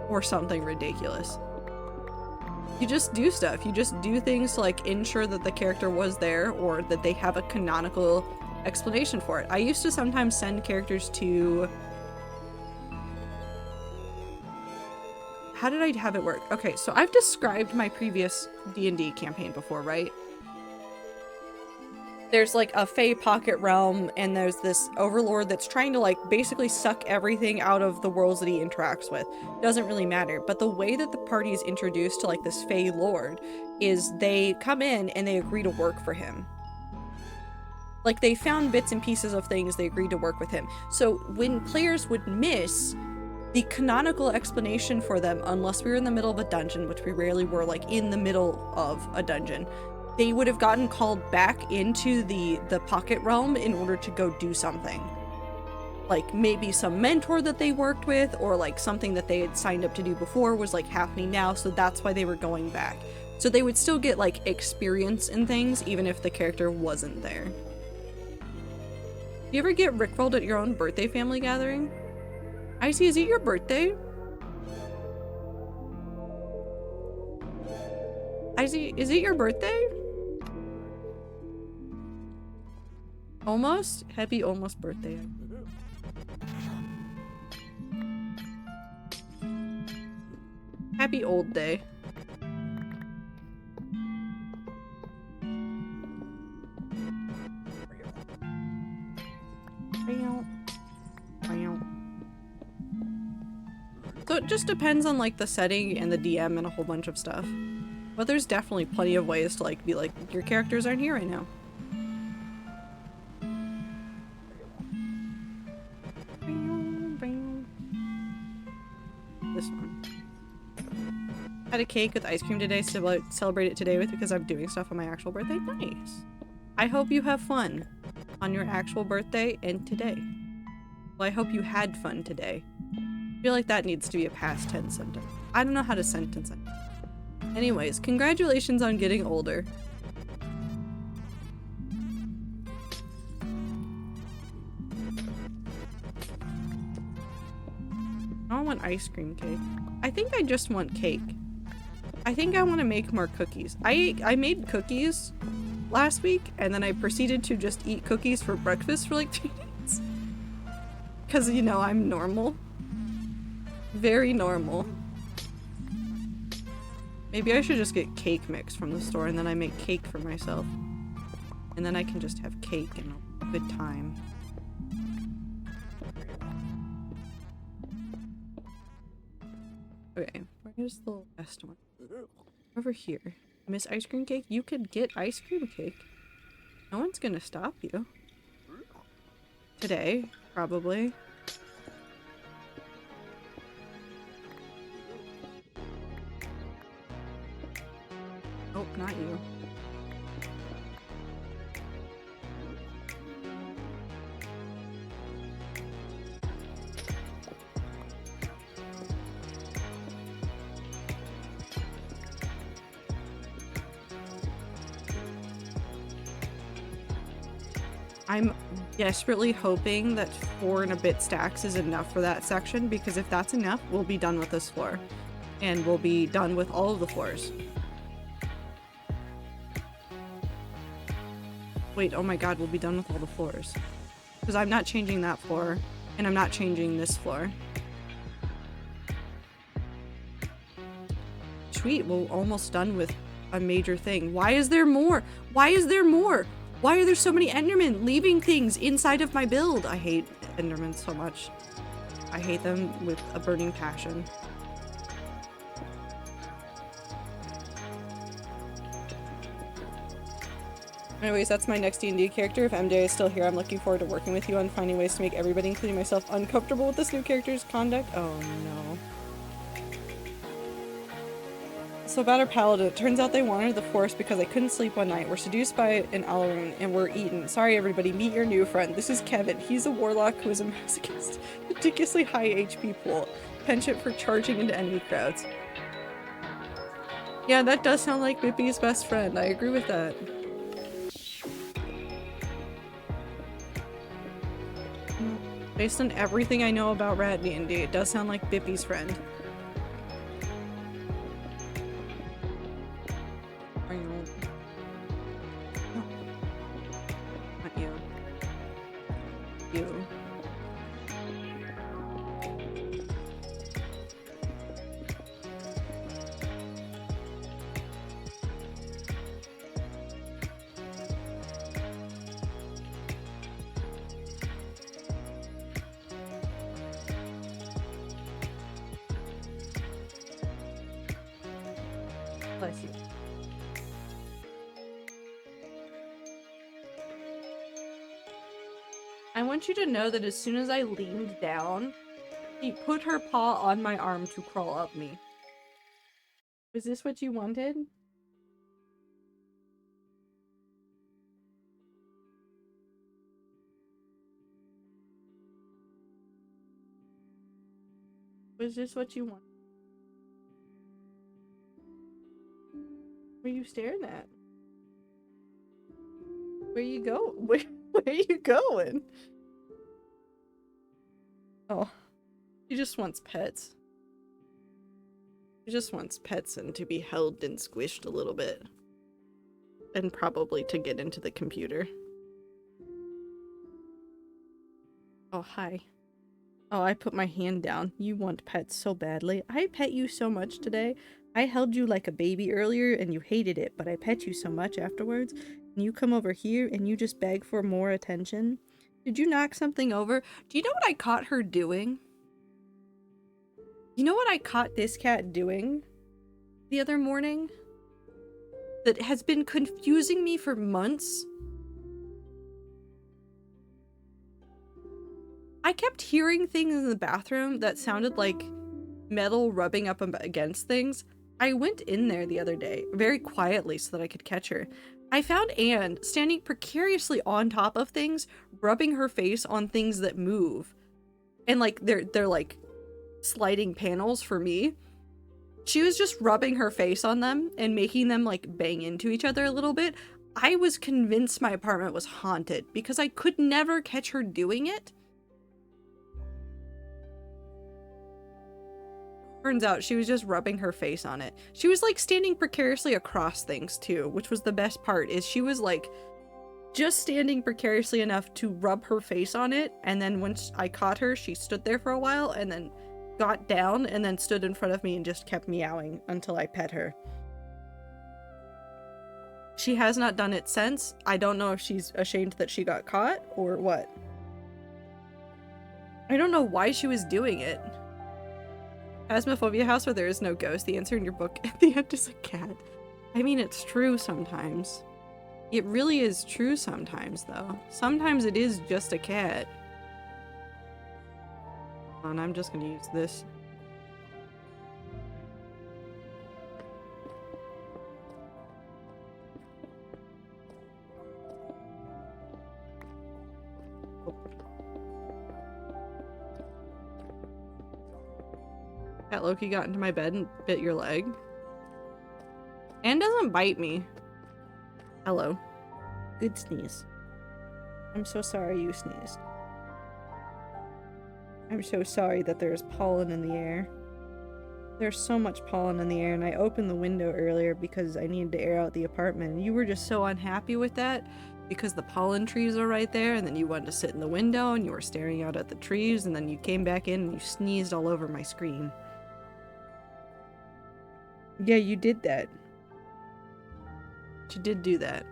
Or something ridiculous. You just do stuff. You just do things to like ensure that the character was there or that they have a canonical explanation for it. I used to sometimes send characters to... How did I have it work? Okay, so I've described my previous D&D campaign before, right? There's like a Fey pocket realm, and there's this overlord that's trying to like basically suck everything out of the worlds that he interacts with. Doesn't really matter. But the way that the party is introduced to like this Fey lord is they come in and they agree to work for him. Like they found bits and pieces of things, they agreed to work with him. So when players would miss the canonical explanation for them, unless we were in the middle of a dungeon, which we rarely were, like in the middle of a dungeon, they would have gotten called back into the pocket realm in order to go do something. Like maybe some mentor that they worked with, or like something that they had signed up to do before was like happening now, so that's why they were going back. So they would still get like experience in things even if the character wasn't there. You ever get rickrolled at your own birthday family gathering? Icy, is it your birthday? Icy, is it your birthday? Almost? Happy almost birthday. Happy old day. So it just depends on like the setting and the DM and a whole bunch of stuff. But there's definitely plenty of ways to like be like, your characters aren't here right now. This one. Had a cake with ice cream today, so celebrate it today with because I'm doing stuff on my actual birthday. Nice. I hope you have fun on your actual birthday and today. Well, I hope you had fun today. I feel like that needs to be a past tense sentence. I don't know how to sentence it. Anyways, congratulations on getting older. I don't want ice cream cake. I think I just want cake. I think I want to make more cookies. I made cookies last week, and then I proceeded to just eat cookies for breakfast for like 2 days. Because, you know, I'm normal. Very normal. Maybe I should just get cake mix from the store and then I make cake for myself. And then I can just have cake and a good time. Okay, where's the last one? Over here. Miss Ice Cream Cake, you could get ice cream cake. No one's gonna stop you. Today, probably. Nope, not you. I'm desperately hoping that 4 and a bit stacks is enough for that section, because if that's enough, we'll be done with this floor. And we'll be done with all of the floors. Wait, oh my god, we'll be done with all the floors. Because I'm not changing that floor, and I'm not changing this floor. Sweet, we're almost done with a major thing. Why is there more? Why is there more? Why are there so many Endermen leaving things inside of my build? I hate Endermen so much. I hate them with a burning passion. Anyways, that's my next D&D character. If MJ is still here, I'm looking forward to working with you on finding ways to make everybody, including myself, uncomfortable with this new character's conduct. Oh no. So about our paladin, it turns out they wanted the forest because they couldn't sleep one night. Were seduced by an Alaroon and were eaten. Sorry everybody, meet your new friend. This is Kevin. He's a warlock who is a masochist. Ridiculously high HP pool. Penchant for charging into enemy crowds. Yeah, that does sound like Bippy's best friend. I agree with that. Based on everything I know about Rat D&D, it does sound like Bippy's friend. Are you? No. Not you. You. Bless you. I want you to know that as soon as I leaned down, she put her paw on my arm to crawl up me. Was this what you wanted? Was this what you wanted? What are you staring at? Where you go? Where are you going? Oh, she just wants pets. She just wants pets and to be held and squished a little bit. And probably to get into the computer. Oh, hi. Oh, I put my hand down. You want pets so badly. I pet you so much today. I held you like a baby earlier and you hated it, but I pet you so much afterwards. And you come over here and you just beg for more attention. Did you knock something over? Do you know what I caught her doing? You know what I caught this cat doing the other morning? That has been confusing me for months? I kept hearing things in the bathroom that sounded like metal rubbing up against things. I went in there the other day, very quietly so that I could catch her. I found Anne standing precariously on top of things, rubbing her face on things that move. And like, they're like sliding panels for me. She was just rubbing her face on them and making them like bang into each other a little bit. I was convinced my apartment was haunted because I could never catch her doing it. Turns out she was just rubbing her face on it. She was like standing precariously across things too, which was the best part, is she was like just standing precariously enough to rub her face on it, and then once I caught her, she stood there for a while and then got down and then stood in front of me and just kept meowing until I pet her. She has not done it since. I don't know if she's ashamed that she got caught or what. I don't know why she was doing it. Phasmophobia house where there is no ghost. The answer in your book at the end is a cat. I mean, it's true sometimes. It really is true sometimes, though. Sometimes it is just a cat. And I'm just gonna use this. Cat Loki got into my bed and bit your leg. And doesn't bite me. Hello. Good sneeze. I'm so sorry you sneezed. I'm so sorry that there's pollen in the air. There's so much pollen in the air, and I opened the window earlier because I needed to air out the apartment. And you were just so unhappy with that because the pollen trees are right there, and then you wanted to sit in the window and you were staring out at the trees, and then you came back in and you sneezed all over my screen. Yeah, you did that. You did do that.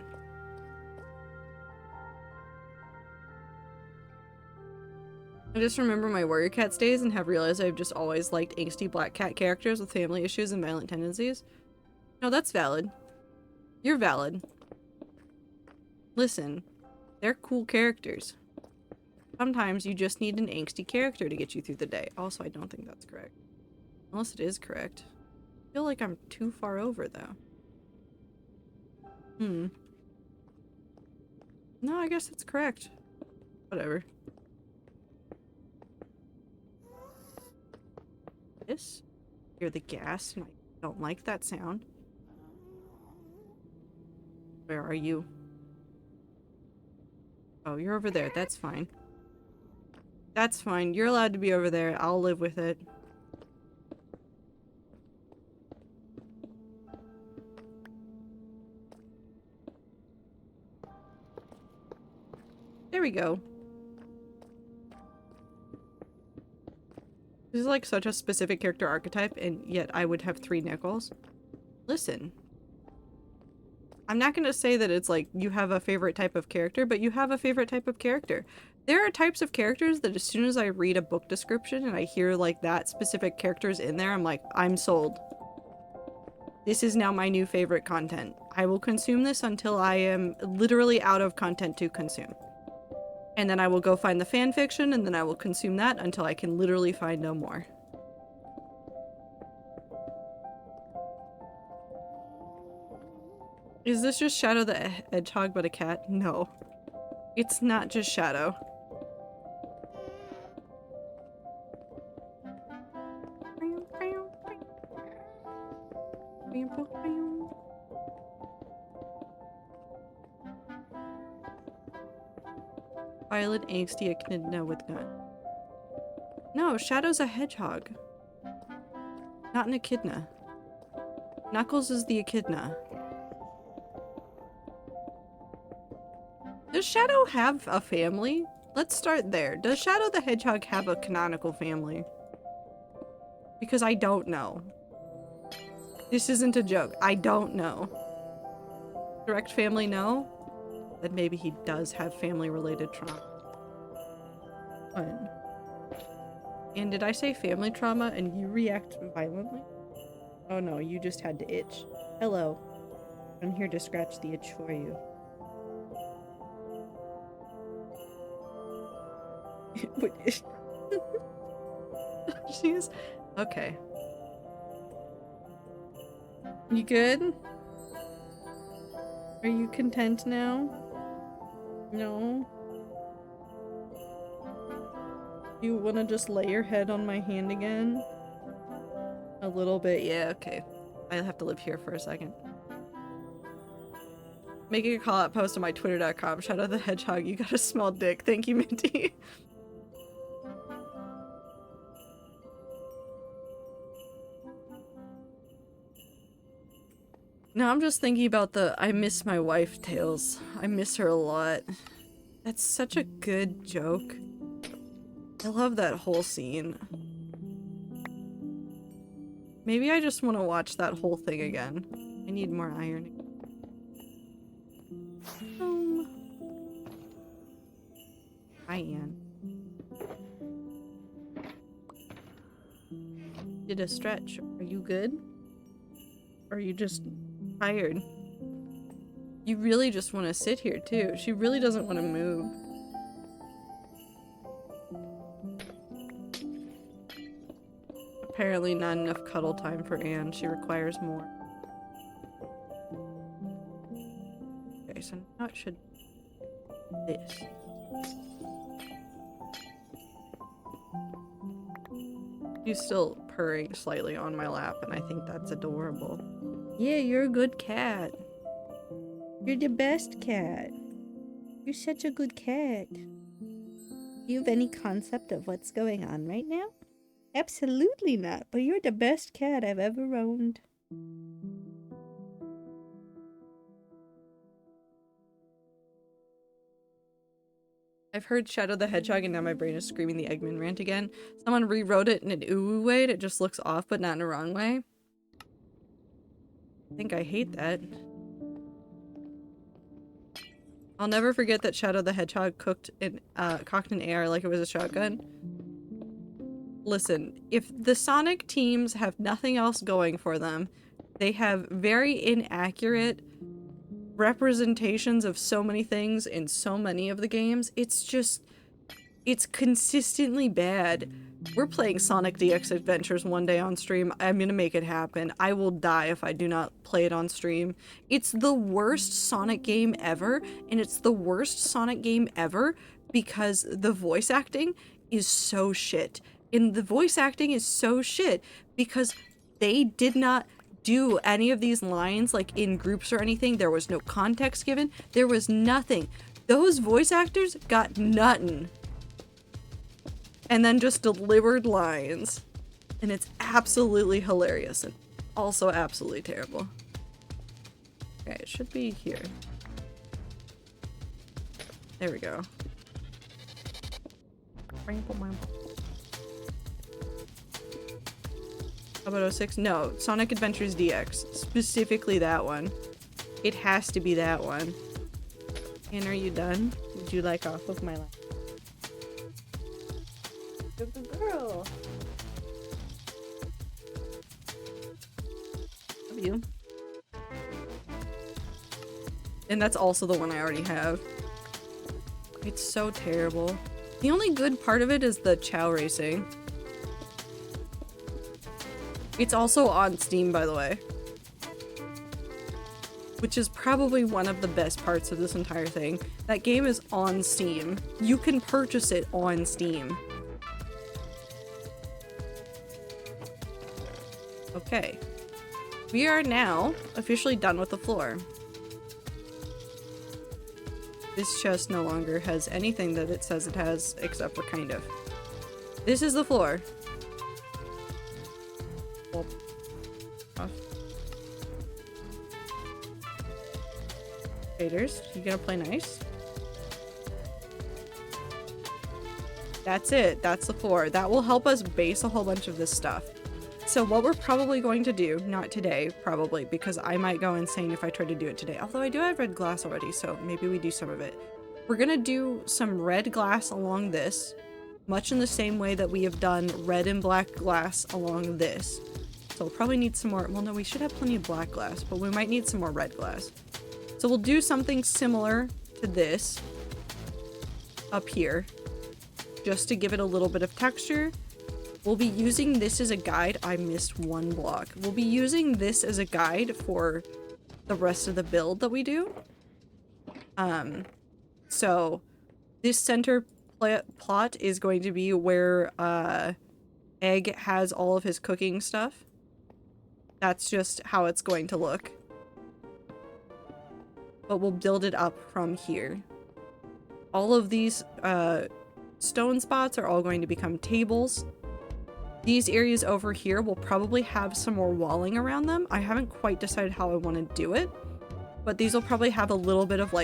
I just remember my Warrior Cats days and have realized I've just always liked angsty black cat characters with family issues and violent tendencies. No, that's valid. You're valid. Listen, they're cool characters. Sometimes you just need an angsty character to get you through the day. Also, I don't think that's correct. Unless it is correct. I feel like I'm too far over, though. No, I guess that's correct. Whatever. This? Hear the gas, and I don't like that sound. Where are you? Oh, you're over there. That's fine. That's fine. You're allowed to be over there. I'll live with it. There we go. This is like such a specific character archetype, and yet I would have 3 nickels. Listen. I'm not gonna say that it's like you have a favorite type of character, but you have a favorite type of character. There are types of characters that as soon as I read a book description and I hear like that specific character's in there, I'm like, I'm sold. This is now my new favorite content. I will consume this until I am literally out of content to consume. And then I will go find the fan fiction, and then I will consume that until I can literally find no more. Is this just Shadow the Hedgehog but a cat? No. It's not just Shadow. Violet angsty echidna with gun. No, Shadow's a hedgehog. Not an echidna. Knuckles is the echidna. Does Shadow have a family? Let's start there. Does Shadow the Hedgehog have a canonical family? Because I don't know. This isn't a joke. I don't know. Direct family, no? Then maybe he does have family-related trauma. Fun. And did I say family trauma and you react violently? Oh no, you just had to itch. Hello. I'm here to scratch the itch for you. She's... Okay. You good? Are you content now? No? You wanna just lay your head on my hand again? A little bit? Yeah, okay. I have to live here for a second. Making a call out post on my twitter.com. Shout out the hedgehog, you got a small dick. Thank you, Minty. No, I'm just thinking about the I miss my wife tales. I miss her a lot. That's such a good joke. I love that whole scene. Maybe I just want to watch that whole thing again. I need more ironing. Hi, Anne. Did a stretch. Are you good? Or are you just tired? You really just want to sit here too. She really doesn't want to move. Apparently not enough cuddle time for Anne. She requires more. Okay, so now it should... This. She's still purring slightly on my lap, and I think that's adorable. Yeah, you're a good cat. You're the best cat. You're such a good cat. Do you have any concept of what's going on right now? Absolutely not, but you're the best cat I've ever owned. I've heard Shadow the Hedgehog and now my brain is screaming the Eggman rant again. Someone rewrote it in an ooh way and it just looks off but not in a wrong way. I think I hate that. I'll never forget that Shadow the Hedgehog cocked an AR like it was a shotgun. Listen, if the Sonic teams have nothing else going for them, they have very inaccurate representations of so many things in so many of the games. It's consistently bad. We're playing Sonic DX Adventures one day on stream. I'm gonna make it happen. I will die if I do not play it on stream. It's the worst Sonic game ever, and it's the worst Sonic game ever because the voice acting is so shit. And the voice acting is so shit because they did not do any of these lines like in groups or anything. There was no context given. There was nothing. Those voice actors got nothing. And then just delivered lines. And it's absolutely hilarious and also absolutely terrible. Okay, it should be here. There we go. How about 06? No, Sonic Adventures DX. Specifically that one. It has to be that one. And are you done? Would you like off of my lap? Good girl. Love you. And that's also the one I already have. It's so terrible. The only good part of it is the Chow racing. It's also on Steam, by the way. Which is probably one of the best parts of this entire thing. That game is on Steam. You can purchase it on Steam. Okay. We are now officially done with the floor. This chest no longer has anything that it says it has, except for kind of. This is the floor. Off. Traders, you gonna play nice? That's it. That's the floor. That will help us base a whole bunch of this stuff. So what we're probably going to do, not today, probably, because I might go insane if I try to do it today. Although I do have red glass already, so maybe we do some of it. We're gonna do some red glass along this, much in the same way that we have done red and black glass along this. So we'll probably need some more. Well, no, we should have plenty of black glass, but we might need some more red glass. So we'll do something similar to this up here, just to give it a little bit of texture. We'll be using this as a guide. I missed one block. We'll be using this as a guide for the rest of the build that we do. So this center plot is going to be where Egg has all of his cooking stuff. That's just how it's going to look. But we'll build it up from here. All of these stone spots are all going to become tables. These areas over here will probably have some more walling around them. I haven't quite decided how I want to do it, but these will probably have a little bit of a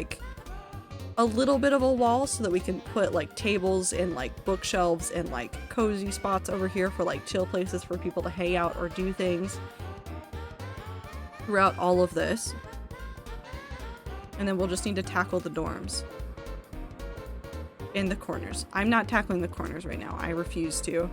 wall so that we can put like tables and like bookshelves and like cozy spots over here for like chill places for people to hang out or do things throughout all of this. And then we'll just need to tackle the dorms in the corners. I'm not tackling the corners right now. I refuse to.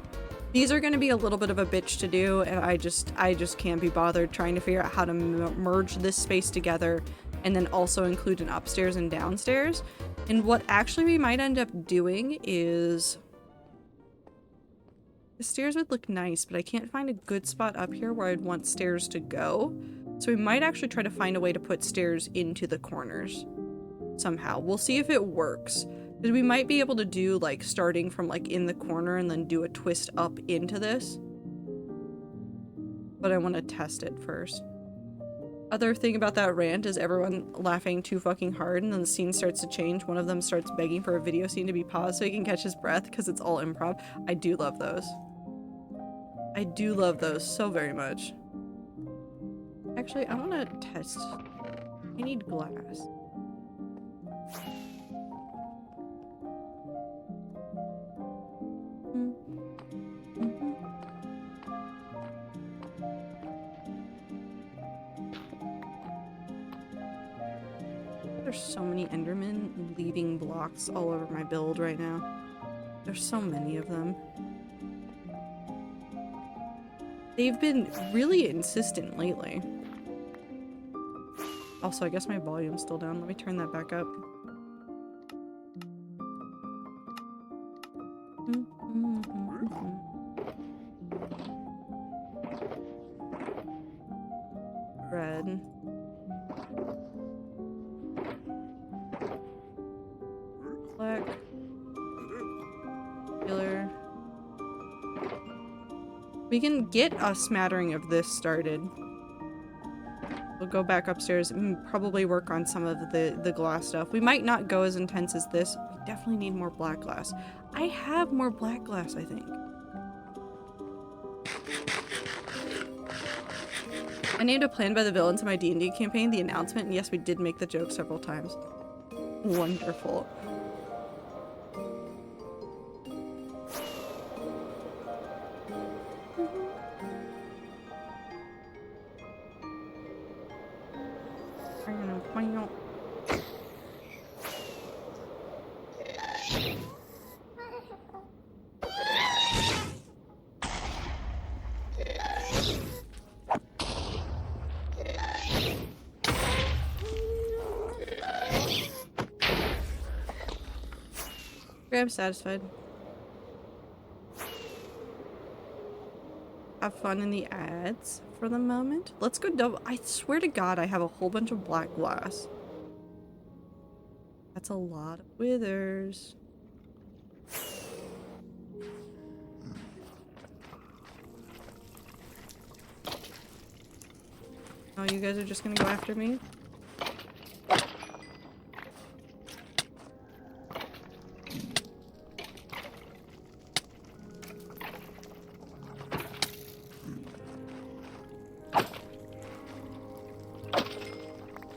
These are going to be a little bit of a bitch to do, and I just can't be bothered trying to figure out how to merge this space together and then also include an upstairs and downstairs. And what actually we might end up doing is... The stairs would look nice, but I can't find a good spot up here where I'd want stairs to go. So we might actually try to find a way to put stairs into the corners somehow. We'll see if it works. Because we might be able to do like starting from like in the corner and then do a twist up into this. But I want to test it first. Other thing about that rant is everyone laughing too fucking hard, and then the scene starts to change. One of them starts begging for a video scene to be paused so he can catch his breath because it's all improv. I do love those. I do love those so very much. Actually, I want to test. I need glass. There's so many Endermen leaving blocks all over my build right now. There's so many of them. They've been really insistent lately. Also, I guess my volume's still down. Let me turn that back up. Red. Black. Killer. We can get a smattering of this started. We'll go back upstairs and probably work on some of the glass stuff. We might not go as intense as this. We definitely need more black glass. I have more black glass, I think. I named a plan by the villains in my D&D campaign the announcement, and yes, we did make the joke several times. Wonderful. Okay, I'm satisfied. Have fun in the ads for the moment. Let's go double. I swear to God, I have a whole bunch of black glass. That's a lot of withers. Oh, you guys are just gonna go after me?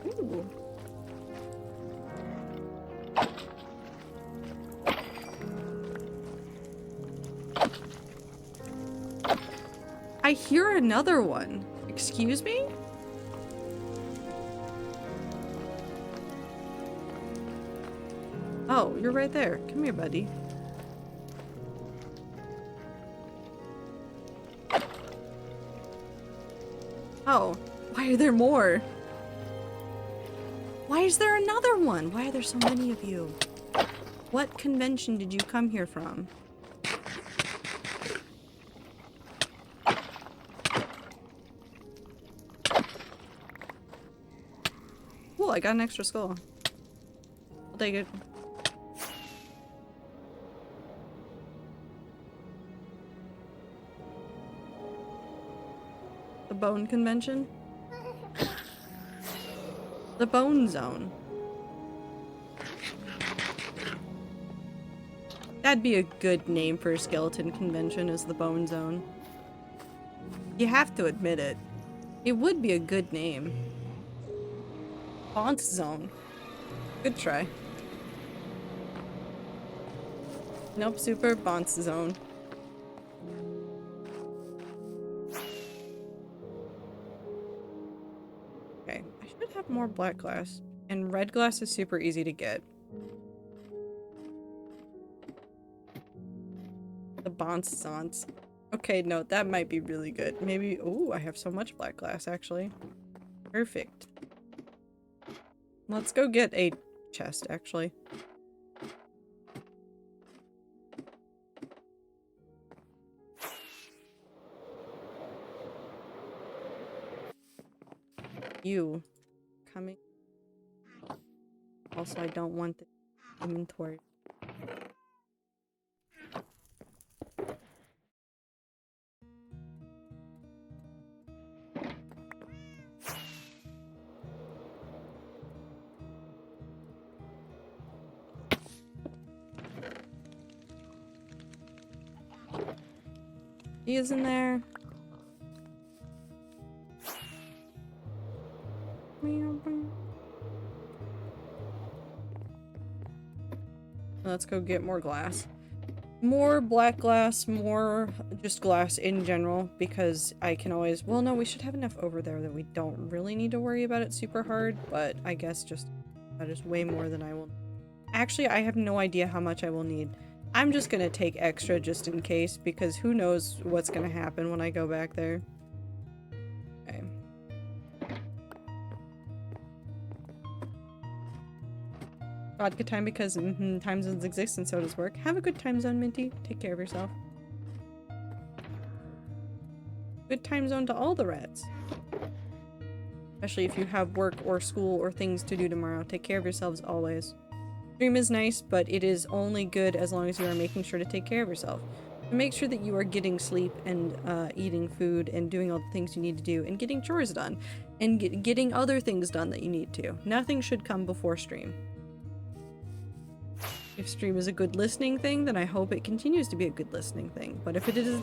Ooh. I hear another one. Excuse me? Oh, you're right there. Come here, buddy. Oh, why are there more? Why is there another one? Why are there so many of you? What convention did you come here from? Cool, I got an extra skull. I'll take it. The Bone Convention? The Bone Zone. That'd be a good name for a skeleton convention, is the Bone Zone. You have to admit it. It would be a good name. Bonce Zone. Good try. Nope, super Bonce Zone. Okay, I should have more black glass. And red glass is super easy to get. The Bonce Zons. Okay, no, that might be really good. Maybe- ooh, I have so much black glass, actually. Perfect. Let's go get a chest, actually. You. Coming. Also, I don't want the inventory. He is in there. Let's go get more glass. More black glass, more just glass in general, because I can always— well, no, we should have enough over there that we don't really need to worry about it super hard, but I guess that is way more than I will— actually, I have no idea how much I will need. I'm just gonna take extra just in case, because who knows what's gonna happen when I go back there. Okay. Vodka time because time zones exist and so does work. Have a good time zone, Minty. Take care of yourself. Good time zone to all the rats. Especially if you have work or school or things to do tomorrow. Take care of yourselves always. Stream is nice, but it is only good as long as you are making sure to take care of yourself. And make sure that you are getting sleep and eating food and doing all the things you need to do and getting chores done and getting other things done that you need to. Nothing should come before stream. If stream is a good listening thing, then I hope it continues to be a good listening thing. But if it is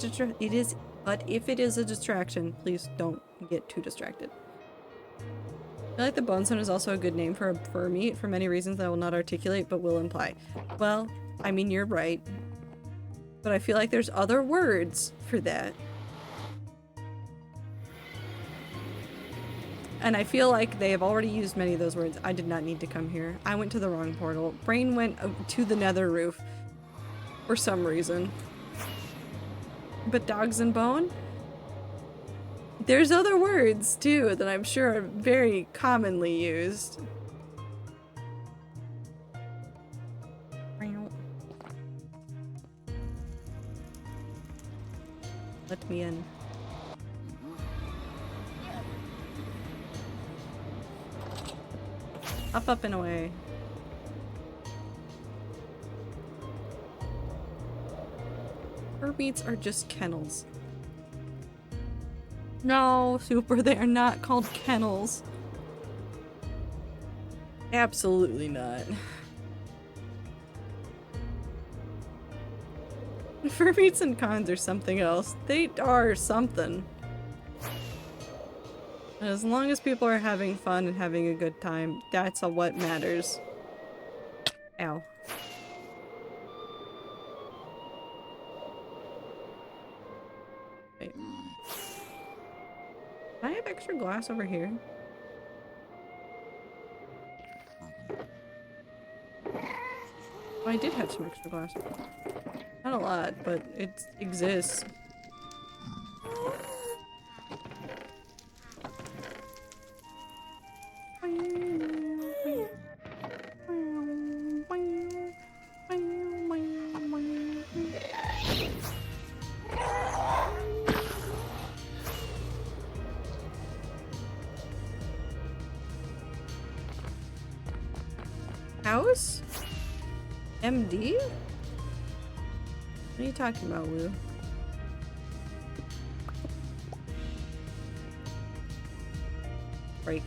a distraction, please don't get too distracted. I feel like the Bone Zone is also a good name for a fur meat for many reasons that I will not articulate but will imply. Well, I mean, you're right. But I feel like there's other words for that. And I feel like they have already used many of those words. I did not need to come here. I went to the wrong portal. Brain went to the nether roof. For some reason. But dogs and bone? There's other words, too, that I'm sure are very commonly used. Let me in. Up and away. Fur meats are just kennels. No, Super, they are not called kennels. Absolutely not. Fur meats and cons are something else. They are something. And as long as people are having fun and having a good time, that's what matters. Ow. Wait. Do I have extra glass over here? Oh, I did have some extra glass. Not a lot, but it exists. House? MD? What are you talking about, Lou? Break.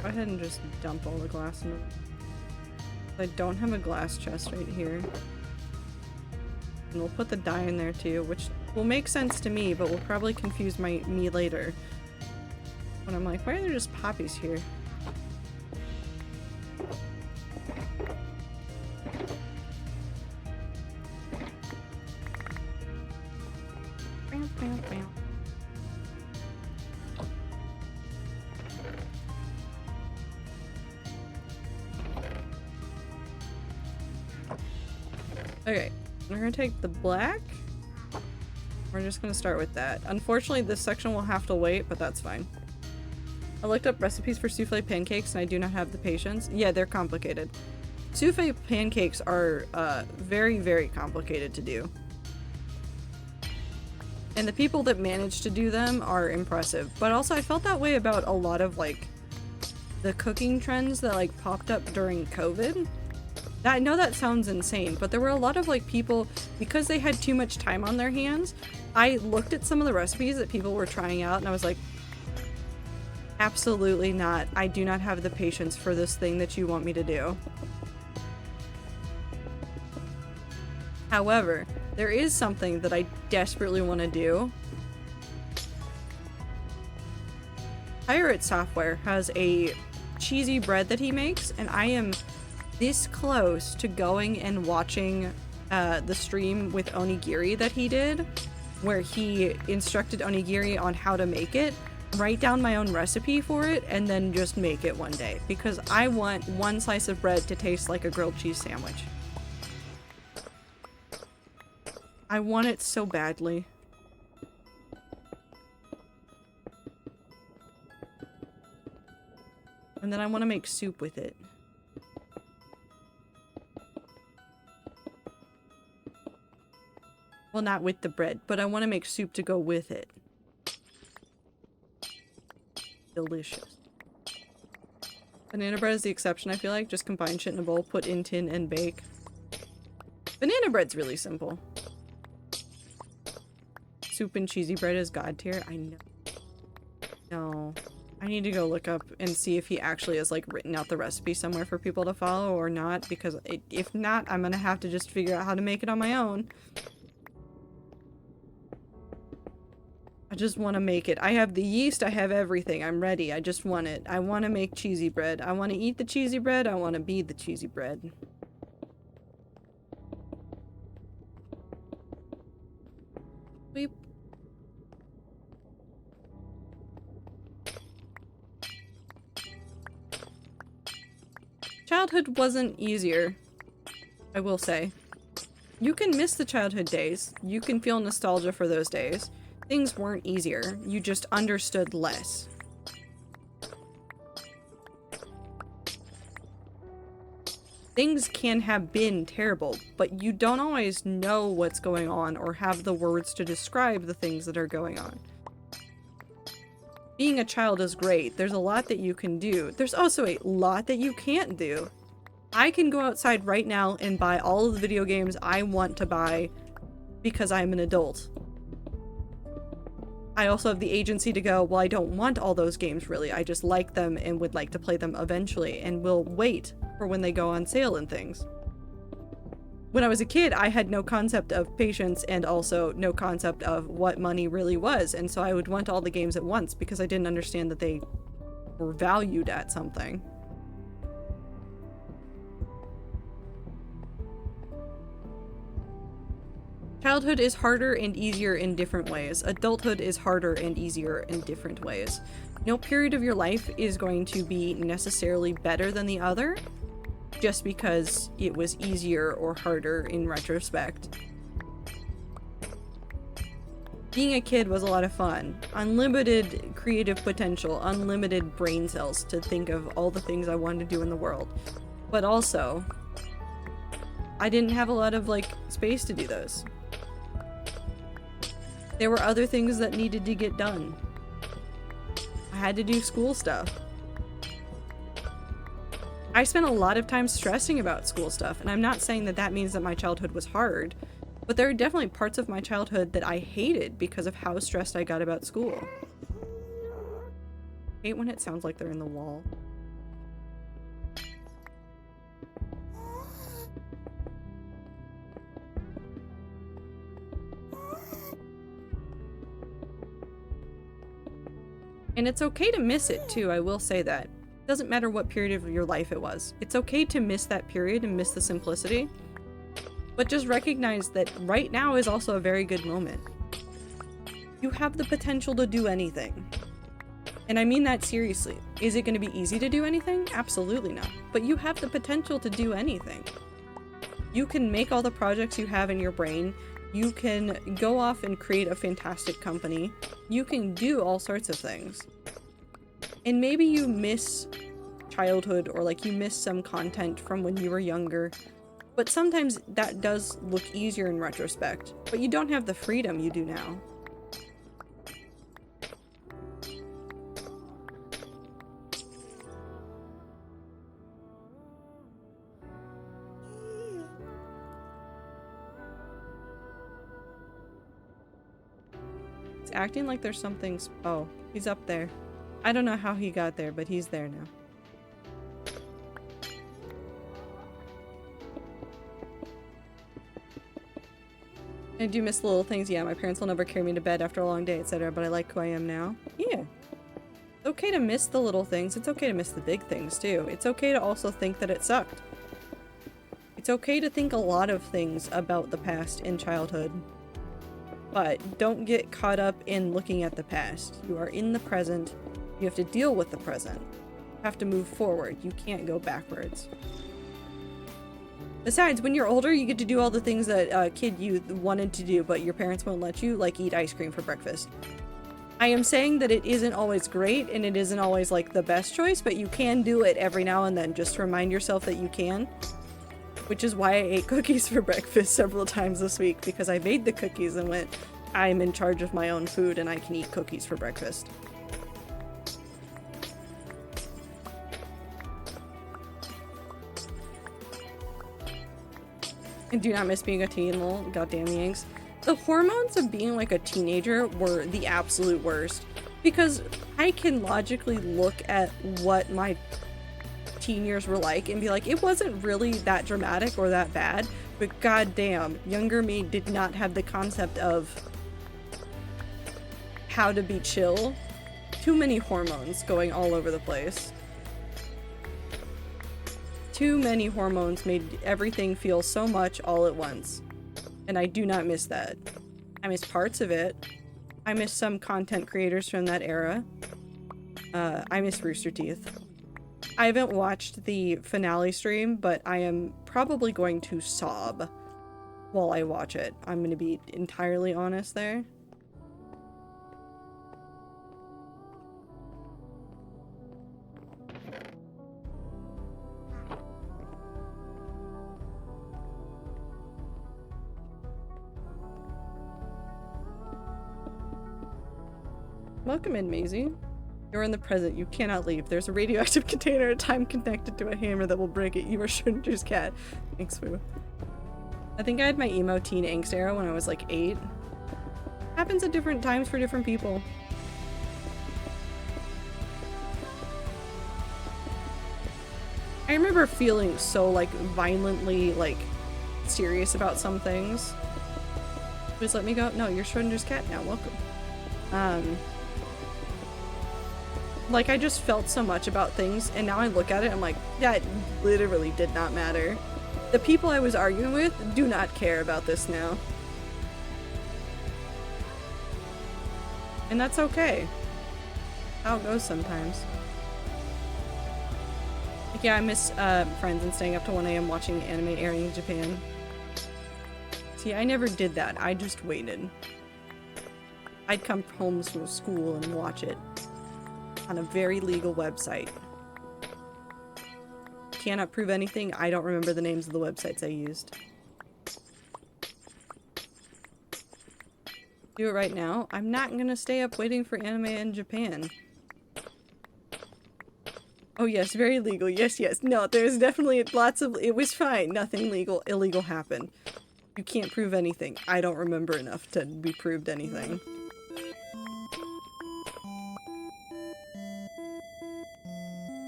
Go ahead and just dump all the glass in it. I don't have a glass chest right here. And we'll put the dye in there too, which will make sense to me, but will probably confuse me later. When I'm like, why are there just poppies here? Okay, we're gonna take the black. We're just gonna start with that. Unfortunately, this section will have to wait, but that's fine. I looked up recipes for souffle pancakes and I do not have the patience. Yeah, they're complicated. Souffle pancakes are very, very complicated to do. And the people that manage to do them are impressive. But also I felt that way about a lot of like the cooking trends that like popped up during COVID. I know that sounds insane, but there were a lot of like people, because they had too much time on their hands, I looked at some of the recipes that people were trying out and I was like, absolutely not. I do not have the patience for this thing that you want me to do. However, there is something that I desperately want to do. Pirate Software has a cheesy bread that he makes, and I am this close to going and watching the stream with Onigiri that he did, where he instructed Onigiri on how to make it, write down my own recipe for it, and then just make it one day, because I want one slice of bread to taste like a grilled cheese sandwich. I want it so badly. And then I want to make soup with it. Well, not with the bread, but I want to make soup to go with it. Delicious. Banana bread is the exception, I feel like. Just combine shit in a bowl, put in tin, and bake. Banana bread's really simple. Soup and cheesy bread is god tier. I know. No. I need to go look up and see if he actually has, like, written out the recipe somewhere for people to follow or not, because if not, I'm gonna have to just figure out how to make it on my own. I just want to make it. I have the yeast, I have everything. I'm ready. I just want it. I want to make cheesy bread. I want to eat the cheesy bread. I want to be the cheesy bread. Weep. Childhood wasn't easier, I will say. You can miss the childhood days. You can feel nostalgia for those days. Things weren't easier. You just understood less. Things can have been terrible, but you don't always know what's going on or have the words to describe the things that are going on. Being a child is great. There's a lot that you can do. There's also a lot that you can't do. I can go outside right now and buy all of the video games I want to buy because I'm an adult. I also have the agency to go, well, I don't want all those games really. I just like them and would like to play them eventually and will wait for when they go on sale and things. When I was a kid, I had no concept of patience and also no concept of what money really was, and so I would want all the games at once because I didn't understand that they were valued at something. Childhood is harder and easier in different ways. Adulthood is harder and easier in different ways. No period of your life is going to be necessarily better than the other, just because it was easier or harder in retrospect. Being a kid was a lot of fun. Unlimited creative potential, unlimited brain cells to think of all the things I wanted to do in the world. But also, I didn't have a lot of, like, space to do those. There were other things that needed to get done. I had to do school stuff. I spent a lot of time stressing about school stuff, and I'm not saying that that means that my childhood was hard, but there are definitely parts of my childhood that I hated because of how stressed I got about school. I hate when it sounds like they're in the wall. And it's okay to miss it too, I will say that. It doesn't matter what period of your life it was. It's okay to miss that period and miss the simplicity. But just recognize that right now is also a very good moment. You have the potential to do anything. And I mean that seriously. Is it going to be easy to do anything? Absolutely not. But you have the potential to do anything. You can make all the projects you have in your brain. You can go off and create a fantastic company. You can do all sorts of things. And maybe you miss childhood or like you miss some content from when you were younger. But sometimes that does look easier in retrospect. But you don't have the freedom you do now. acting like there's something. Oh, he's up there. I don't know how he got there, but he's there now. I do miss little things. Yeah, my parents will never carry me to bed after a long day, etc. But I like who I am now. Yeah. It's okay to miss the little things. It's okay to miss the big things, too. It's okay to also think that it sucked. It's okay to think a lot of things about the past in childhood. But don't get caught up in looking at the past. You are in the present. You have to deal with the present. You have to move forward. You can't go backwards. Besides, when you're older, you get to do all the things that a kid you wanted to do, but your parents won't let you, like eat ice cream for breakfast. I am saying that it isn't always great, and it isn't always, like, the best choice, but you can do it every now and then. Just remind yourself that you can. Which is why I ate cookies for breakfast several times this week, because I made the cookies and went, I'm in charge of my own food, and I can eat cookies for breakfast. I do not miss being a teen, lol. Goddamn yanks. The hormones of being like a teenager were the absolute worst. Because I can logically look at what my teen years were like and be like, it wasn't really that dramatic or that bad. But goddamn, younger me did not have the concept of how to be chill. Too many hormones going all over the place. Too many hormones made everything feel so much all at once. And I do not miss that. I miss parts of it. I miss some content creators from that era. I miss Rooster Teeth. I haven't watched the finale stream, but I am probably going to sob while I watch it. I'm going to be entirely honest there. Welcome in, Maisie. You're in the present. You cannot leave. There's a radioactive container at a time connected to a hammer that will break it. You are Schrodinger's cat. Thanks, Fu. I think I had my emo teen angst era when I was like 8. Happens at different times for different people. I remember feeling so like violently like serious about some things. Please let me go. No, you're Schrodinger's cat now. Welcome. Like, I just felt so much about things, and now I look at it, I'm like, that literally did not matter. The people I was arguing with do not care about this now. And that's okay. How it goes sometimes. Like, yeah, I miss friends and staying up to 1 AM watching anime airing in Japan. See, I never did that. I just waited. I'd come home from school and watch it. On a very legal website. Cannot prove anything. I don't remember the names of the websites I used. Do it right now. I'm not gonna stay up waiting for anime in Japan. Oh yes, very legal. Yes, yes. No, there's definitely lots of- it was fine. Nothing illegal happened. You can't prove anything. I don't remember enough to be proved anything.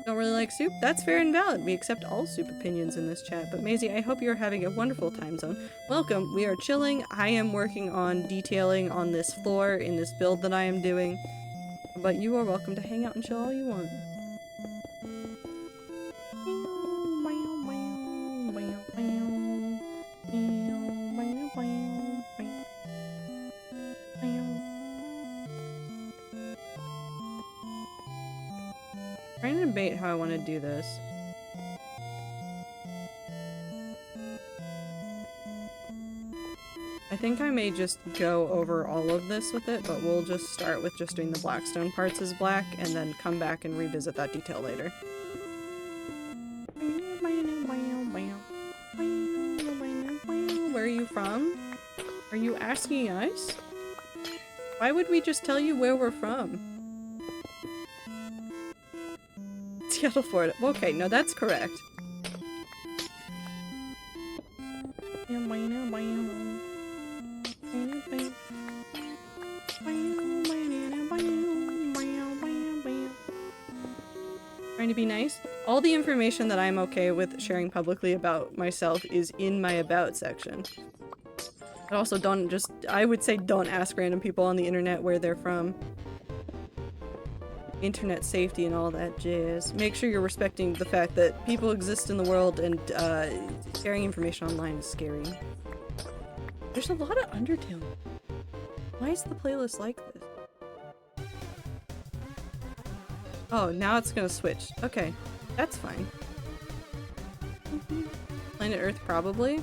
Don't really like soup? That's fair and valid. We accept all soup opinions in this chat. But Maisie, I hope you're having a wonderful time zone. Welcome. We are chilling. I am working on detailing on this floor in this build that I am doing. But you are welcome to hang out and chill all you want. Trying to debate how I want to do this. I think I may just go over all of this with it, but we'll just start with just doing the Blackstone parts as black and then come back and revisit that detail later. Where are you from? Are you asking us? Why would we just tell you where we're from? Seattle, Florida. Okay, no, that's correct. trying to be nice. All the information that I'm okay with sharing publicly about myself is in my about section. But also I would say don't ask random people on the internet where they're from. Internet safety and all that jazz. Make sure you're respecting the fact that people exist in the world and sharing information online is scary. There's a lot of Undertale. Why is the playlist like this? Oh, now it's gonna switch. Okay, that's fine. Planet Earth probably.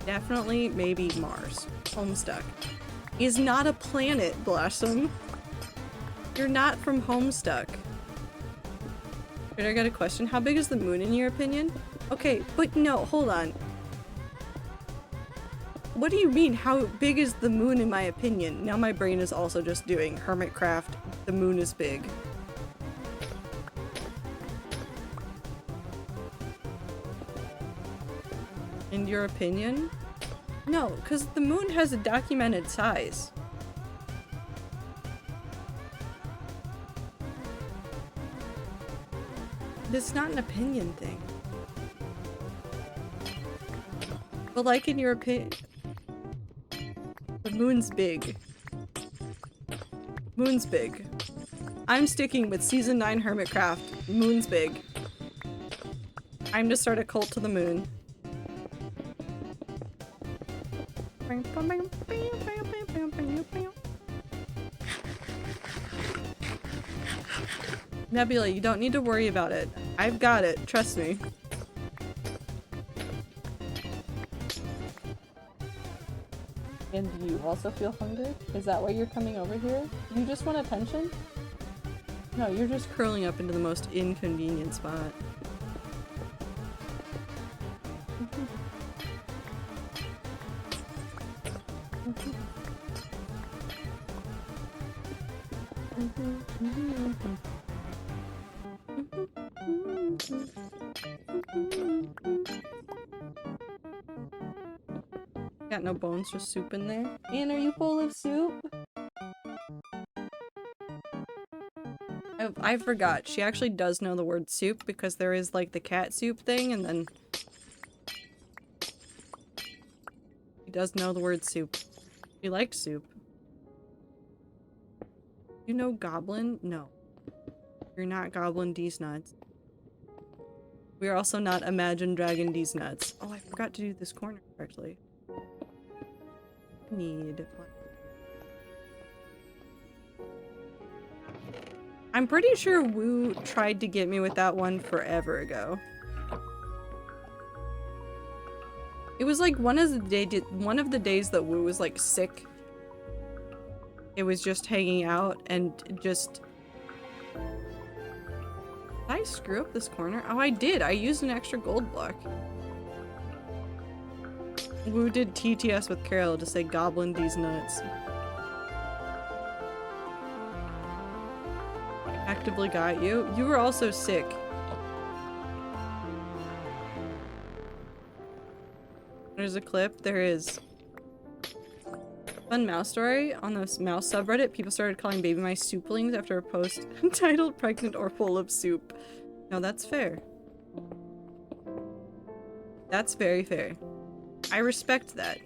Definitely, maybe Mars. Homestuck. Is not a planet, Blossom. You're not from Homestuck. Wait, I got a question. How big is the moon in your opinion? Okay, but no, hold on. What do you mean, how big is the moon in my opinion? Now my brain is also just doing Hermitcraft, the moon is big. In your opinion? No, because the moon has a documented size. It's not an opinion thing. But like in your opinion, the moon's big. Moon's big. I'm sticking with season 9 Hermitcraft. Moon's big. I'm to start a cult to the moon. Nebula, you don't need to worry about it. I've got it, trust me. And do you also feel hungry? Is that why you're coming over here? You just want attention? No, you're just curling up into the most inconvenient spot. Got no bones, just soup in there. Anne, are you full of soup? I forgot. She actually does know the word soup because there is like the cat soup thing and then she does know the word soup. She likes soup. You know Goblin? No. You're not Goblin D's nuts. We are also not Imagine Dragon D's nuts. Oh, I forgot to do this corner correctly. Need. I'm pretty sure Woo tried to get me with that one forever ago. It was like one of the days that Woo was like sick. It was just hanging out and just... Did I screw up this corner? Oh, I did. I used an extra gold block. Woo did TTS with Carol to say Goblin D's nuts. Actively got you. You were also sick. There's a clip. There is. Fun mouse story. On this mouse subreddit, people started calling baby mice souplings after a post titled pregnant or full of soup. No, that's fair. That's very fair. I respect that.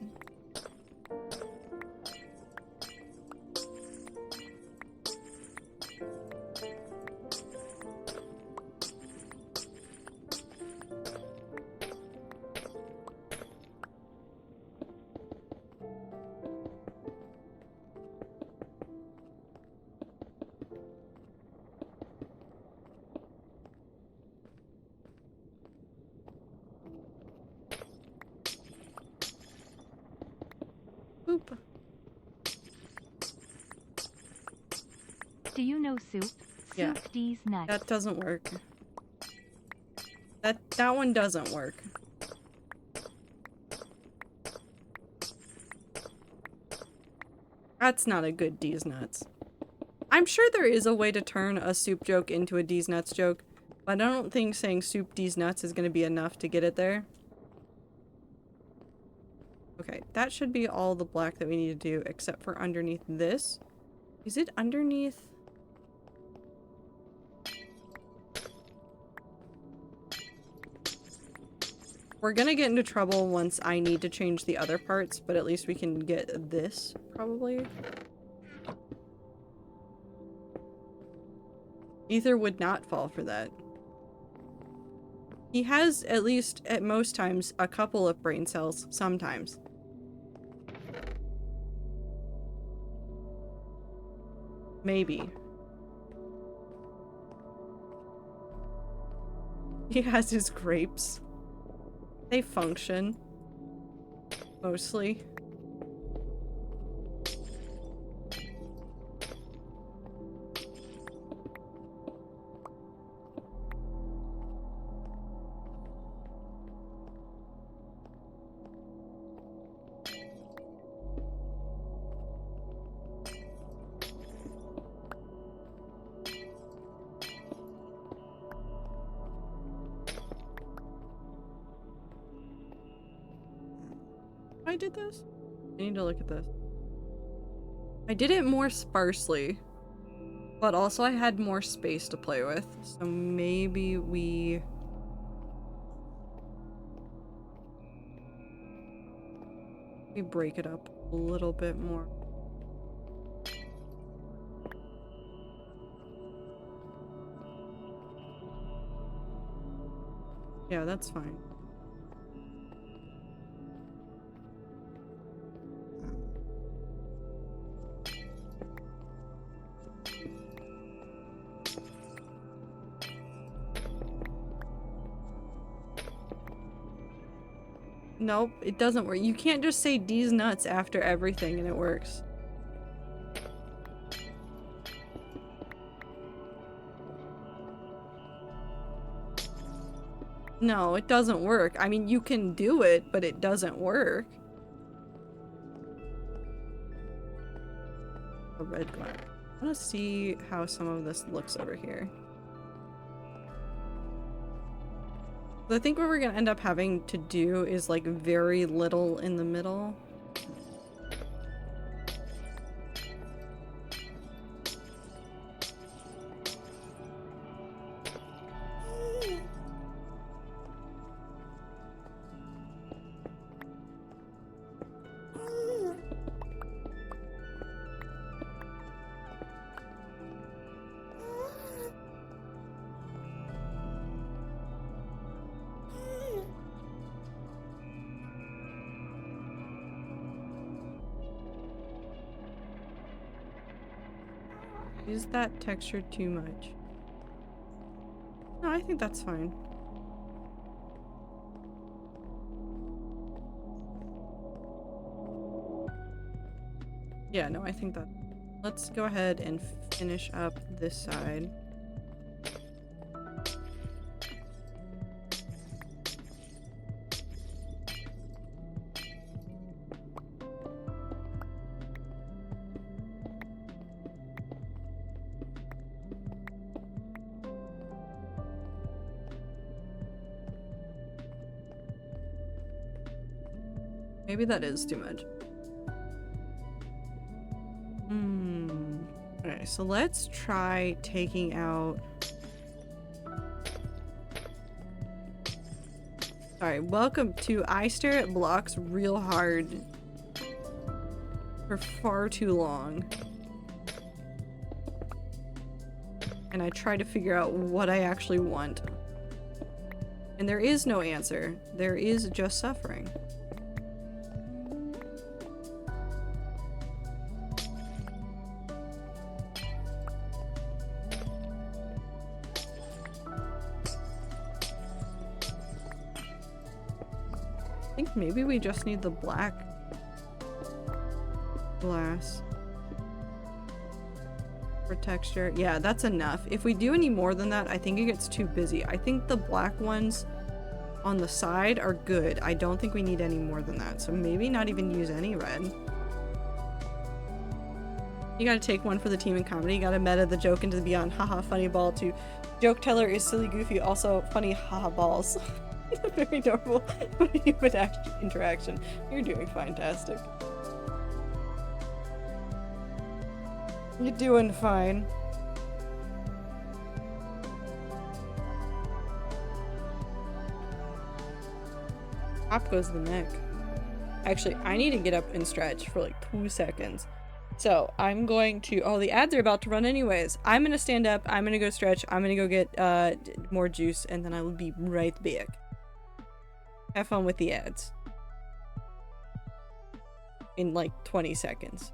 Boop. Do you know soup? Yeah. Soup D's nuts. That doesn't work. That one doesn't work. That's not a good D's nuts. I'm sure there is a way to turn a soup joke into a D's nuts joke, but I don't think saying soup D's nuts is gonna be enough to get it there. Okay, that should be all the black that we need to do, except for underneath this. Is it underneath? We're gonna get into trouble once I need to change the other parts, but at least we can get this, probably. Ether would not fall for that. He has, at least at most times, a couple of brain cells, sometimes. Maybe. He has his grapes. They function. Mostly. I did this? I need to look at this. I did it more sparsely, but also I had more space to play with, so maybe we break it up a little bit more. Yeah, that's fine. Nope, it doesn't work. You can't just say D's nuts after everything and it works. No, it doesn't work. I mean, you can do it, but it doesn't work. A red glass. I want to see how some of this looks over here. I think what we're gonna end up having to do is like very little in the middle. Is that texture too much? No, I think that's fine. Yeah, no, I think that... Let's go ahead and finish up this side. Maybe that is too much. Okay, so let's try taking out... Alright, welcome to I stare at blocks real hard for far too long. And I try to figure out what I actually want. And there is no answer. There is just suffering. I think maybe we just need the black glass for texture. Yeah, that's enough. If we do any more than that, I think it gets too busy. I think the black ones on the side are good. I don't think we need any more than that. So maybe not even use any red. You gotta take one for the team in comedy. You gotta meta the joke into the beyond. Haha, funny ball to joke teller is silly goofy. Also funny haha balls. Very adorable human interaction. You're doing fantastic. You're doing fine. Up goes the neck. Actually, I need to get up and stretch for like 2 seconds. So I'm going to, oh, the ads are about to run anyways. I'm gonna stand up, I'm gonna go stretch, I'm gonna go get more juice, and then I will be right back. Have fun with the ads. In like 20 seconds.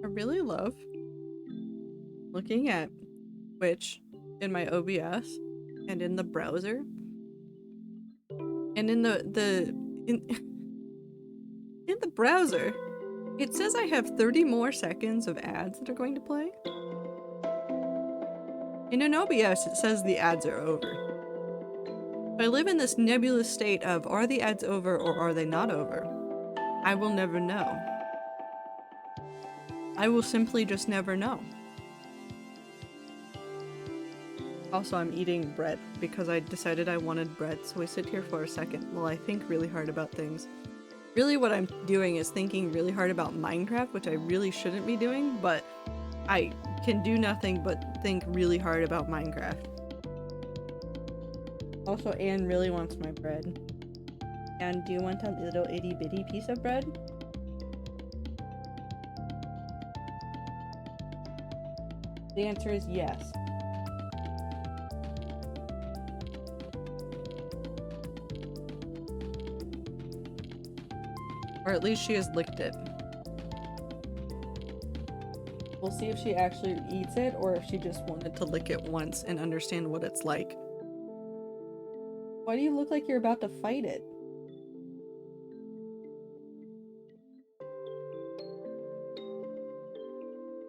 I really love looking at Twitch in my OBS and in the browser and in in the browser it says I have 30 more seconds of ads that are going to play. In an OBS it says the ads are over. I live in this nebulous state of are the ads over or are they not over? I will never know. I will simply just never know. Also, I'm eating bread because I decided I wanted bread, so we sit here for a second while I think really hard about things. Really what I'm doing is thinking really hard about Minecraft, which I really shouldn't be doing, but I can do nothing but think really hard about Minecraft. Also, Anne really wants my bread. Anne, do you want a little itty bitty piece of bread? The answer is yes. Or at least she has licked it. We'll see if she actually eats it or if she just wanted to lick it once and understand what it's like. Why do you look like you're about to fight it?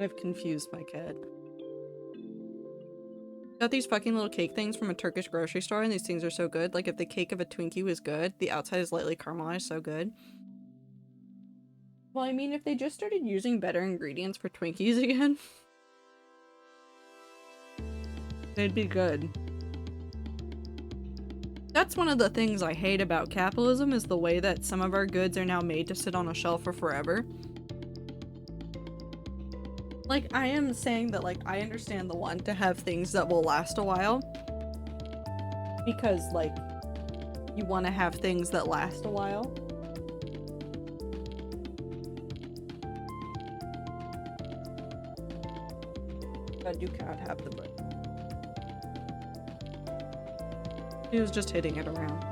I've confused my cat. Got these fucking little cake things from a Turkish grocery store and these things are so good. Like if the cake of a Twinkie was good, the outside is lightly caramelized, so good. Well, I mean, if they just started using better ingredients for Twinkies again, they'd be good. That's one of the things I hate about capitalism is the way that some of our goods are now made to sit on a shelf for forever. Like, I am saying that, like, I understand the want to have things that will last a while. Because, like, you want to have things that last a while. But you cannot have the book. He was just hitting it around.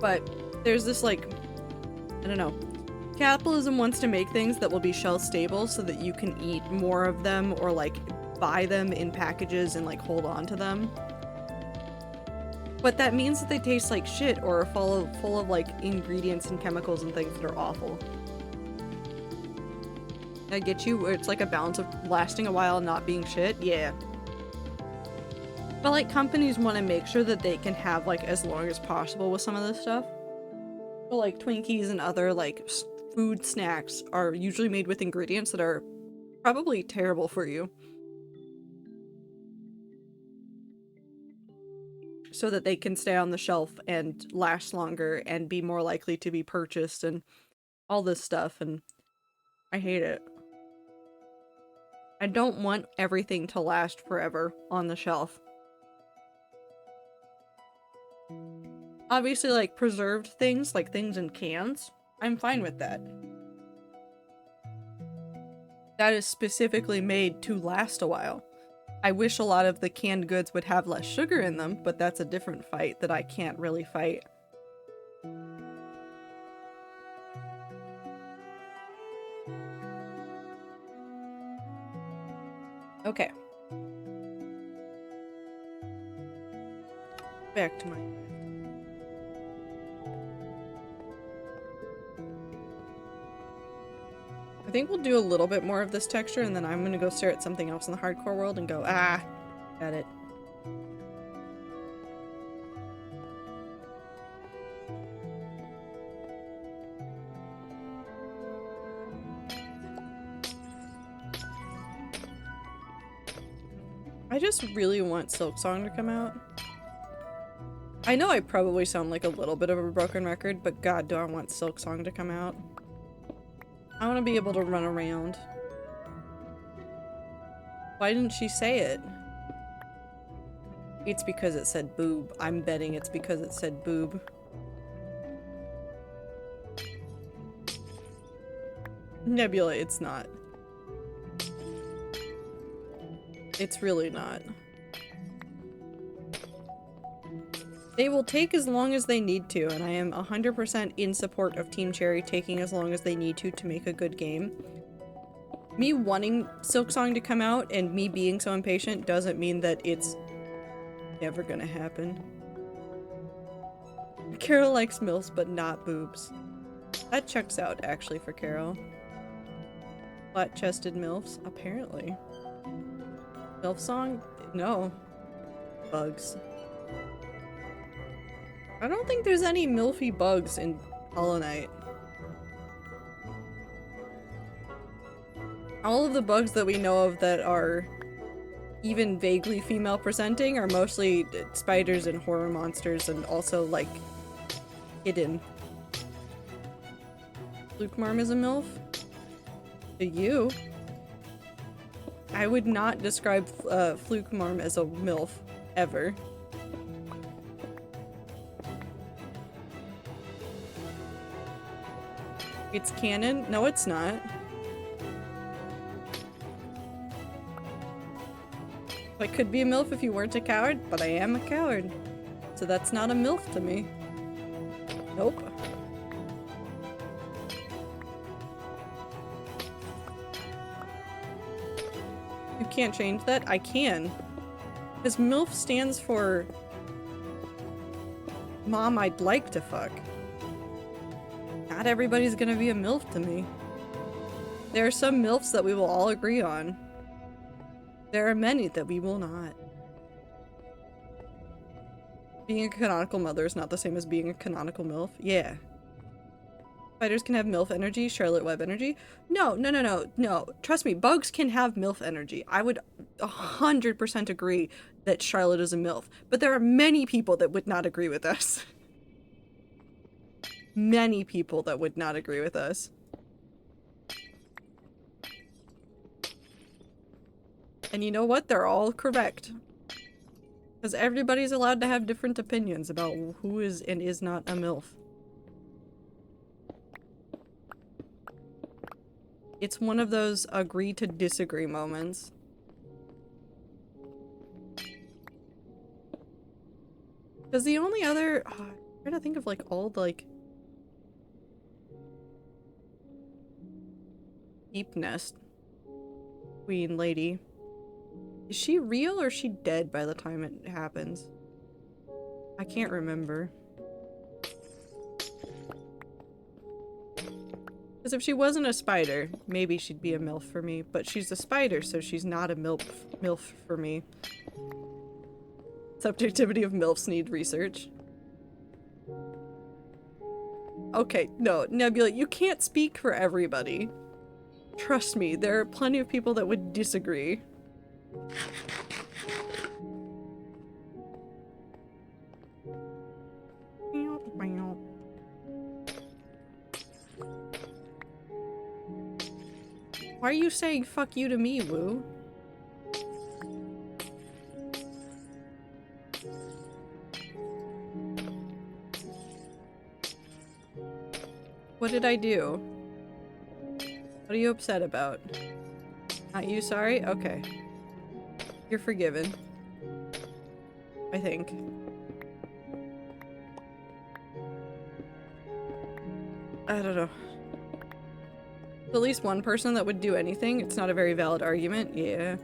But there's this, like, I don't know. Capitalism wants to make things that will be shelf stable so that you can eat more of them or, like, buy them in packages and, like, hold on to them. But that means that they taste like shit or are full of like ingredients and chemicals and things that are awful. I get you, where it's like a balance of lasting a while and not being shit, yeah. But like companies want to make sure that they can have like as long as possible with some of this stuff. So like Twinkies and other like food snacks are usually made with ingredients that are probably terrible for you. So that they can stay on the shelf and last longer and be more likely to be purchased and all this stuff, and I hate it. I don't want everything to last forever on the shelf. Obviously, like preserved things, like things in cans, I'm fine with that. That is specifically made to last a while. I wish a lot of the canned goods would have less sugar in them, but that's a different fight that I can't really fight. Okay. Back to my list. I think we'll do a little bit more of this texture and then I'm gonna go stare at something else in the hardcore world and go, ah, got it. I just really want Silksong to come out. I know I probably sound like a little bit of a broken record, but god, do I want Silksong to come out. I want to be able to run around. Why didn't she say it? It's because it said boob. I'm betting it's because it said boob. Nebula, it's not. It's really not. They will take as long as they need to, and I am 100% in support of Team Cherry taking as long as they need to make a good game. Me wanting Silksong to come out and me being so impatient doesn't mean that it's never gonna happen. Carol likes MILFs, but not boobs. That checks out, actually, for Carol. Flat-chested MILFs? Apparently. MILF song? No. Bugs. I don't think there's any MILFy bugs in Hollow Knight. All of the bugs that we know of that are even vaguely female presenting are mostly spiders and horror monsters and also like hidden. Flukemarm is a MILF? To you? I would not describe Flukemarm as a MILF, ever. It's canon? No, it's not. I could be a MILF if you weren't a coward, but I am a coward. So that's not a MILF to me. Nope. You can't change that? I can. Because MILF stands for Mom I'd like to fuck. Not everybody's gonna be a MILF to me. There are some MILFs that we will all agree on. There are many that we will not. Being a canonical mother is not the same as being a canonical MILF. Yeah. Spiders can have MILF energy, Charlotte Web energy. No. Trust me, bugs can have MILF energy. I would 100% agree that Charlotte is a MILF. But there are many people that would not agree with us. Many people that would not agree with us. And you know what? They're all correct. Because everybody's allowed to have different opinions about who is and is not a MILF. It's one of those agree to disagree moments. Because the only other... I'm trying to think of like all the like... Deep Nest Queen lady. Is she real or is she dead by the time it happens? I can't remember. Because if she wasn't a spider, maybe she'd be a MILF for me. But she's a spider, so she's not a MILF for me. Subjectivity of MILFs need research. Okay, no, Nebula, you can't speak for everybody. Trust me, there are plenty of people that would disagree. Why are you saying fuck you to me, Woo? What did I do? What are you upset about? Not you sorry? Okay. You're forgiven. I think. I don't know. At least one person that would do anything. It's not a very valid argument. Yeah.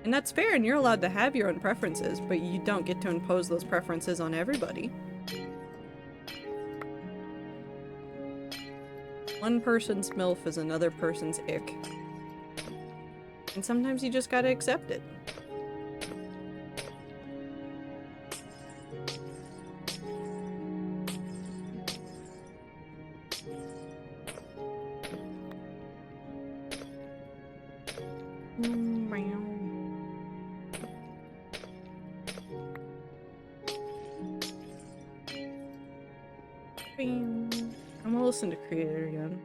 And that's fair, and you're allowed to have your own preferences, but you don't get to impose those preferences on everybody. One person's MILF is another person's ick. And sometimes you just gotta accept it. I'm gonna listen to Creator again.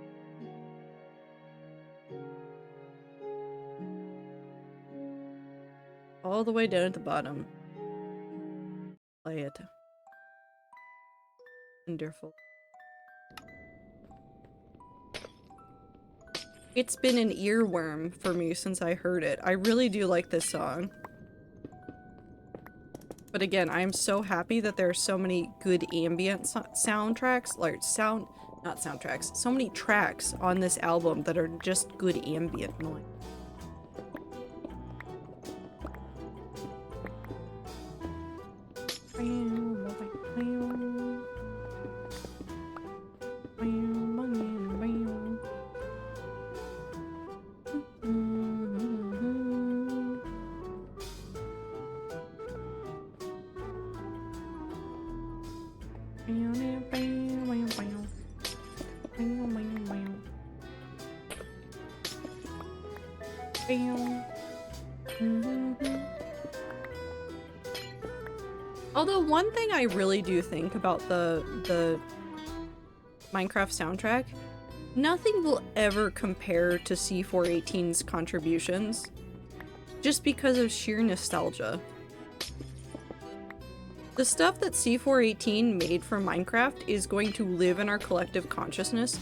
All the way down at the bottom. Play it. Wonderful. It's been an earworm for me since I heard it. I really do like this song. But again, I'm so happy that there are so many good ambient soundtracks, like not soundtracks, so many tracks on this album that are just good ambient noise. Although one thing I really do think about the Minecraft soundtrack, nothing will ever compare to C418's contributions, just because of sheer nostalgia. The stuff that C418 made for Minecraft is going to live in our collective consciousness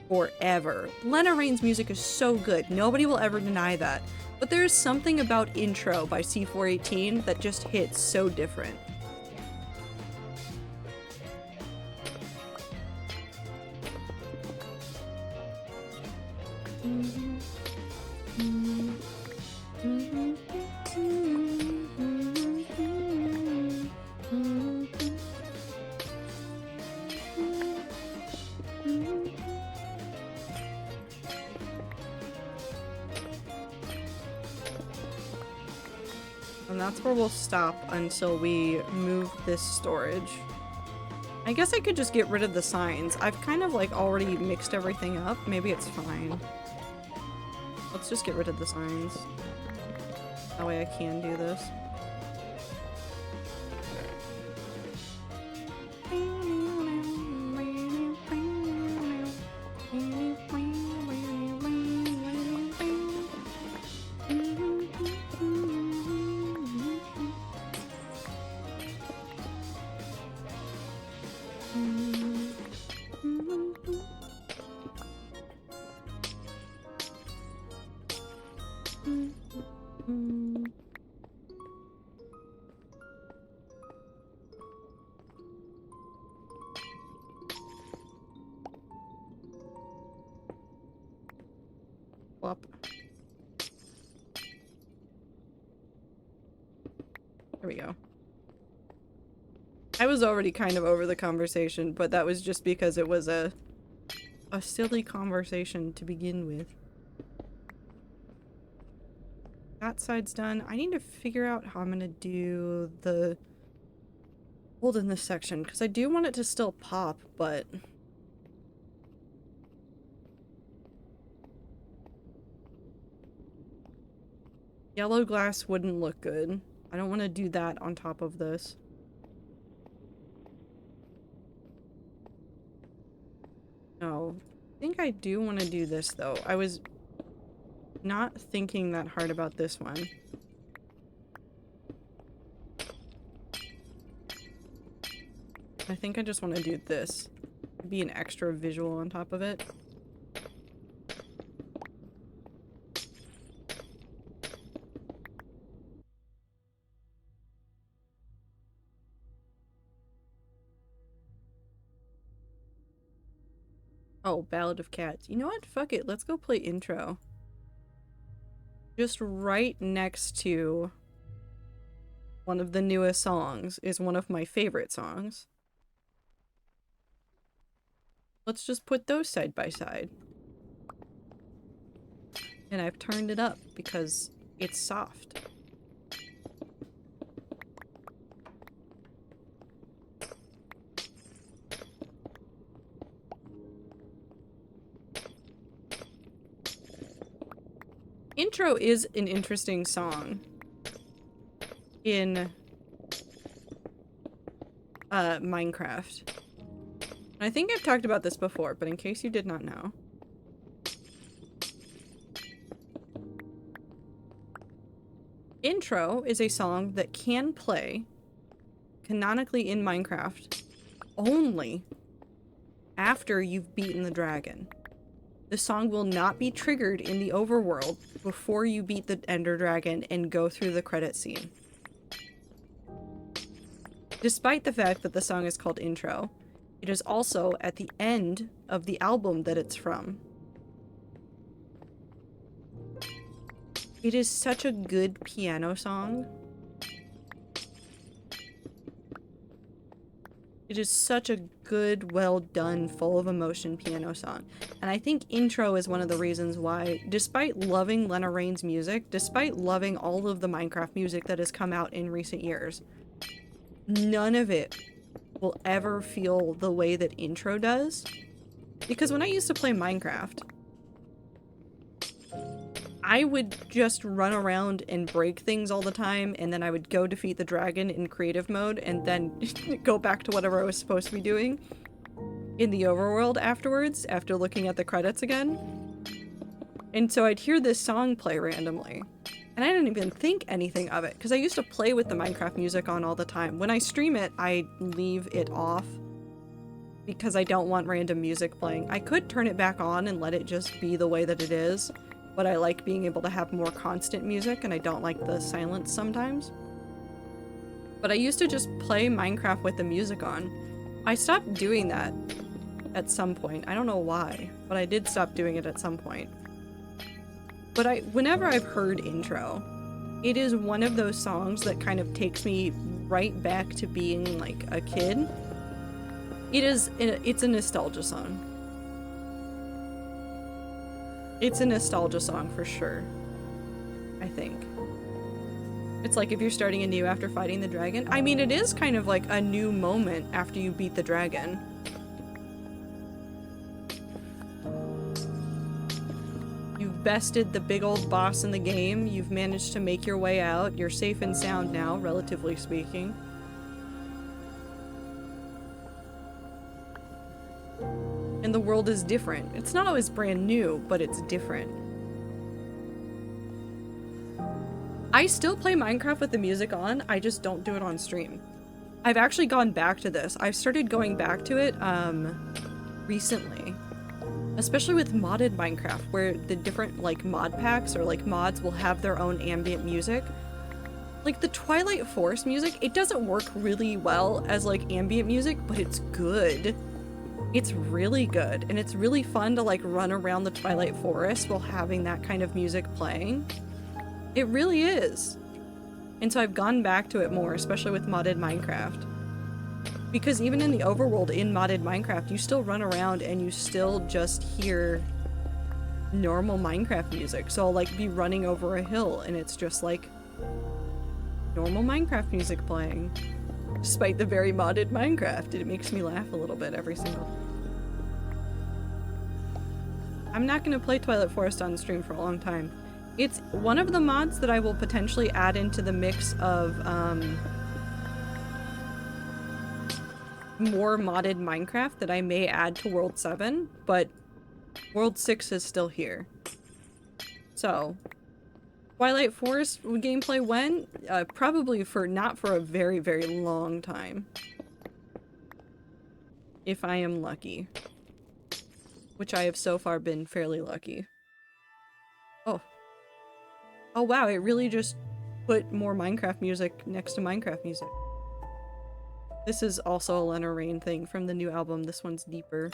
forever. Lena Raine's music is so good, nobody will ever deny that. But there's something about Intro by C418 that just hits so different. And that's where we'll stop until we move this storage. I guess I could just get rid of the signs. I've kind of like already mixed everything up. Maybe it's fine. Let's just get rid of the signs. That way I can do this. Whoop. There we go. I was already kind of over the conversation, but that was just because it was a silly conversation to begin with. That side's done. I need to figure out how I'm gonna do the hold in this section, because I do want it to still pop, but yellow glass wouldn't look good. I don't want to do that on top of this. No. I think I do want to do this, though. I was not thinking that hard about this one. I think I just want to do this. Be an extra visual on top of it. Oh, Ballad of Cats. You know what? Fuck it. Let's go play intro. Just right next to one of the newest songs is one of my favorite songs. Let's just put those side by side. And I've turned it up because it's soft. Intro is an interesting song in Minecraft. I think I've talked about this before, but in case you did not know. Intro is a song that can play canonically in Minecraft only after you've beaten the dragon. The song will not be triggered in the overworld before you beat the Ender Dragon and go through the credit scene. Despite the fact that the song is called Intro, it is also at the end of the album that it's from. It is such a good piano song. It is such a good, well done, full of emotion piano song. And I think Intro is one of the reasons why, despite loving Lena Raine's music, despite loving all of the Minecraft music that has come out in recent years, none of it will ever feel the way that Intro does. Because when I used to play Minecraft, I would just run around and break things all the time, and then I would go defeat the dragon in creative mode, and then go back to whatever I was supposed to be doing in the overworld afterwards, after looking at the credits again. And so I'd hear this song play randomly, and I didn't even think anything of it, because I used to play with the Minecraft music on all the time. When I stream it, I leave it off, because I don't want random music playing. I could turn it back on and let it just be the way that it is, but I like being able to have more constant music, and I don't like the silence sometimes. But I used to just play Minecraft with the music on. I stopped doing that at some point. I don't know why, but I did stop doing it at some point. But whenever I've heard Intro, it is one of those songs that kind of takes me right back to being like a kid. It's a nostalgia song. It's a nostalgia song for sure, I think. It's like if you're starting anew after fighting the dragon. I mean, it is kind of like a new moment after you beat the dragon. You've bested the big old boss in the game. You've managed to make your way out. You're safe and sound now, relatively speaking. And the world is different. It's not always brand new, but it's different. I still play Minecraft with the music on, I just don't do it on stream. I've actually gone back to this. I've started going back to it, recently. Especially with modded Minecraft, where the different like mod packs or like mods will have their own ambient music. Like the Twilight Forest music, it doesn't work really well as like ambient music, but it's good. It's really good, and it's really fun to like run around the Twilight Forest while having that kind of music playing. It really is. And so I've gone back to it more, especially with modded Minecraft. Because even in the overworld in modded Minecraft, you still run around and you still just hear normal Minecraft music. So I'll like be running over a hill and it's just like normal Minecraft music playing. Despite the very modded Minecraft, it makes me laugh a little bit every single. I'm not going to play Twilight Forest on stream for a long time. It's one of the mods that I will potentially add into the mix of more modded Minecraft that I may add to World 7, but World 6 is still here. So, Twilight Forest gameplay when? Probably not for a very, very long time. If I am lucky. Which I have so far been fairly lucky. Oh. Oh wow, it really just put more Minecraft music next to Minecraft music. This is also a Lena Raine thing from the new album. This one's deeper.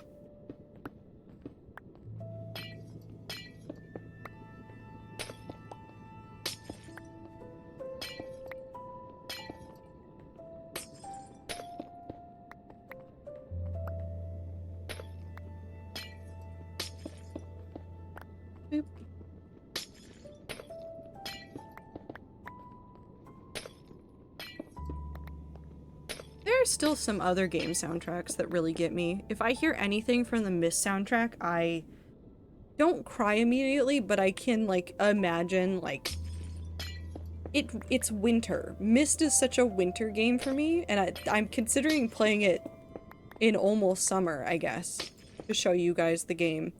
Boop. There are still some other game soundtracks that really get me. If I hear anything from the Myst soundtrack, I don't cry immediately, but I can like imagine like it's winter. Myst is such a winter game for me, and I'm considering playing it in almost summer, I guess, to show you guys the game.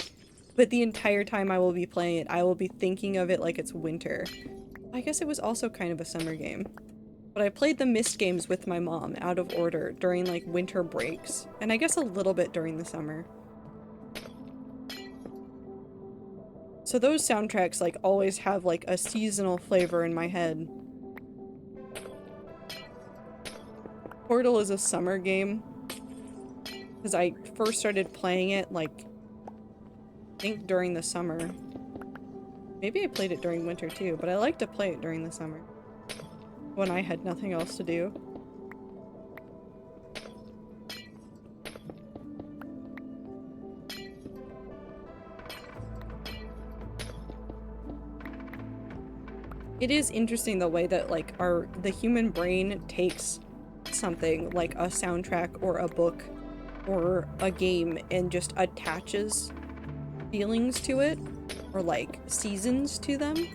But the entire time I will be playing it, I will be thinking of it like it's winter. I guess it was also kind of a summer game. But I played the Myst games with my mom out of order during like winter breaks, and I guess a little bit during the summer. So those soundtracks like always have like a seasonal flavor in my head. Portal is a summer game because I first started playing it like I think during the summer. Maybe I played it during winter too, but I like to play it during the summer when I had nothing else to do. It is interesting the way that like the human brain takes something like a soundtrack or a book or a game and just attaches feelings to it or like seasons to them.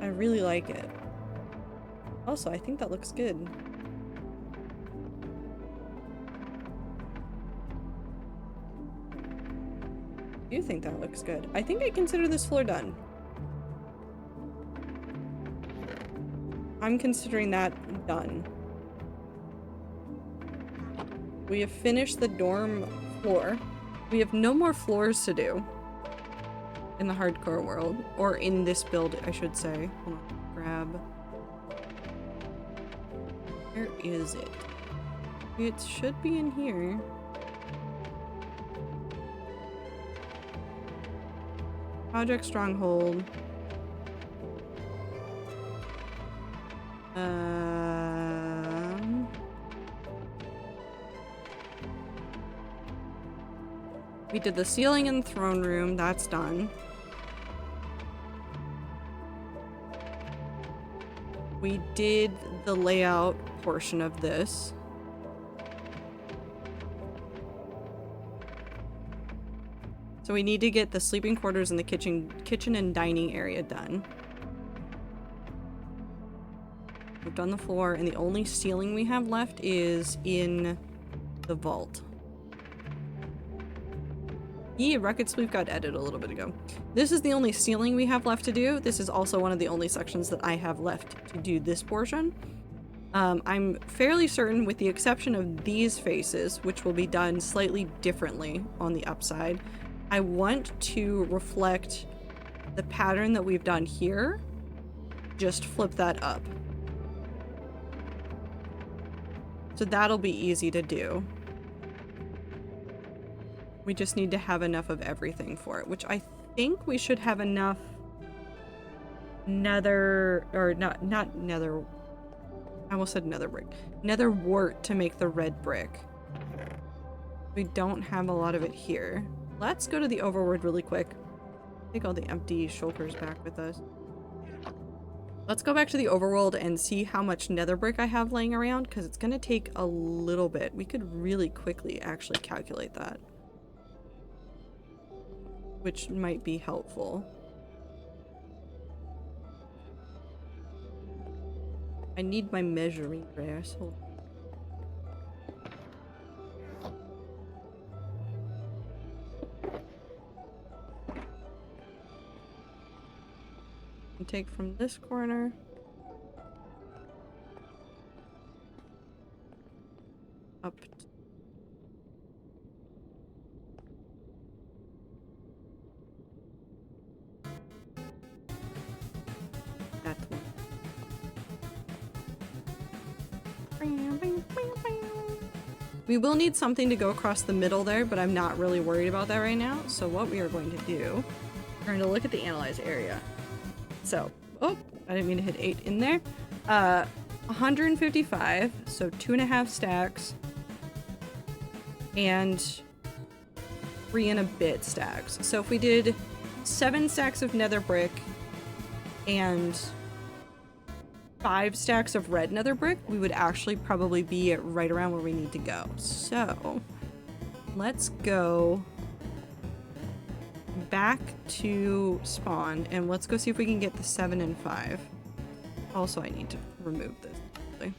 I really like it. Also, I think that looks good. I do think that looks good. I think I consider this floor done. I'm considering that done. We have finished the dorm floor. We have no more floors to do in the hardcore world, or in this build, I should say. Hold on, grab. Where is it? It should be in here. Project Stronghold. We did the ceiling in the throne room, that's done. We did the layout portion of this. So we need to get the sleeping quarters and the kitchen and dining area done. We've done the floor, and the only ceiling we have left is in the vault. Yeah, Rocket Sweep got edited a little bit ago. This is the only ceiling we have left to do. This is also one of the only sections that I have left to do this portion. I'm fairly certain, with the exception of these faces, which will be done slightly differently on the upside, I want to reflect the pattern that we've done here. Just flip that up. So that'll be easy to do. We just need to have enough of everything for it, which I think we should have enough nether, or not nether, I almost said nether brick. Nether wart to make the red brick. We don't have a lot of it here. Let's go to the overworld really quick. Take all the empty shulkers back with us. Let's go back to the overworld and see how much nether brick I have laying around, because it's gonna take a little bit. We could really quickly actually calculate that, which might be helpful. I need my measuring brass. Hold on. And take from this corner. Up. That one. We will need something to go across the middle there, but I'm not really worried about that right now. So what we are going to do, we're going to look at the analyze area. So, oh, I didn't mean to hit 8 in there. 155, so 2.5 stacks. And 3 and a bit stacks. So if we did 7 stacks of nether brick and 5 stacks of red nether brick, we would actually probably be at right around where we need to go. So let's go back to spawn and let's go see if we can get the 7 and 5. Also, I need to remove this. Okay.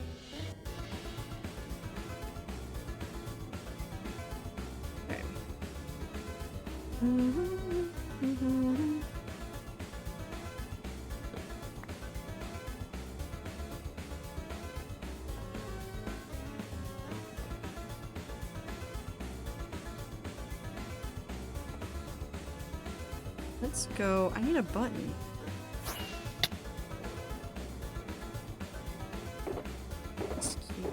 Let's go. I need a button. That's cute.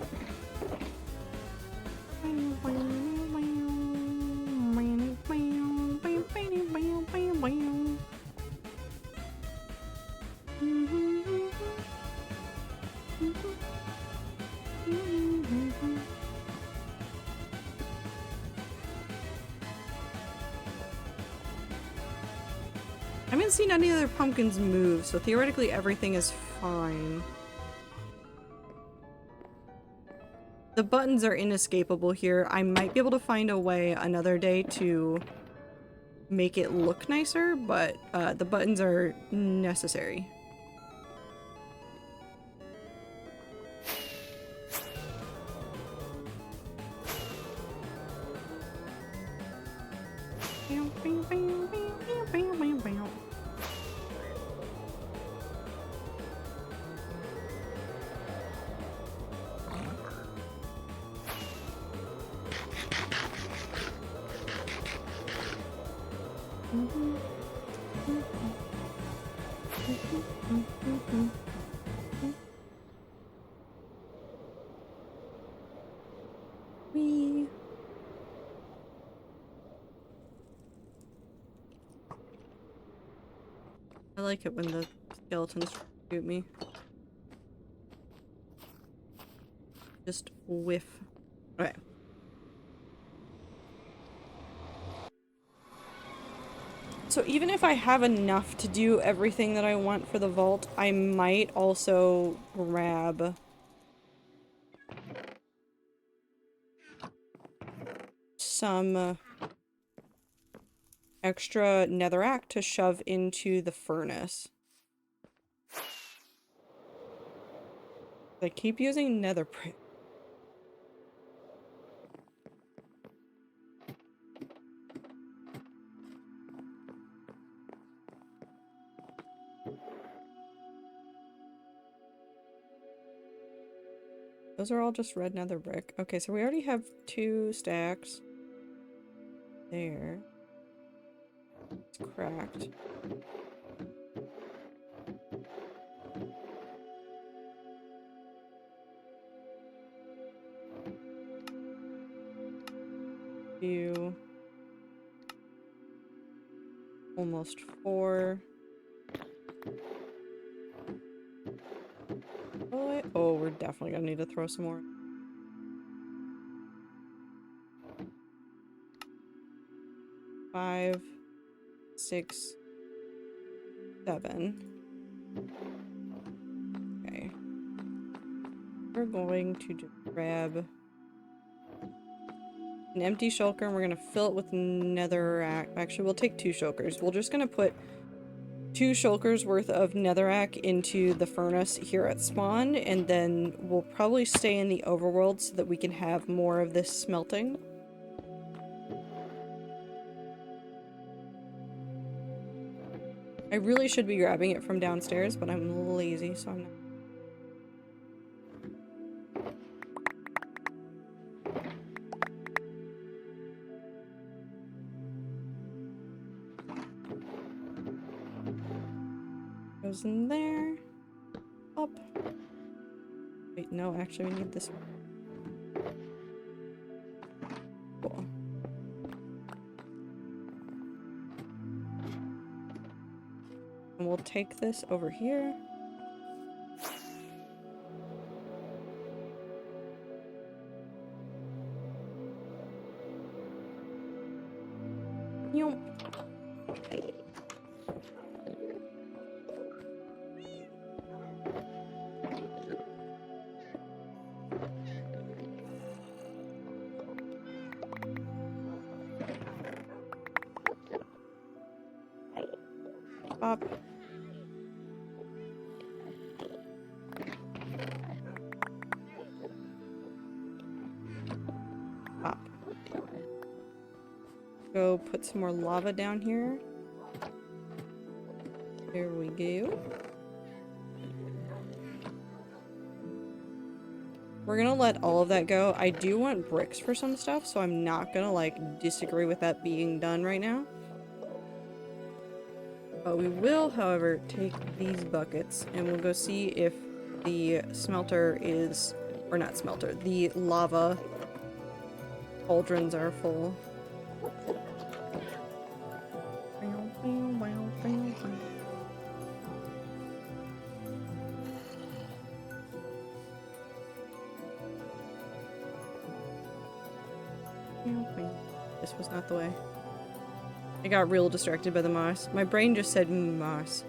I haven't seen any other pumpkins move, so theoretically everything is fine. The buttons are inescapable here. I might be able to find a way another day to make it look nicer, but the buttons are necessary. Wee. I like it when the skeletons shoot me. Just whiff. Okay. So even if I have enough to do everything that I want for the vault, I might also grab some extra netherrack to shove into the furnace. I keep using nether brick. Those are all just red nether brick. Okay, so we already have 2 stacks. There. It's cracked. Few. Almost 4. Oh, we're definitely gonna need to throw some more. 5, 6, 7. Okay. We're going to just grab an empty shulker and we're gonna fill it with netherrack. Actually, we'll take 2 shulkers. We're just gonna put 2 shulkers worth of netherrack into the furnace here at spawn, and then we'll probably stay in the overworld so that we can have more of this smelting. I really should be grabbing it from downstairs, but I'm lazy, so I'm not. Goes in there. Up. Wait, no, actually we need this one. Cool. And we'll take this over here. Yum. Pop. Pop. Go put some more lava down here. There we go. We're gonna let all of that go. I do want bricks for some stuff, so I'm not gonna like disagree with that being done right now. But we will, however, take these buckets and we'll go see if the smelter is, or not smelter, the lava cauldrons are full. This was not the way. I got real distracted by the moss. My brain just said moss.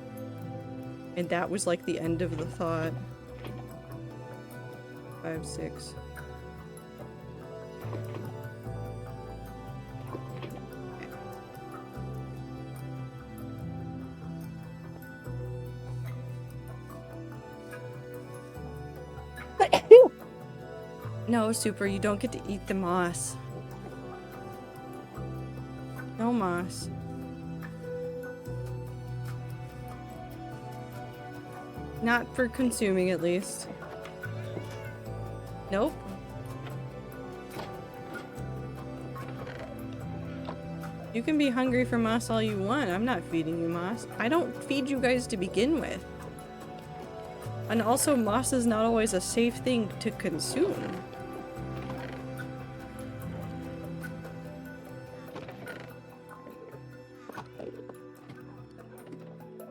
And that was like the end of the thought. 5, 6. No, Super, you don't get to eat the moss. No moss. Not for consuming, at least. Nope. You can be hungry for moss all you want. I'm not feeding you moss. I don't feed you guys to begin with. And also, moss is not always a safe thing to consume.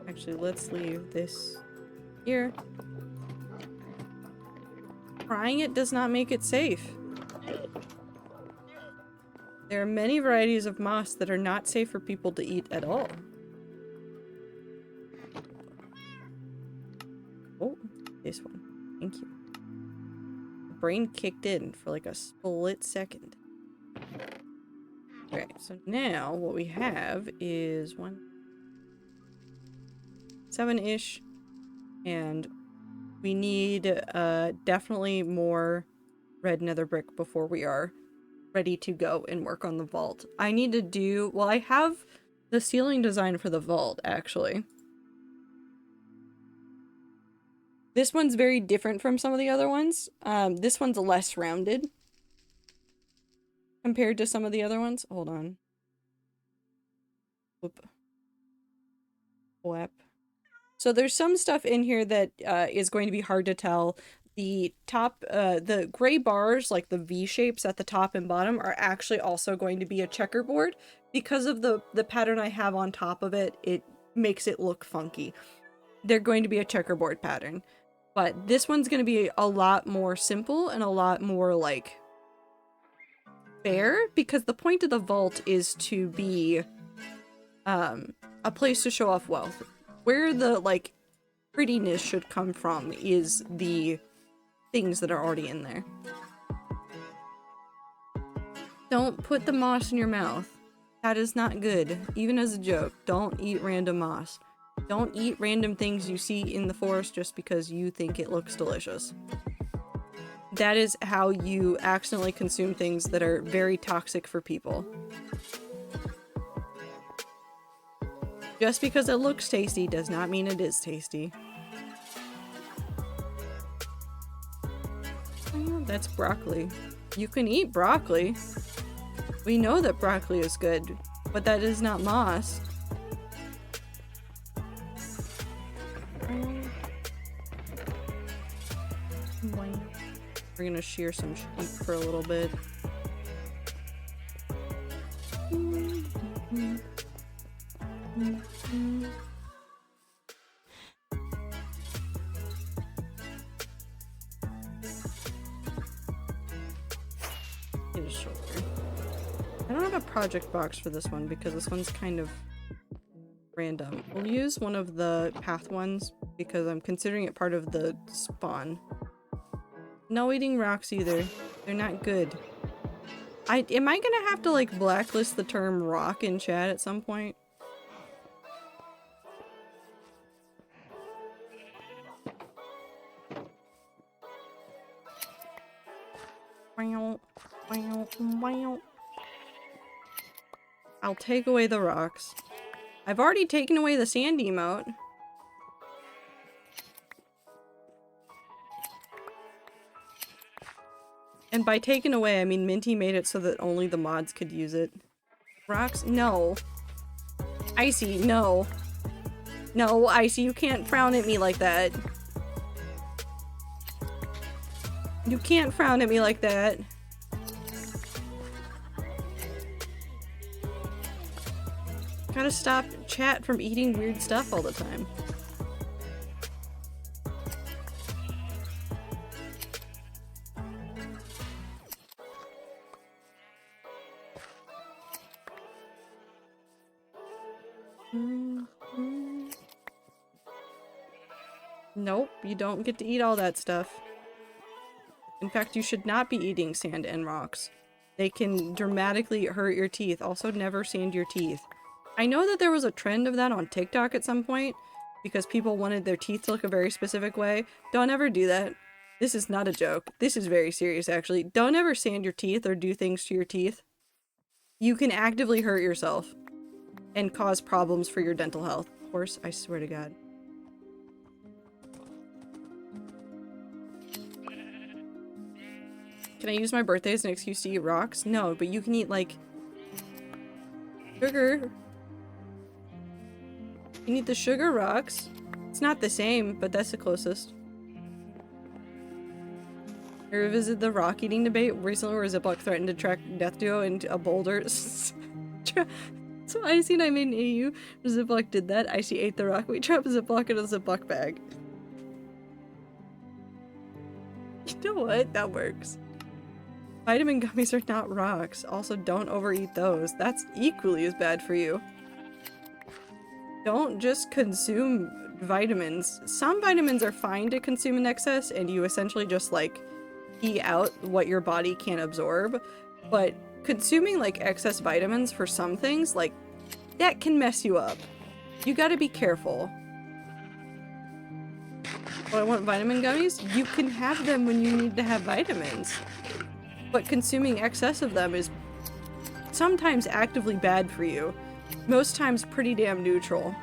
Actually, let's leave this here. Frying it does not make it safe. There are many varieties of moss that are not safe for people to eat at all. Oh, this one. Thank you. The brain kicked in for like a split second. Okay, so now what we have is 7-ish, and we need definitely more red nether brick before we are ready to go and work on the vault. I need to do, well, I have the ceiling design for the vault, actually. This one's very different from some of the other ones. This one's less rounded compared to some of the other ones. Hold on. Whoop. Whap. So there's some stuff in here that is going to be hard to tell. The top, the gray bars, like the V shapes at the top and bottom, are actually also going to be a checkerboard. Because of the pattern I have on top of it, it makes it look funky. They're going to be a checkerboard pattern. But this one's going to be a lot more simple and a lot more, like, fair, because the point of the vault is to be a place to show off wealth. Where the, like, prettiness should come from is the things that are already in there. Don't put the moss in your mouth. That is not good. Even as a joke, don't eat random moss. Don't eat random things you see in the forest just because you think it looks delicious. That is how you accidentally consume things that are very toxic for people. Just because it looks tasty does not mean it is tasty. Oh, that's broccoli. You can eat broccoli. We know that broccoli is good, but that is not moss. We're gonna shear some sheep for a little bit. Get a shoulder. I don't have a project box for this one because this one's kind of random. We'll use one of the path ones because I'm considering it part of the spawn. No eating rocks either. They're not good. Am I gonna have to like blacklist the term rock in chat at some point? I'll take away the rocks. I've already taken away the sand emote. And by taken away, I mean Minty made it so that only the mods could use it. Rocks? No. Icy, no. No, Icy, you can't frown at me like that. You can't frown at me like that. Gotta stop chat from eating weird stuff all the time. Nope, you don't get to eat all that stuff. In fact, you should not be eating sand and rocks. They can dramatically hurt your teeth. Also, never sand your teeth. I know that there was a trend of that on TikTok at some point because people wanted their teeth to look a very specific way. Don't ever do that. This is not a joke. This is very serious, actually. Don't ever sand your teeth or do things to your teeth. You can actively hurt yourself and cause problems for your dental health. Horse, I swear to God. Can I use my birthday as an excuse to eat rocks? No, but you can eat, like, sugar. You can eat the sugar rocks. It's not the same, but that's the closest. I revisited the rock eating debate recently where Ziploc threatened to track Death Duo into a boulder. So Icy and I made an AU. Ziploc did that. Icy ate the rock. We trapped Ziploc in a Ziploc bag. You know what? That works. Vitamin gummies are not rocks. Also, don't overeat those. That's equally as bad for you. Don't just consume vitamins. Some vitamins are fine to consume in excess, and you essentially just, like, pee out what your body can't absorb. But consuming, like, excess vitamins for some things, like, that can mess you up. You gotta be careful. What, I want vitamin gummies? You can have them when you need to have vitamins. But consuming excess of them is sometimes actively bad for you. Most times pretty damn neutral.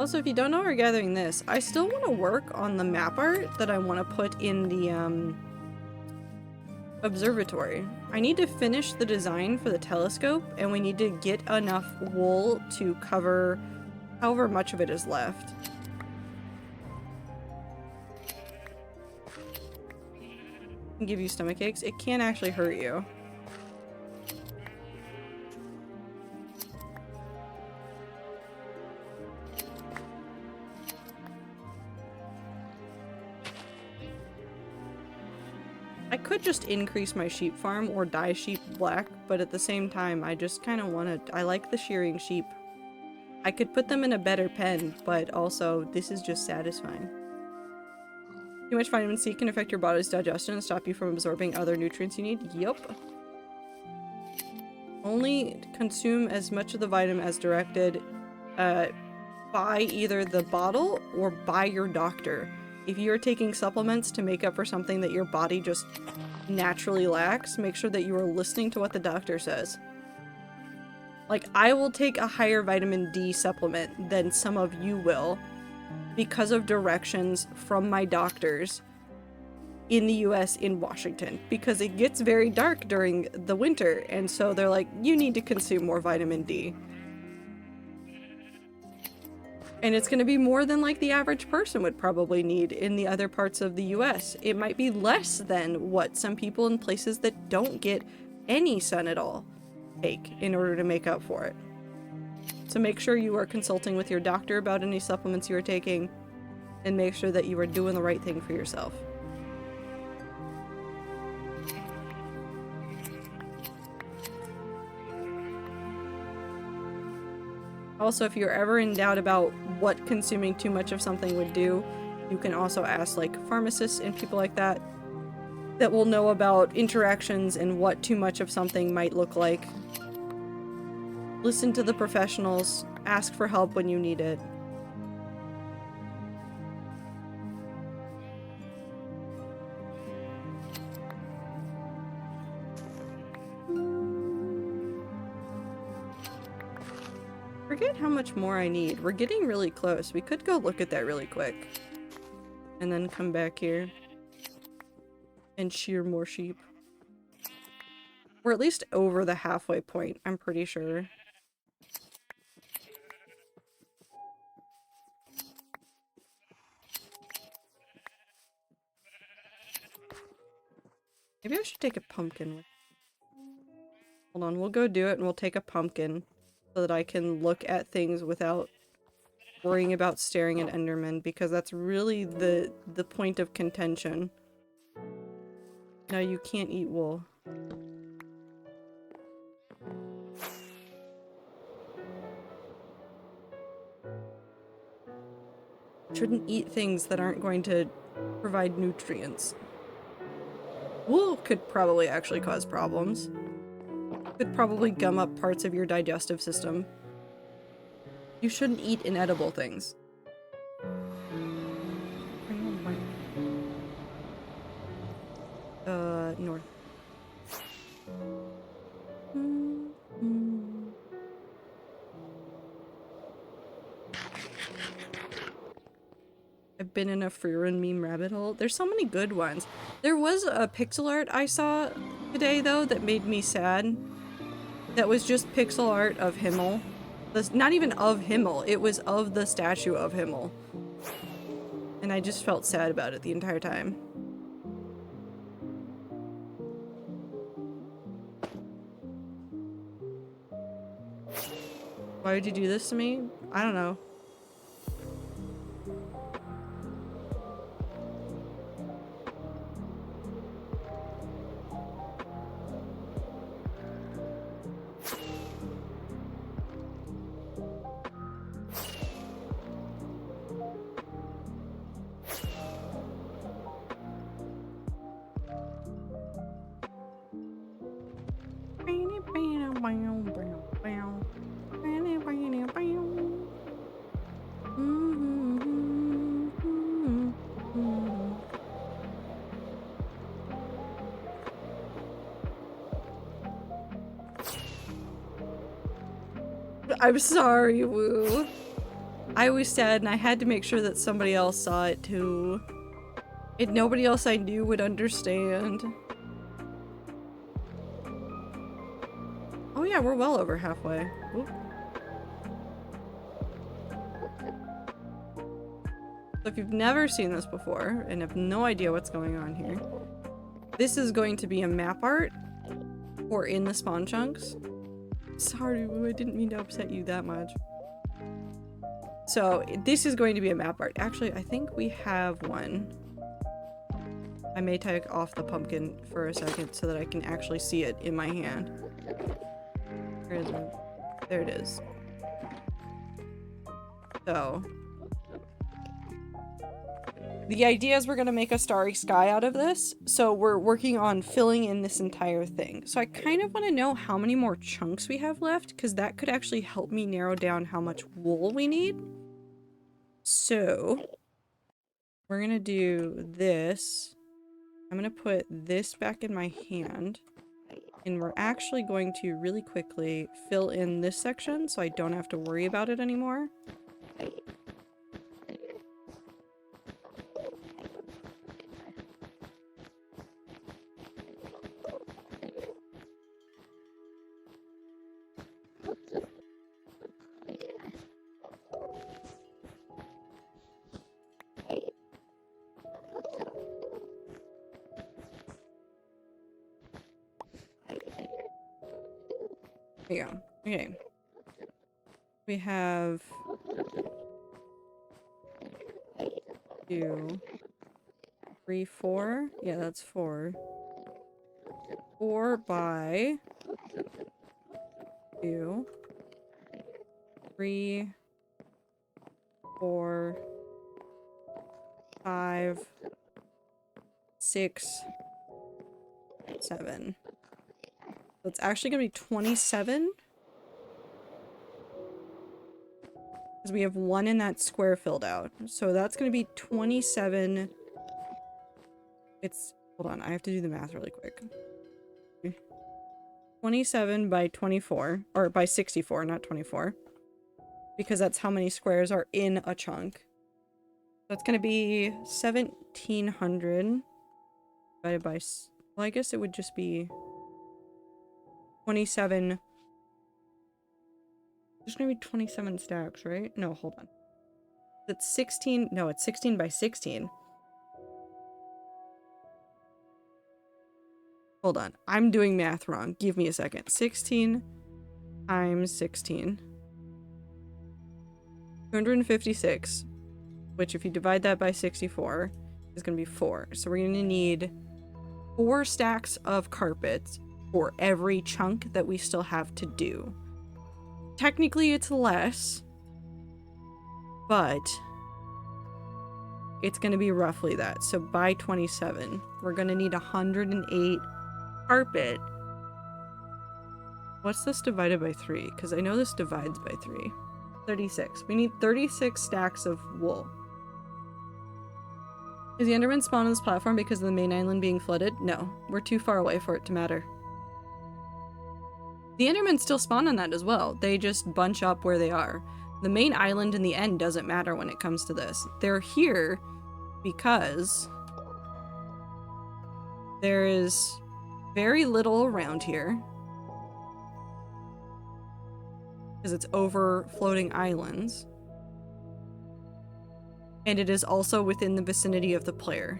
Also, if you don't know we're gathering this, I still want to work on the map art that I want to put in the observatory. I need to finish the design for the telescope, and we need to get enough wool to cover however much of it is left. Can give you stomach aches. It can actually hurt you. I could just increase my sheep farm or dye sheep black, but at the same time, I just kind of want to- I like the shearing sheep. I could put them in a better pen, but also, this is just satisfying. Too much vitamin C can affect your body's digestion and stop you from absorbing other nutrients you need? Yup. Only consume as much of the vitamin as directed by either the bottle or by your doctor. If you're taking supplements to make up for something that your body just naturally lacks, make sure that you are listening to what the doctor says. Like, I will take a higher vitamin D supplement than some of you will because of directions from my doctors in the US in Washington, because it gets very dark during the winter, and so they're like, you need to consume more vitamin D. And it's going to be more than like the average person would probably need in the other parts of the US. It might be less than what some people in places that don't get any sun at all take in order to make up for it. So make sure you are consulting with your doctor about any supplements you are taking, and make sure that you are doing the right thing for yourself. Also, if you're ever in doubt about what consuming too much of something would do, you can also ask like pharmacists and people like that that will know about interactions and what too much of something might look like. Listen to the professionals, ask for help when you need it. Forget how much more I need. We're getting really close. We could go look at that really quick. And then come back here. And shear more sheep. We're at least over the halfway point, I'm pretty sure. Maybe I should take a pumpkin with. Hold on, we'll go do it and we'll take a pumpkin so that I can look at things without worrying about staring at Enderman, because that's really the point of contention. No, you can't eat wool. Shouldn't eat things that aren't going to provide nutrients. Wool could probably actually cause problems. Could probably gum up parts of your digestive system. You shouldn't eat inedible things. North. I've been in a Freerun meme rabbit hole. There's so many good ones. There was a pixel art I saw today, though, that made me sad. That was just pixel art of Himmel. Not even of Himmel, it was of the statue of Himmel. And I just felt sad about it the entire time. Why would you do this to me? I don't know. I'm sorry, Woo. I was sad and I had to make sure that somebody else saw it too. And nobody else I knew would understand. Oh yeah, we're well over halfway. Oop. So if you've never seen this before and have no idea what's going on here, this is going to be a map art for in the spawn chunks. Sorry, I didn't mean to upset you that much. So this is going to be a map art. Actually, I think we have one. I may take off the pumpkin for a second so that I can actually see it in my hand. Where is it? There it is. So the idea is we're going to make a starry sky out of this. So we're working on filling in this entire thing. So I kind of want to know how many more chunks we have left, because that could actually help me narrow down how much wool we need. So we're going to do this. I'm going to put this back in my hand. And we're actually going to really quickly fill in this section so I don't have to worry about it anymore. There you go. Okay. We have 2, 3, 4. Yeah, that's 4. 4 by 2, 3, 4, 5, 6, 7. So it's actually going to be 27. Because we have 1 in that square filled out. So that's going to be 27. Hold on, I have to do the math really quick. 27 by 24. Or by 64, not 24. Because that's how many squares are in a chunk. So it's going to be 1,700 divided by... Well, I guess it would just be... 27. There's gonna be 27 stacks, right? No, hold on. It's 16. No, it's 16 by 16. Hold on. I'm doing math wrong. Give me a second. 16 times 16. 256. Which, if you divide that by 64, is gonna be 4. So we're gonna need 4 stacks of carpets for every chunk that we still have to do. Technically it's less, but it's going to be roughly that. So by 27, we're going to need 108 carpet. What's this divided by 3? Because I know this divides by 3. 36. We need 36 stacks of wool. Is the Enderman spawn on this platform because of the main island being flooded? No, we're too far away for it to matter. The Endermen still spawn on that as well. They just bunch up where they are. The main island in the end doesn't matter when it comes to this. They're here because there is very little around here. Because it's over floating islands. And it is also within the vicinity of the player.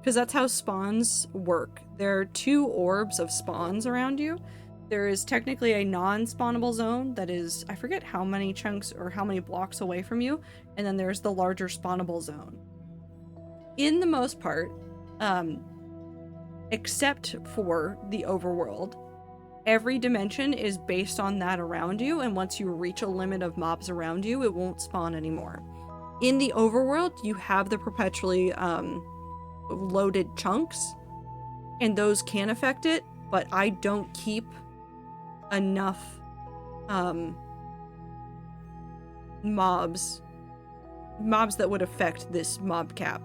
Because that's how spawns work. There are 2 orbs of spawns around you. There is technically a non-spawnable zone that is, I forget how many chunks or how many blocks away from you, and then there's the larger spawnable zone. In the most part, except for the overworld, every dimension is based on that around you, and once you reach a limit of mobs around you, it won't spawn anymore. In the overworld, you have the perpetually loaded chunks, and those can affect it, but I don't keep enough mobs that would affect this mob cap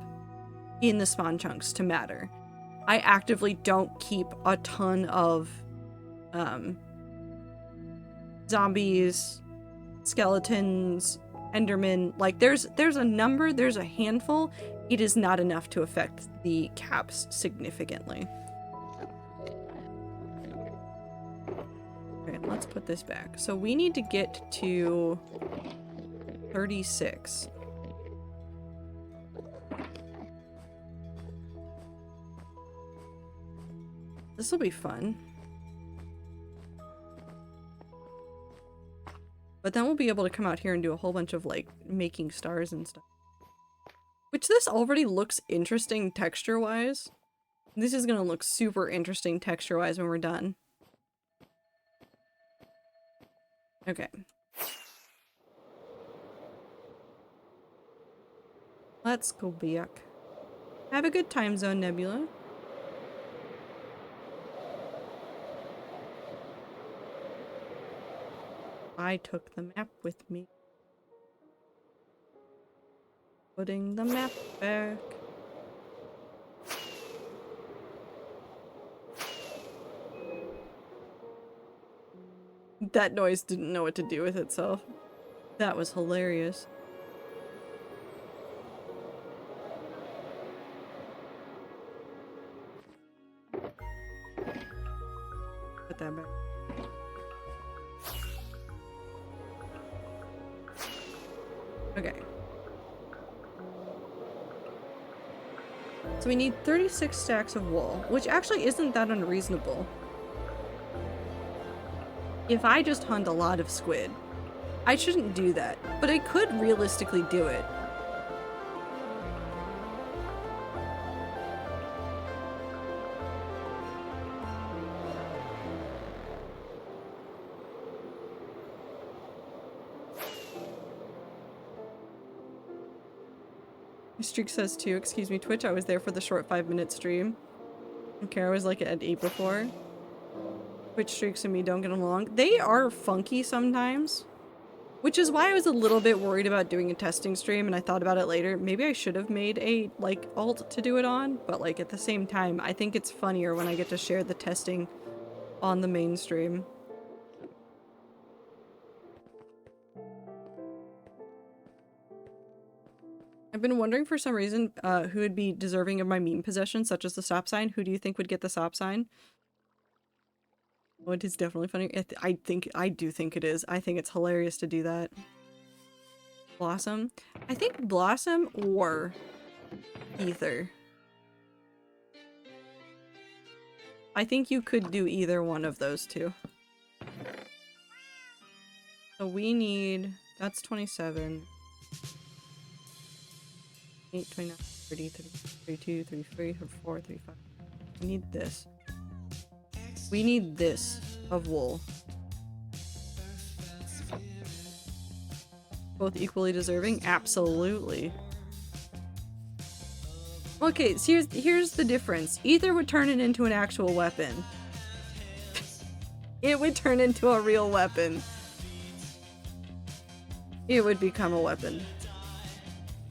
in the spawn chunks to matter. I actively don't keep a ton of zombies, skeletons, Enderman. Like, there's a number, there's a handful. It is not enough to affect the caps significantly. Okay, let's put this back. So we need to get to 36. This will be fun. But then we'll be able to come out here and do a whole bunch of, like, making stars and stuff. Which this already looks interesting texture-wise. This is gonna look super interesting texture-wise when we're done. Okay. Let's go back. Have a good time zone, Nebula. I took the map with me. Putting the map back. That noise didn't know what to do with itself. That was hilarious. Put that back. Okay. So we need 36 stacks of wool, which actually isn't that unreasonable. If I just hunt a lot of squid, I shouldn't do that, but I could realistically do it. Streak says too, excuse me, Twitch, I was there for the short 5-minute stream. Okay, I was like at 8 before. Twitch streaks and me don't get along. They are funky sometimes. Which is why I was a little bit worried about doing a testing stream, and I thought about it later. Maybe I should have made a, like, alt to do it on, but, like, at the same time, I think it's funnier when I get to share the testing on the main stream. I've been wondering for some reason who would be deserving of my meme possession, such as the stop sign. Who do you think would get the stop sign? Oh, it is definitely funny. I do think it is. I think it's hilarious to do that. Blossom. I think Blossom or Ether. I think you could do either one of those two. So we need... That's 27. 8, 29, 30, 32, 33, 34, 35. We need this. We need this of wool. Both equally deserving? Absolutely. Okay, so here's the difference. Ether would turn it into an actual weapon. It would turn into a real weapon. It would become a weapon.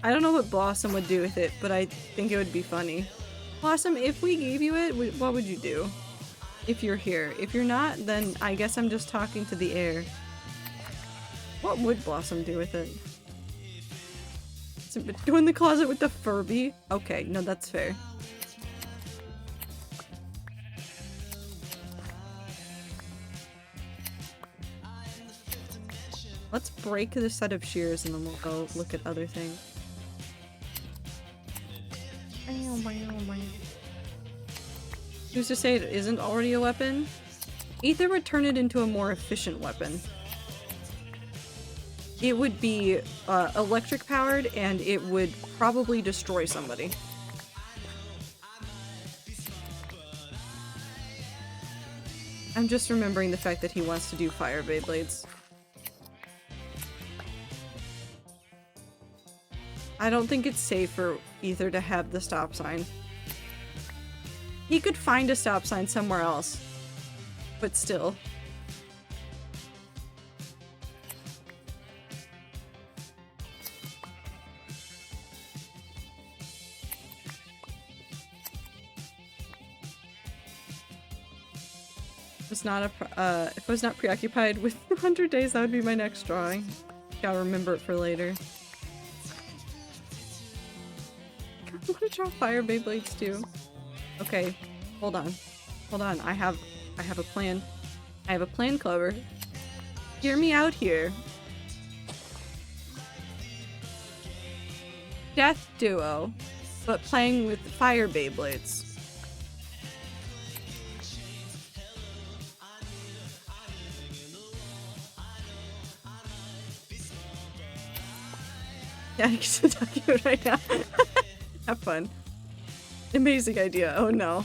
I don't know what Blossom would do with it, but I think it would be funny. Blossom, if we gave you it, what would you do? If you're here. If you're not, then I guess I'm just talking to the air. What would Blossom do with it? Go in the closet with the Furby? Okay, no, that's fair. Let's break this set of shears and then we'll go look at other things. Who's to say it isn't already a weapon? Ether would turn it into a more efficient weapon. It would be electric powered and it would probably destroy somebody. I'm just remembering the fact that he wants to do fire Beyblades. I don't think it's safe for Ether to have the stop sign. He could find a stop sign somewhere else, but still. If I was not preoccupied with 100 days, that would be my next drawing. Gotta remember it for later. I want to draw fire Beyblades too. Okay, hold on. Hold on, I have a plan. I have a plan, Clover. Hear me out here. Death Duo, but playing with fire Beyblades. Yeah, I can talk to you right now. Have fun. Amazing idea. Oh no.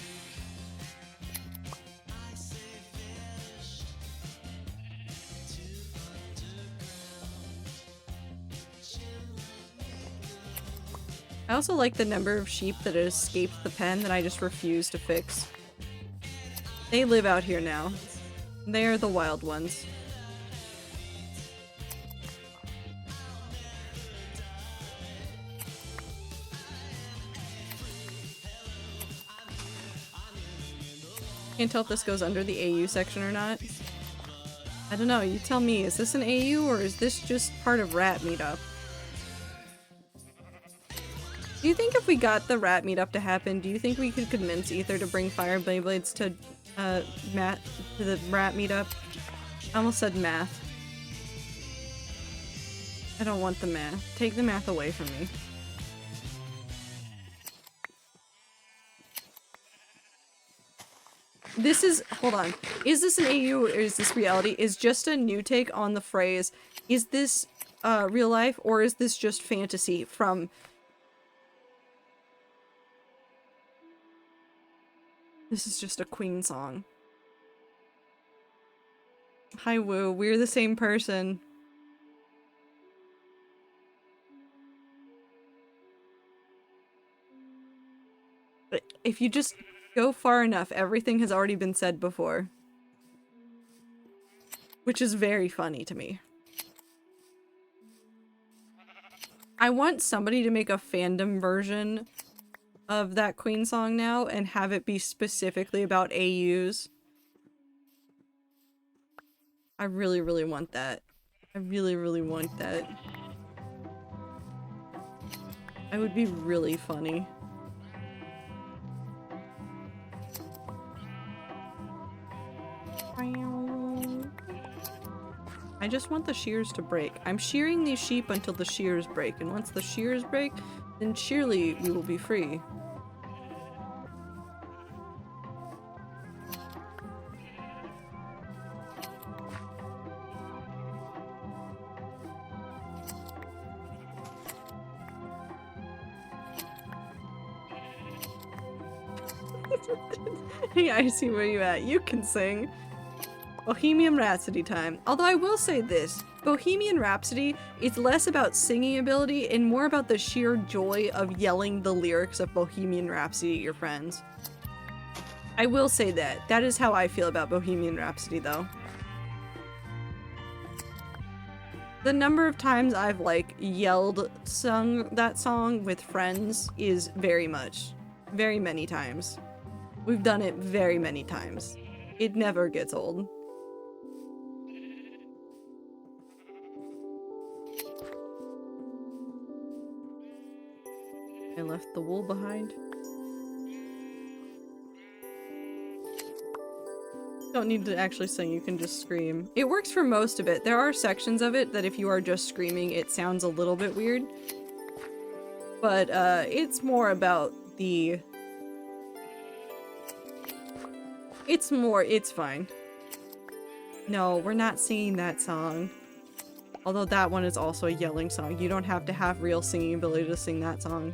I also like the number of sheep that escaped the pen that I just refuse to fix. They live out here now. They are the wild ones. Can't tell if this goes under the AU section or not. I don't know, you tell me, is this an AU or is this just part of Rat Meetup? Do you think if we got the Rat Meetup to happen, do you think we could convince Ether to bring Fire Beyblades to the Rat Meetup? I almost said math. I don't want the math. Take the math away from me. This is- hold on. Is this an AU or is this reality? Is just a new take on the phrase, is this real life or is this just fantasy from... This is just a Queen song. Hi Woo, we're the same person. But if you just go far enough, everything has already been said before. Which is very funny to me. I want somebody to make a fandom version of that Queen song now and have it be specifically about AUs. I really, really want that. I really, really want that. It would be really funny. I just want the shears to break. I'm shearing these sheep until the shears break, and once the shears break, then surely we will be free. Hey, I see where you at. You can sing. Bohemian Rhapsody time. Although I will say this, Bohemian Rhapsody is less about singing ability and more about the sheer joy of yelling the lyrics of Bohemian Rhapsody at your friends. I will say that. That is how I feel about Bohemian Rhapsody though. The number of times I've like sung that song with friends is very many times. We've done it very many times. It never gets old. I left the wool behind. Don't need to actually sing, you can just scream. It works for most of it. There are sections of it that if you are just screaming, it sounds a little bit weird. But it's more about the... It's fine. No, we're not singing that song. Although that one is also a yelling song. You don't have to have real singing ability to sing that song.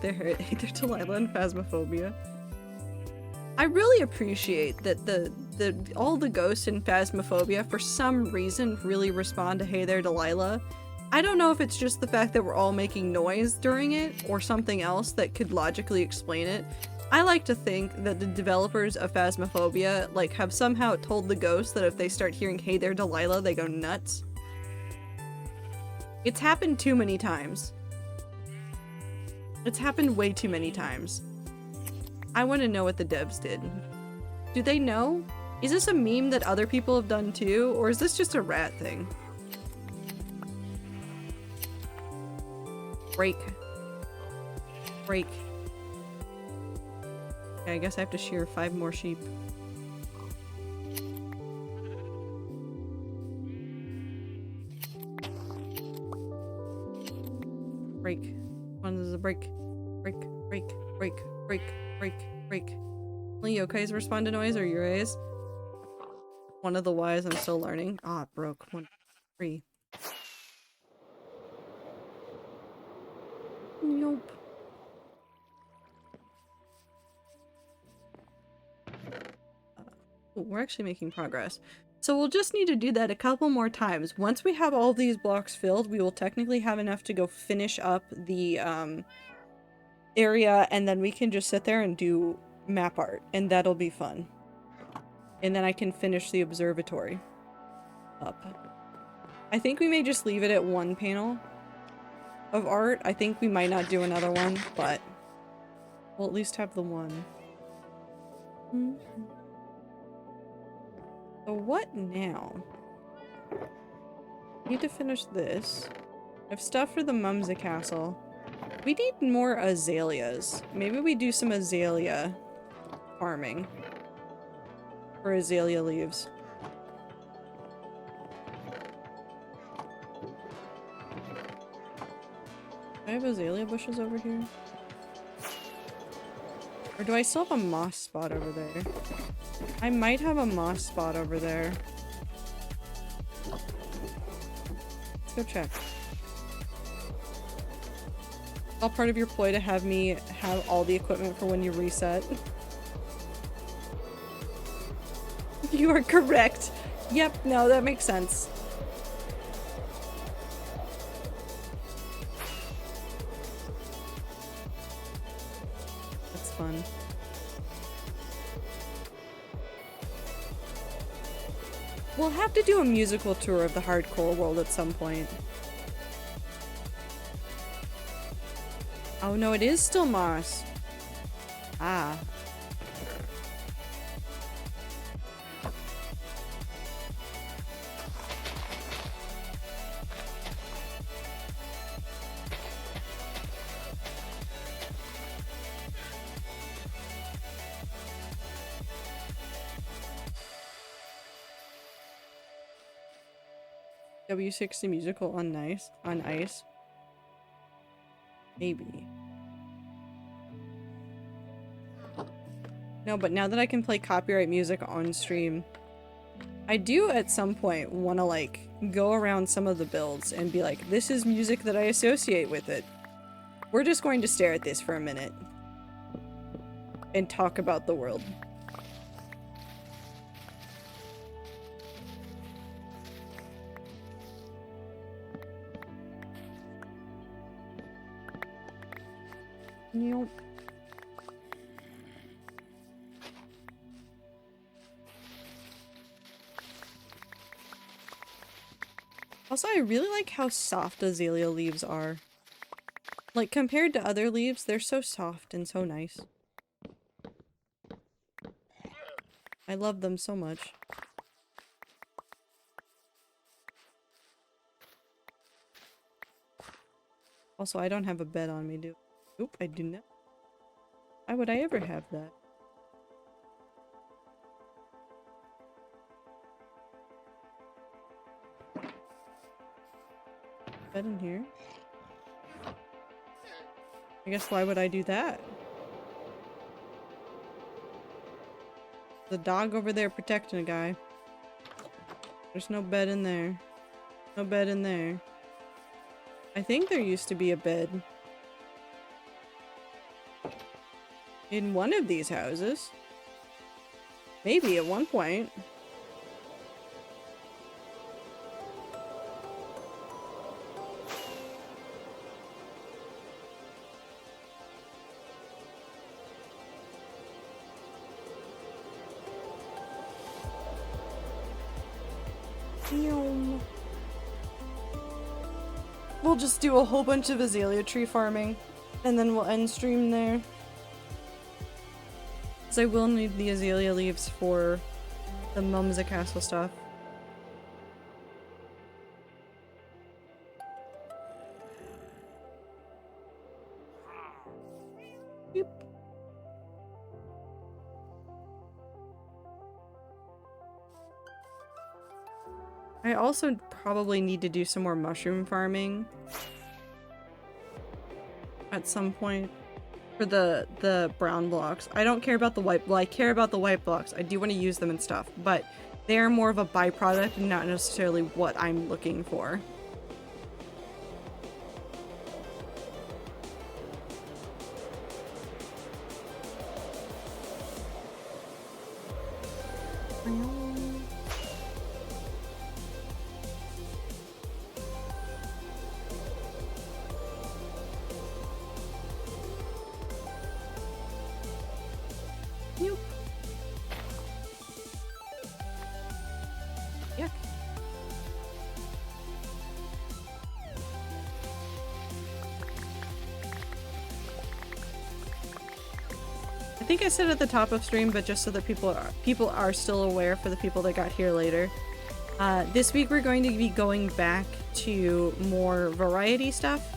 They're Delilah and Phasmophobia. I really appreciate that all the ghosts in Phasmophobia for some reason really respond to Hey There Delilah. I don't know if it's just the fact that we're all making noise during it or something else that could logically explain it. I like to think that the developers of Phasmophobia like have somehow told the ghosts that if they start hearing Hey There Delilah, they go nuts. It's happened too many times. It's happened way too many times. I want to know what the devs did. Do they know? Is this a meme that other people have done too, or is this just a rat thing? Break. Break. Okay, I guess I have to shear 5 more sheep. Break. One is a break. Break, break, break, break, break, break. Only yokais respond to noise or yureis? One of the Ys I'm still learning. Ah, it broke. 1, 3. Nope. Ooh, we're actually making progress. So we'll just need to do that a couple more times. Once we have all these blocks filled, we will technically have enough to go finish up the area, and then we can just sit there and do map art, and that'll be fun. And then I can finish the observatory up. I think we may just leave it at 1 panel of art. I think we might not do another one, but we'll at least have the one. So what now? Need to finish this. I have stuff for the Mumsy Castle. We need more azaleas. Maybe we do some azalea farming. Or azalea leaves. Do I have azalea bushes over here? Or do I still have a moss spot over there? I might have a moss spot over there. Let's go check. All part of your ploy to have me have all the equipment for when you reset. You are correct. Yep, no, that makes sense. That's fun. We'll have to do a musical tour of the hardcore world at some point. Oh no, it is still moss. Ah. W60 musical on ice. Maybe. No, but now that I can play copyright music on stream, I do at some point want to like go around some of the builds and be like, this is music that I associate with it. We're just going to stare at this for a minute and talk about the world. Nope. Also, I really like how soft azalea leaves are. Like, compared to other leaves, they're so soft and so nice. I love them so much. Also, I don't have a bed on me, Oop, I do not. Why would I ever have that? Bed in here? I guess why would I do that? The dog over there protecting a guy. There's no bed in there. No bed in there. I think there used to be a bed in one of these houses. Maybe at one point. We'll just do a whole bunch of azalea tree farming, and then we'll end stream there. Because I will need the azalea leaves for the Mumsa Castle stuff. Yep. I also probably need to do some more mushroom farming at some point for the brown blocks. I don't care about the white, well, I care about the white blocks. I do want to use them and stuff, but they're more of a byproduct and not necessarily what I'm looking for. Yuck. I think I said at the top of stream, but just so that people are still aware for the people that got here later. This week we're going to be going back to more variety stuff.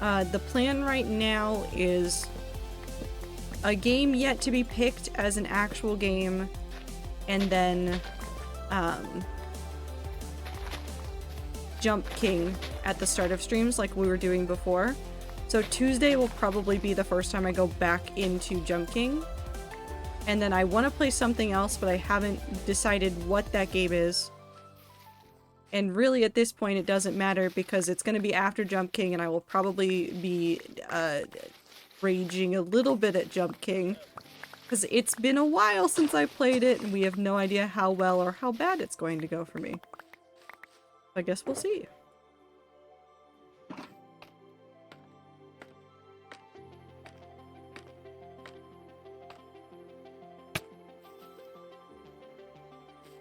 The plan right now is a game yet to be picked as an actual game, and then Jump King at the start of streams like we were doing before. So Tuesday will probably be the first time I go back into Jump King. And then I want to play something else, but I haven't decided what that game is. And really at this point it doesn't matter because it's going to be after Jump King and I will probably be raging a little bit at Jump King. Because it's been a while since I played it and we have no idea how well or how bad it's going to go for me. I guess we'll see.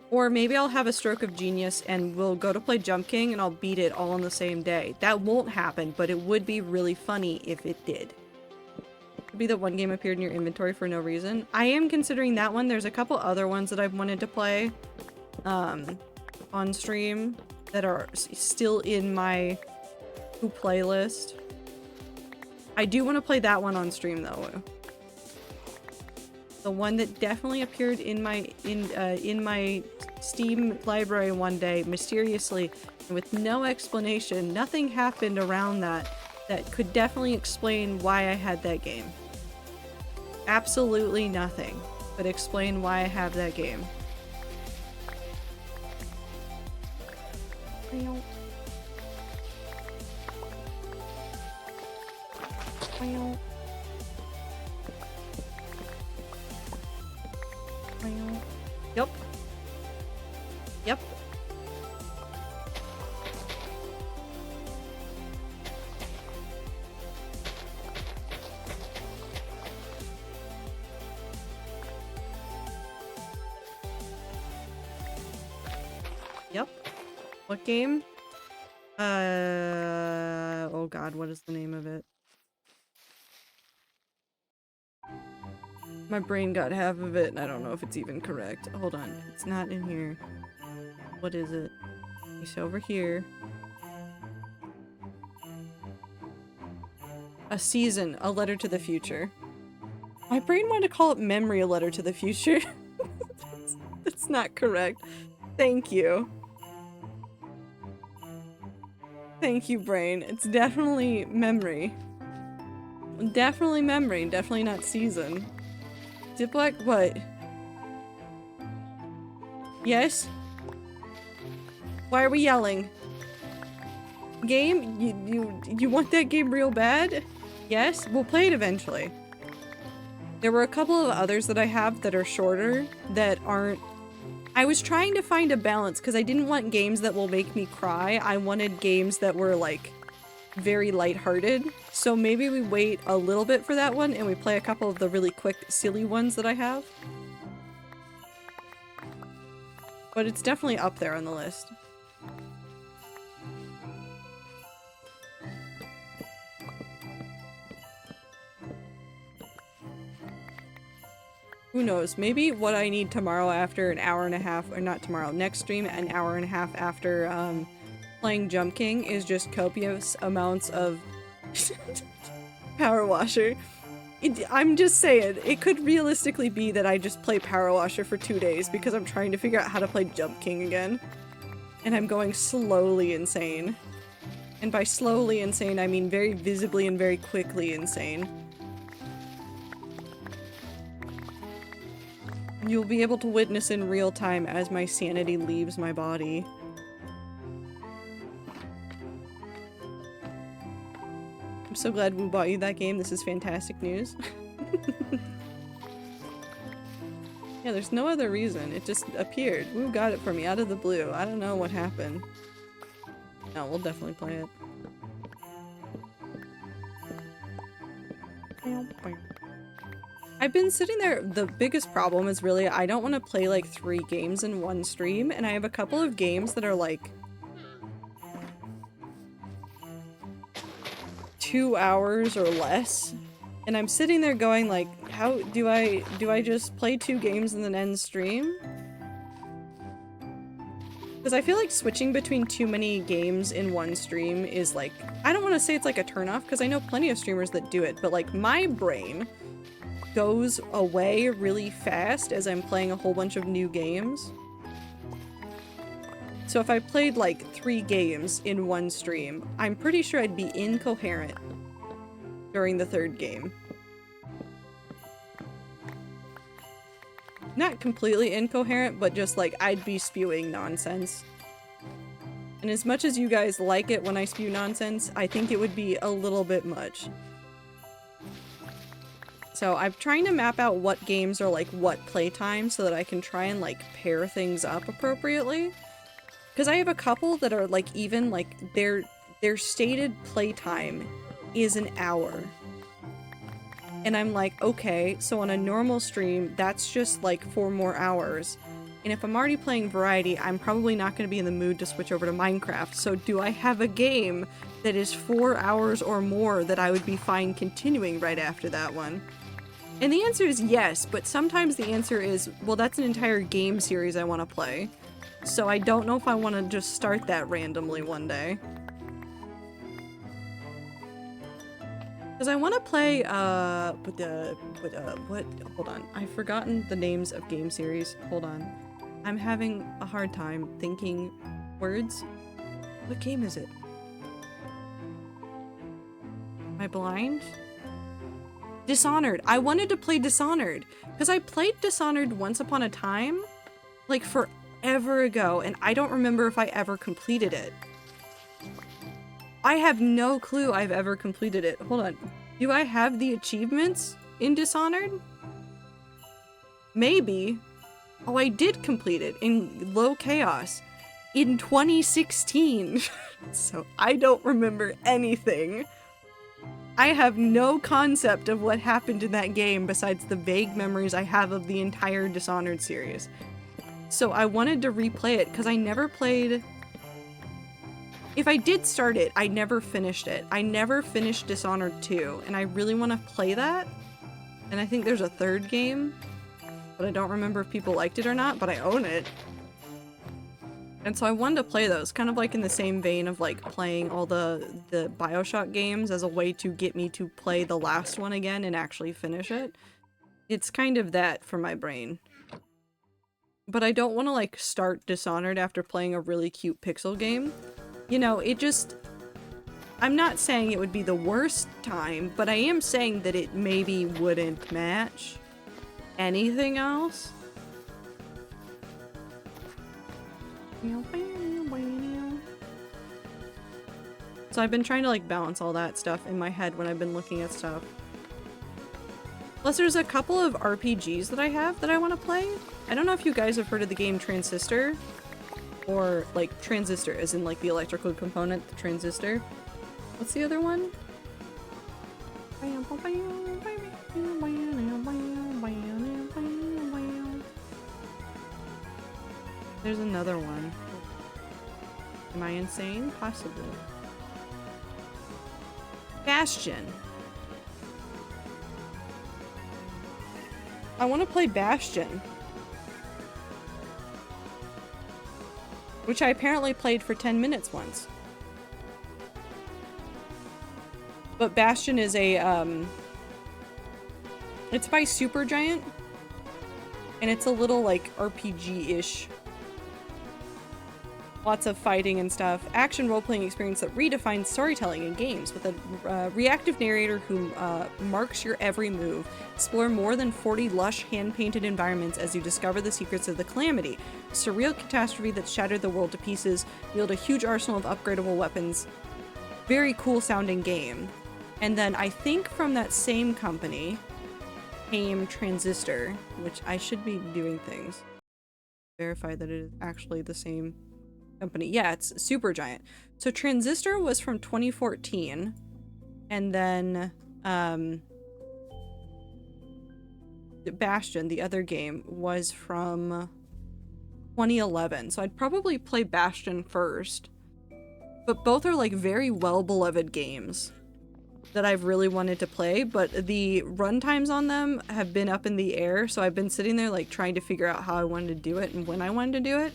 Or maybe I'll have a stroke of genius and we'll go to play Jump King and I'll beat it all on the same day. That won't happen, but it would be really funny if it did. Could be that one game appeared in your inventory for no reason. I am considering that one. There's a couple other ones that I've wanted to play on stream that are still in my playlist. I do want to play that one on stream though. The one that definitely appeared in my Steam library one day, mysteriously, and with no explanation. Nothing happened around that could definitely explain why I had that game. Absolutely nothing could explain why I have that game. Yep. Yep. Yep. What game? Oh god, what is the name of it? My brain got half of it and I don't know if it's even correct. Hold on, it's not in here. What is it? It's over here. A Season, A Letter to the Future. My brain wanted to call it Memory, A Letter to the Future. That's not correct. Thank you. Thank you, brain. It's definitely Memory. Definitely Memory, definitely not Season. Diplock, what? Yes? Why are we yelling? Game? You want that game real bad? Yes? We'll play it eventually. There were a couple of others that I have that are shorter that aren't... I was trying to find a balance because I didn't want games that will make me cry. I wanted games that were like very lighthearted. So maybe we wait a little bit for that one and we play a couple of the really quick, silly ones that I have. But it's definitely up there on the list. Who knows? Maybe what I need tomorrow after an hour and a half, or not tomorrow, next stream, an hour and a half after playing Jump King is just copious amounts of Power Washer. I'm just saying, it could realistically be that I just play Power Washer for 2 days because I'm trying to figure out how to play Jump King again. And I'm going slowly insane. And by slowly insane, I mean very visibly and very quickly insane. You'll be able to witness in real time as my sanity leaves my body. I'm so glad we bought you that game. This is fantastic news. Yeah, there's no other reason. It just appeared. Woo got it for me out of the blue. I don't know what happened. No, we'll definitely play it. I've been sitting there. The biggest problem is really I don't want to play like 3 games in one stream, and I have a couple of games that are like 2 hours or less, and I'm sitting there going like, how do I just play 2 games and then end stream? Because I feel like switching between too many games in one stream is like, I don't want to say it's like a turnoff because I know plenty of streamers that do it, but like my brain goes away really fast as I'm playing a whole bunch of new games. So if I played like 3 games in one stream, I'm pretty sure I'd be incoherent during the 3rd game. Not completely incoherent, but just like I'd be spewing nonsense. And as much as you guys like it when I spew nonsense, I think it would be a little bit much. So I'm trying to map out what games are like what playtime so that I can try and like pair things up appropriately. Because I have a couple that are like even like their stated playtime is an hour. And I'm like, okay, so on a normal stream, that's just like 4 more hours. And if I'm already playing variety, I'm probably not going to be in the mood to switch over to Minecraft. So do I have a game that is 4 hours or more that I would be fine continuing right after that one? And the answer is yes, but sometimes the answer is, well, that's an entire game series I want to play. So I don't know if I want to just start that randomly one day. Because I want to play, what? Hold on. I've forgotten the names of game series. Hold on. I'm having a hard time thinking words. What game is it? Am I blind? Dishonored. I wanted to play Dishonored. Because I played Dishonored once upon a time. Like forever ago. And I don't remember if I ever completed it. I have no clue I've ever completed it. Hold on. Do I have the achievements in Dishonored? Maybe. Oh, I did complete it in Low Chaos in 2016. So I don't remember anything. I have no concept of what happened in that game besides the vague memories I have of the entire Dishonored series. So I wanted to replay it because I never played... If I did start it, I never finished it. I never finished Dishonored 2, and I really want to play that. And I think there's a 3rd game, but I don't remember if people liked it or not, but I own it. And so I wanted to play those, kind of like in the same vein of like playing all the BioShock games as a way to get me to play the last one again and actually finish it. It's kind of that for my brain. But I don't want to like start Dishonored after playing a really cute pixel game. You know, it just... I'm not saying it would be the worst time, but I am saying that it maybe wouldn't match anything else. So I've been trying to like balance all that stuff in my head when I've been looking at stuff. Plus there's a couple of RPGs that I have that I want to play. I don't know if you guys have heard of the game Transistor. Or, like, transistor, as in, like, the electrical component, the transistor. What's the other one? There's another one. Am I insane? Possibly. Bastion. I want to play Bastion. Which I apparently played for 10 minutes once. But Bastion is a, it's by Supergiant. And it's a little, like, RPG-ish. Lots of fighting and stuff. Action role-playing experience that redefines storytelling in games with a reactive narrator who marks your every move. Explore more than 40 lush, hand-painted environments as you discover the secrets of the Calamity, a surreal catastrophe that shattered the world to pieces, wield a huge arsenal of upgradable weapons. Very cool-sounding game. And then I think from that same company came Transistor, which I should be doing things. Verify that it is actually the same company. Yeah, it's Supergiant. So Transistor was from 2014, and then Bastion, the other game, was from 2011. So I'd probably play Bastion first, but both are like very well beloved games that I've really wanted to play, but the runtimes on them have been up in the air, so I've been sitting there like trying to figure out how I wanted to do it and when I wanted to do it.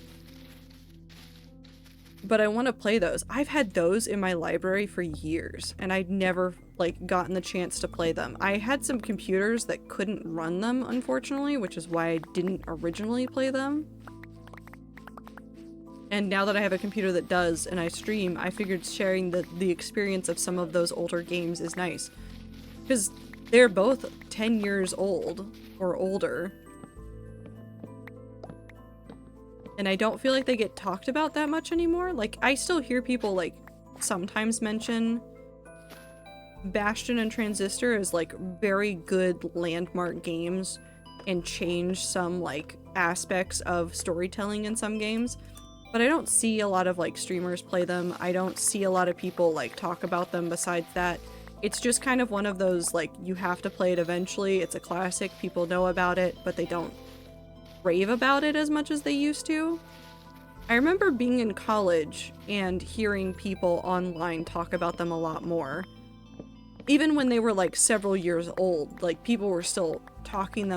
But I want to play those. I've had those in my library for years, and I'd never, like, gotten the chance to play them. I had some computers that couldn't run them, unfortunately, which is why I didn't originally play them. And now that I have a computer that does, and I stream, I figured sharing the experience of some of those older games is nice. Because they're both 10 years old, or older. And I don't feel like they get talked about that much anymore. Like, I still hear people, like, sometimes mention Bastion and Transistor as, like, very good landmark games and change some, like, aspects of storytelling in some games. But I don't see a lot of, like, streamers play them. I don't see a lot of people, like, talk about them besides that. It's just kind of one of those, like, you have to play it eventually. It's a classic. People know about it, but they don't rave about it as much as they used to. I remember being in college and hearing people online talk about them a lot more. Even when they were like several years old, like people were still talking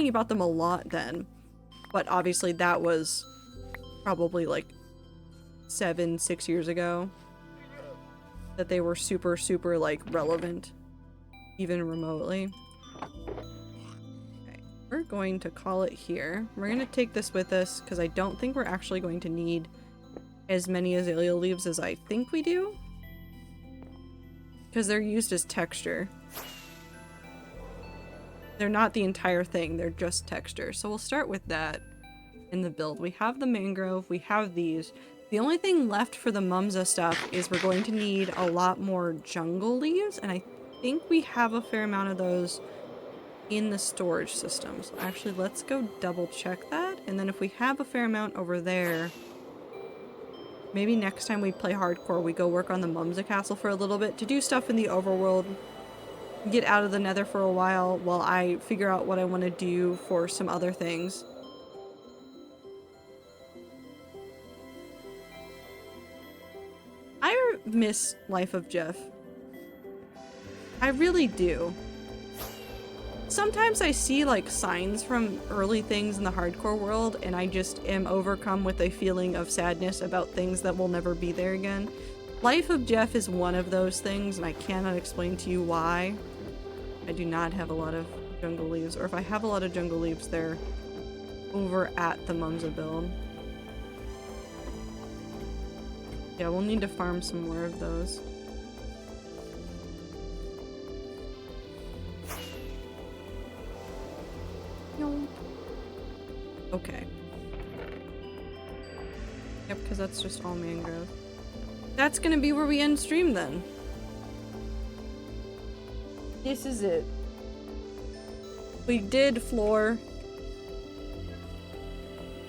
about them a lot then. But obviously that was probably like 6 years ago that they were super like relevant, even remotely. We're going to call it here. We're going to take this with us because I don't think we're actually going to need as many azalea leaves as I think we do. Because they're used as texture. They're not the entire thing, they're just texture. So we'll start with that in the build. We have the mangrove, we have these. The only thing left for the Mumza stuff is we're going to need a lot more jungle leaves, and I think we have a fair amount of those in the storage systems. Actually, let's go double check that, and then if we have a fair amount over there, maybe next time we play hardcore we go work on the Mumza Castle for a little bit to do stuff in the overworld, get out of the nether for a while I figure out what I want to do for some other things. I miss Life of Jeff. I really do. Sometimes I see like signs from early things in the hardcore world and I just am overcome with a feeling of sadness about things that will never be there again. Life of Jeff is one of those things and I cannot explain to you why. I do not have a lot of jungle leaves, or if I have a lot of jungle leaves, they're over at the Mumza build. Yeah, we'll need to farm some more of those. Okay. Yep, because that's just all mangrove. That's gonna be where we end stream then. This is it. We did floor.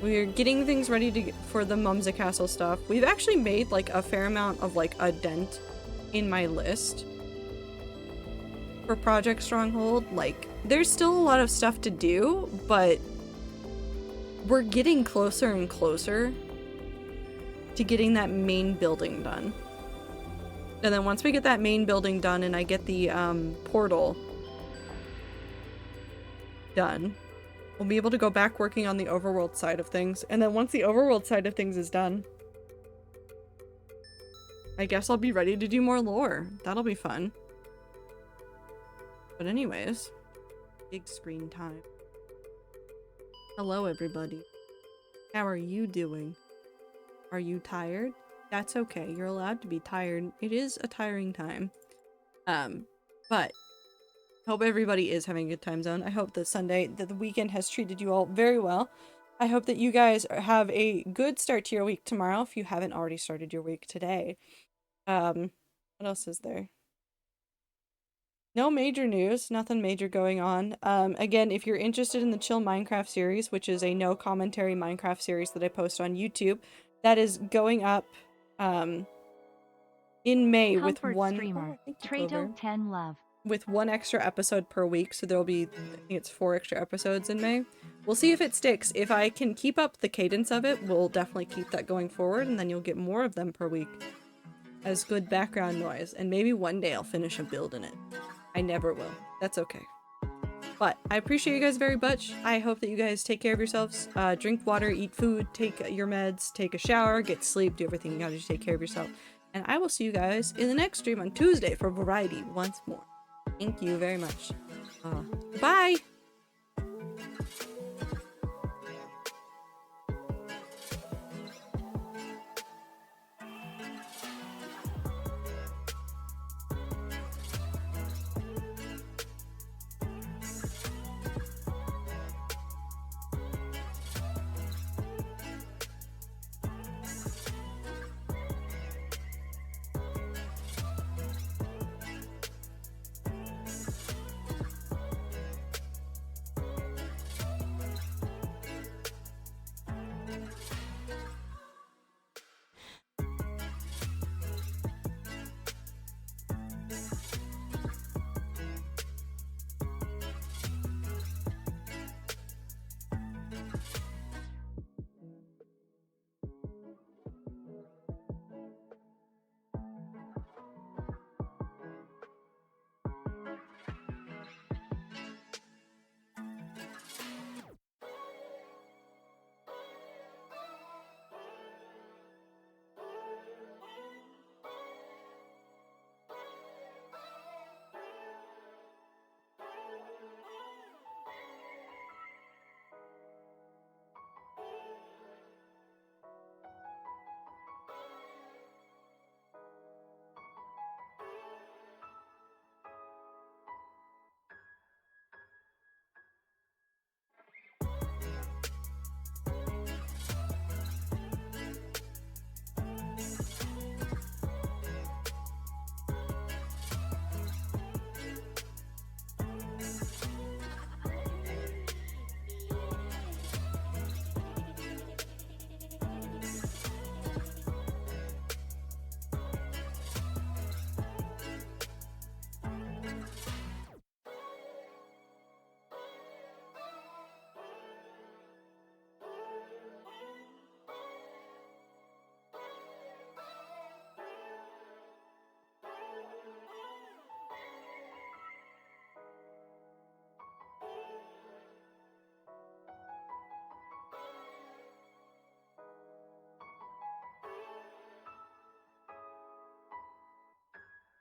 We're getting things ready for the Mumza Castle stuff. We've actually made like a fair amount of like a dent in my list for Project Stronghold. Like, there's still a lot of stuff to do, but we're getting closer and closer to getting that main building done. And then once we get that main building done and I get the portal, done, we'll be able to go back working on the overworld side of things. And then once the overworld side of things is done, I guess I'll be ready to do more lore. That'll be fun. But anyways, big screen time. Hello, everybody. How are you doing? Are you tired? That's okay. You're allowed to be tired. It is a tiring time. But hope everybody is having a good time zone. I hope that the weekend has treated you all very well. I hope that you guys have a good start to your week tomorrow if you haven't already started your week today. What else is there? No major news, nothing major going on. Again, if you're interested in the Chill Minecraft series, which is a no commentary Minecraft series that I post on YouTube, that is going up in May with Comfort one streamer. oh, thank you, Clover. Trado 10 love. With one extra episode per week, so there'll be, I think it's 4 extra episodes in May. We'll see if it sticks. If I can keep up the cadence of it, we'll definitely keep that going forward, and then you'll get more of them per week as good background noise, and maybe one day I'll finish a build in it. I never will. That's okay. But I appreciate you guys very much. I hope that you guys take care of yourselves. Drink water, eat food, take your meds, take a shower, get sleep, do everything you gotta do to take care of yourself. And I will see you guys in the next stream on Tuesday for variety once more. Thank you very much. Bye!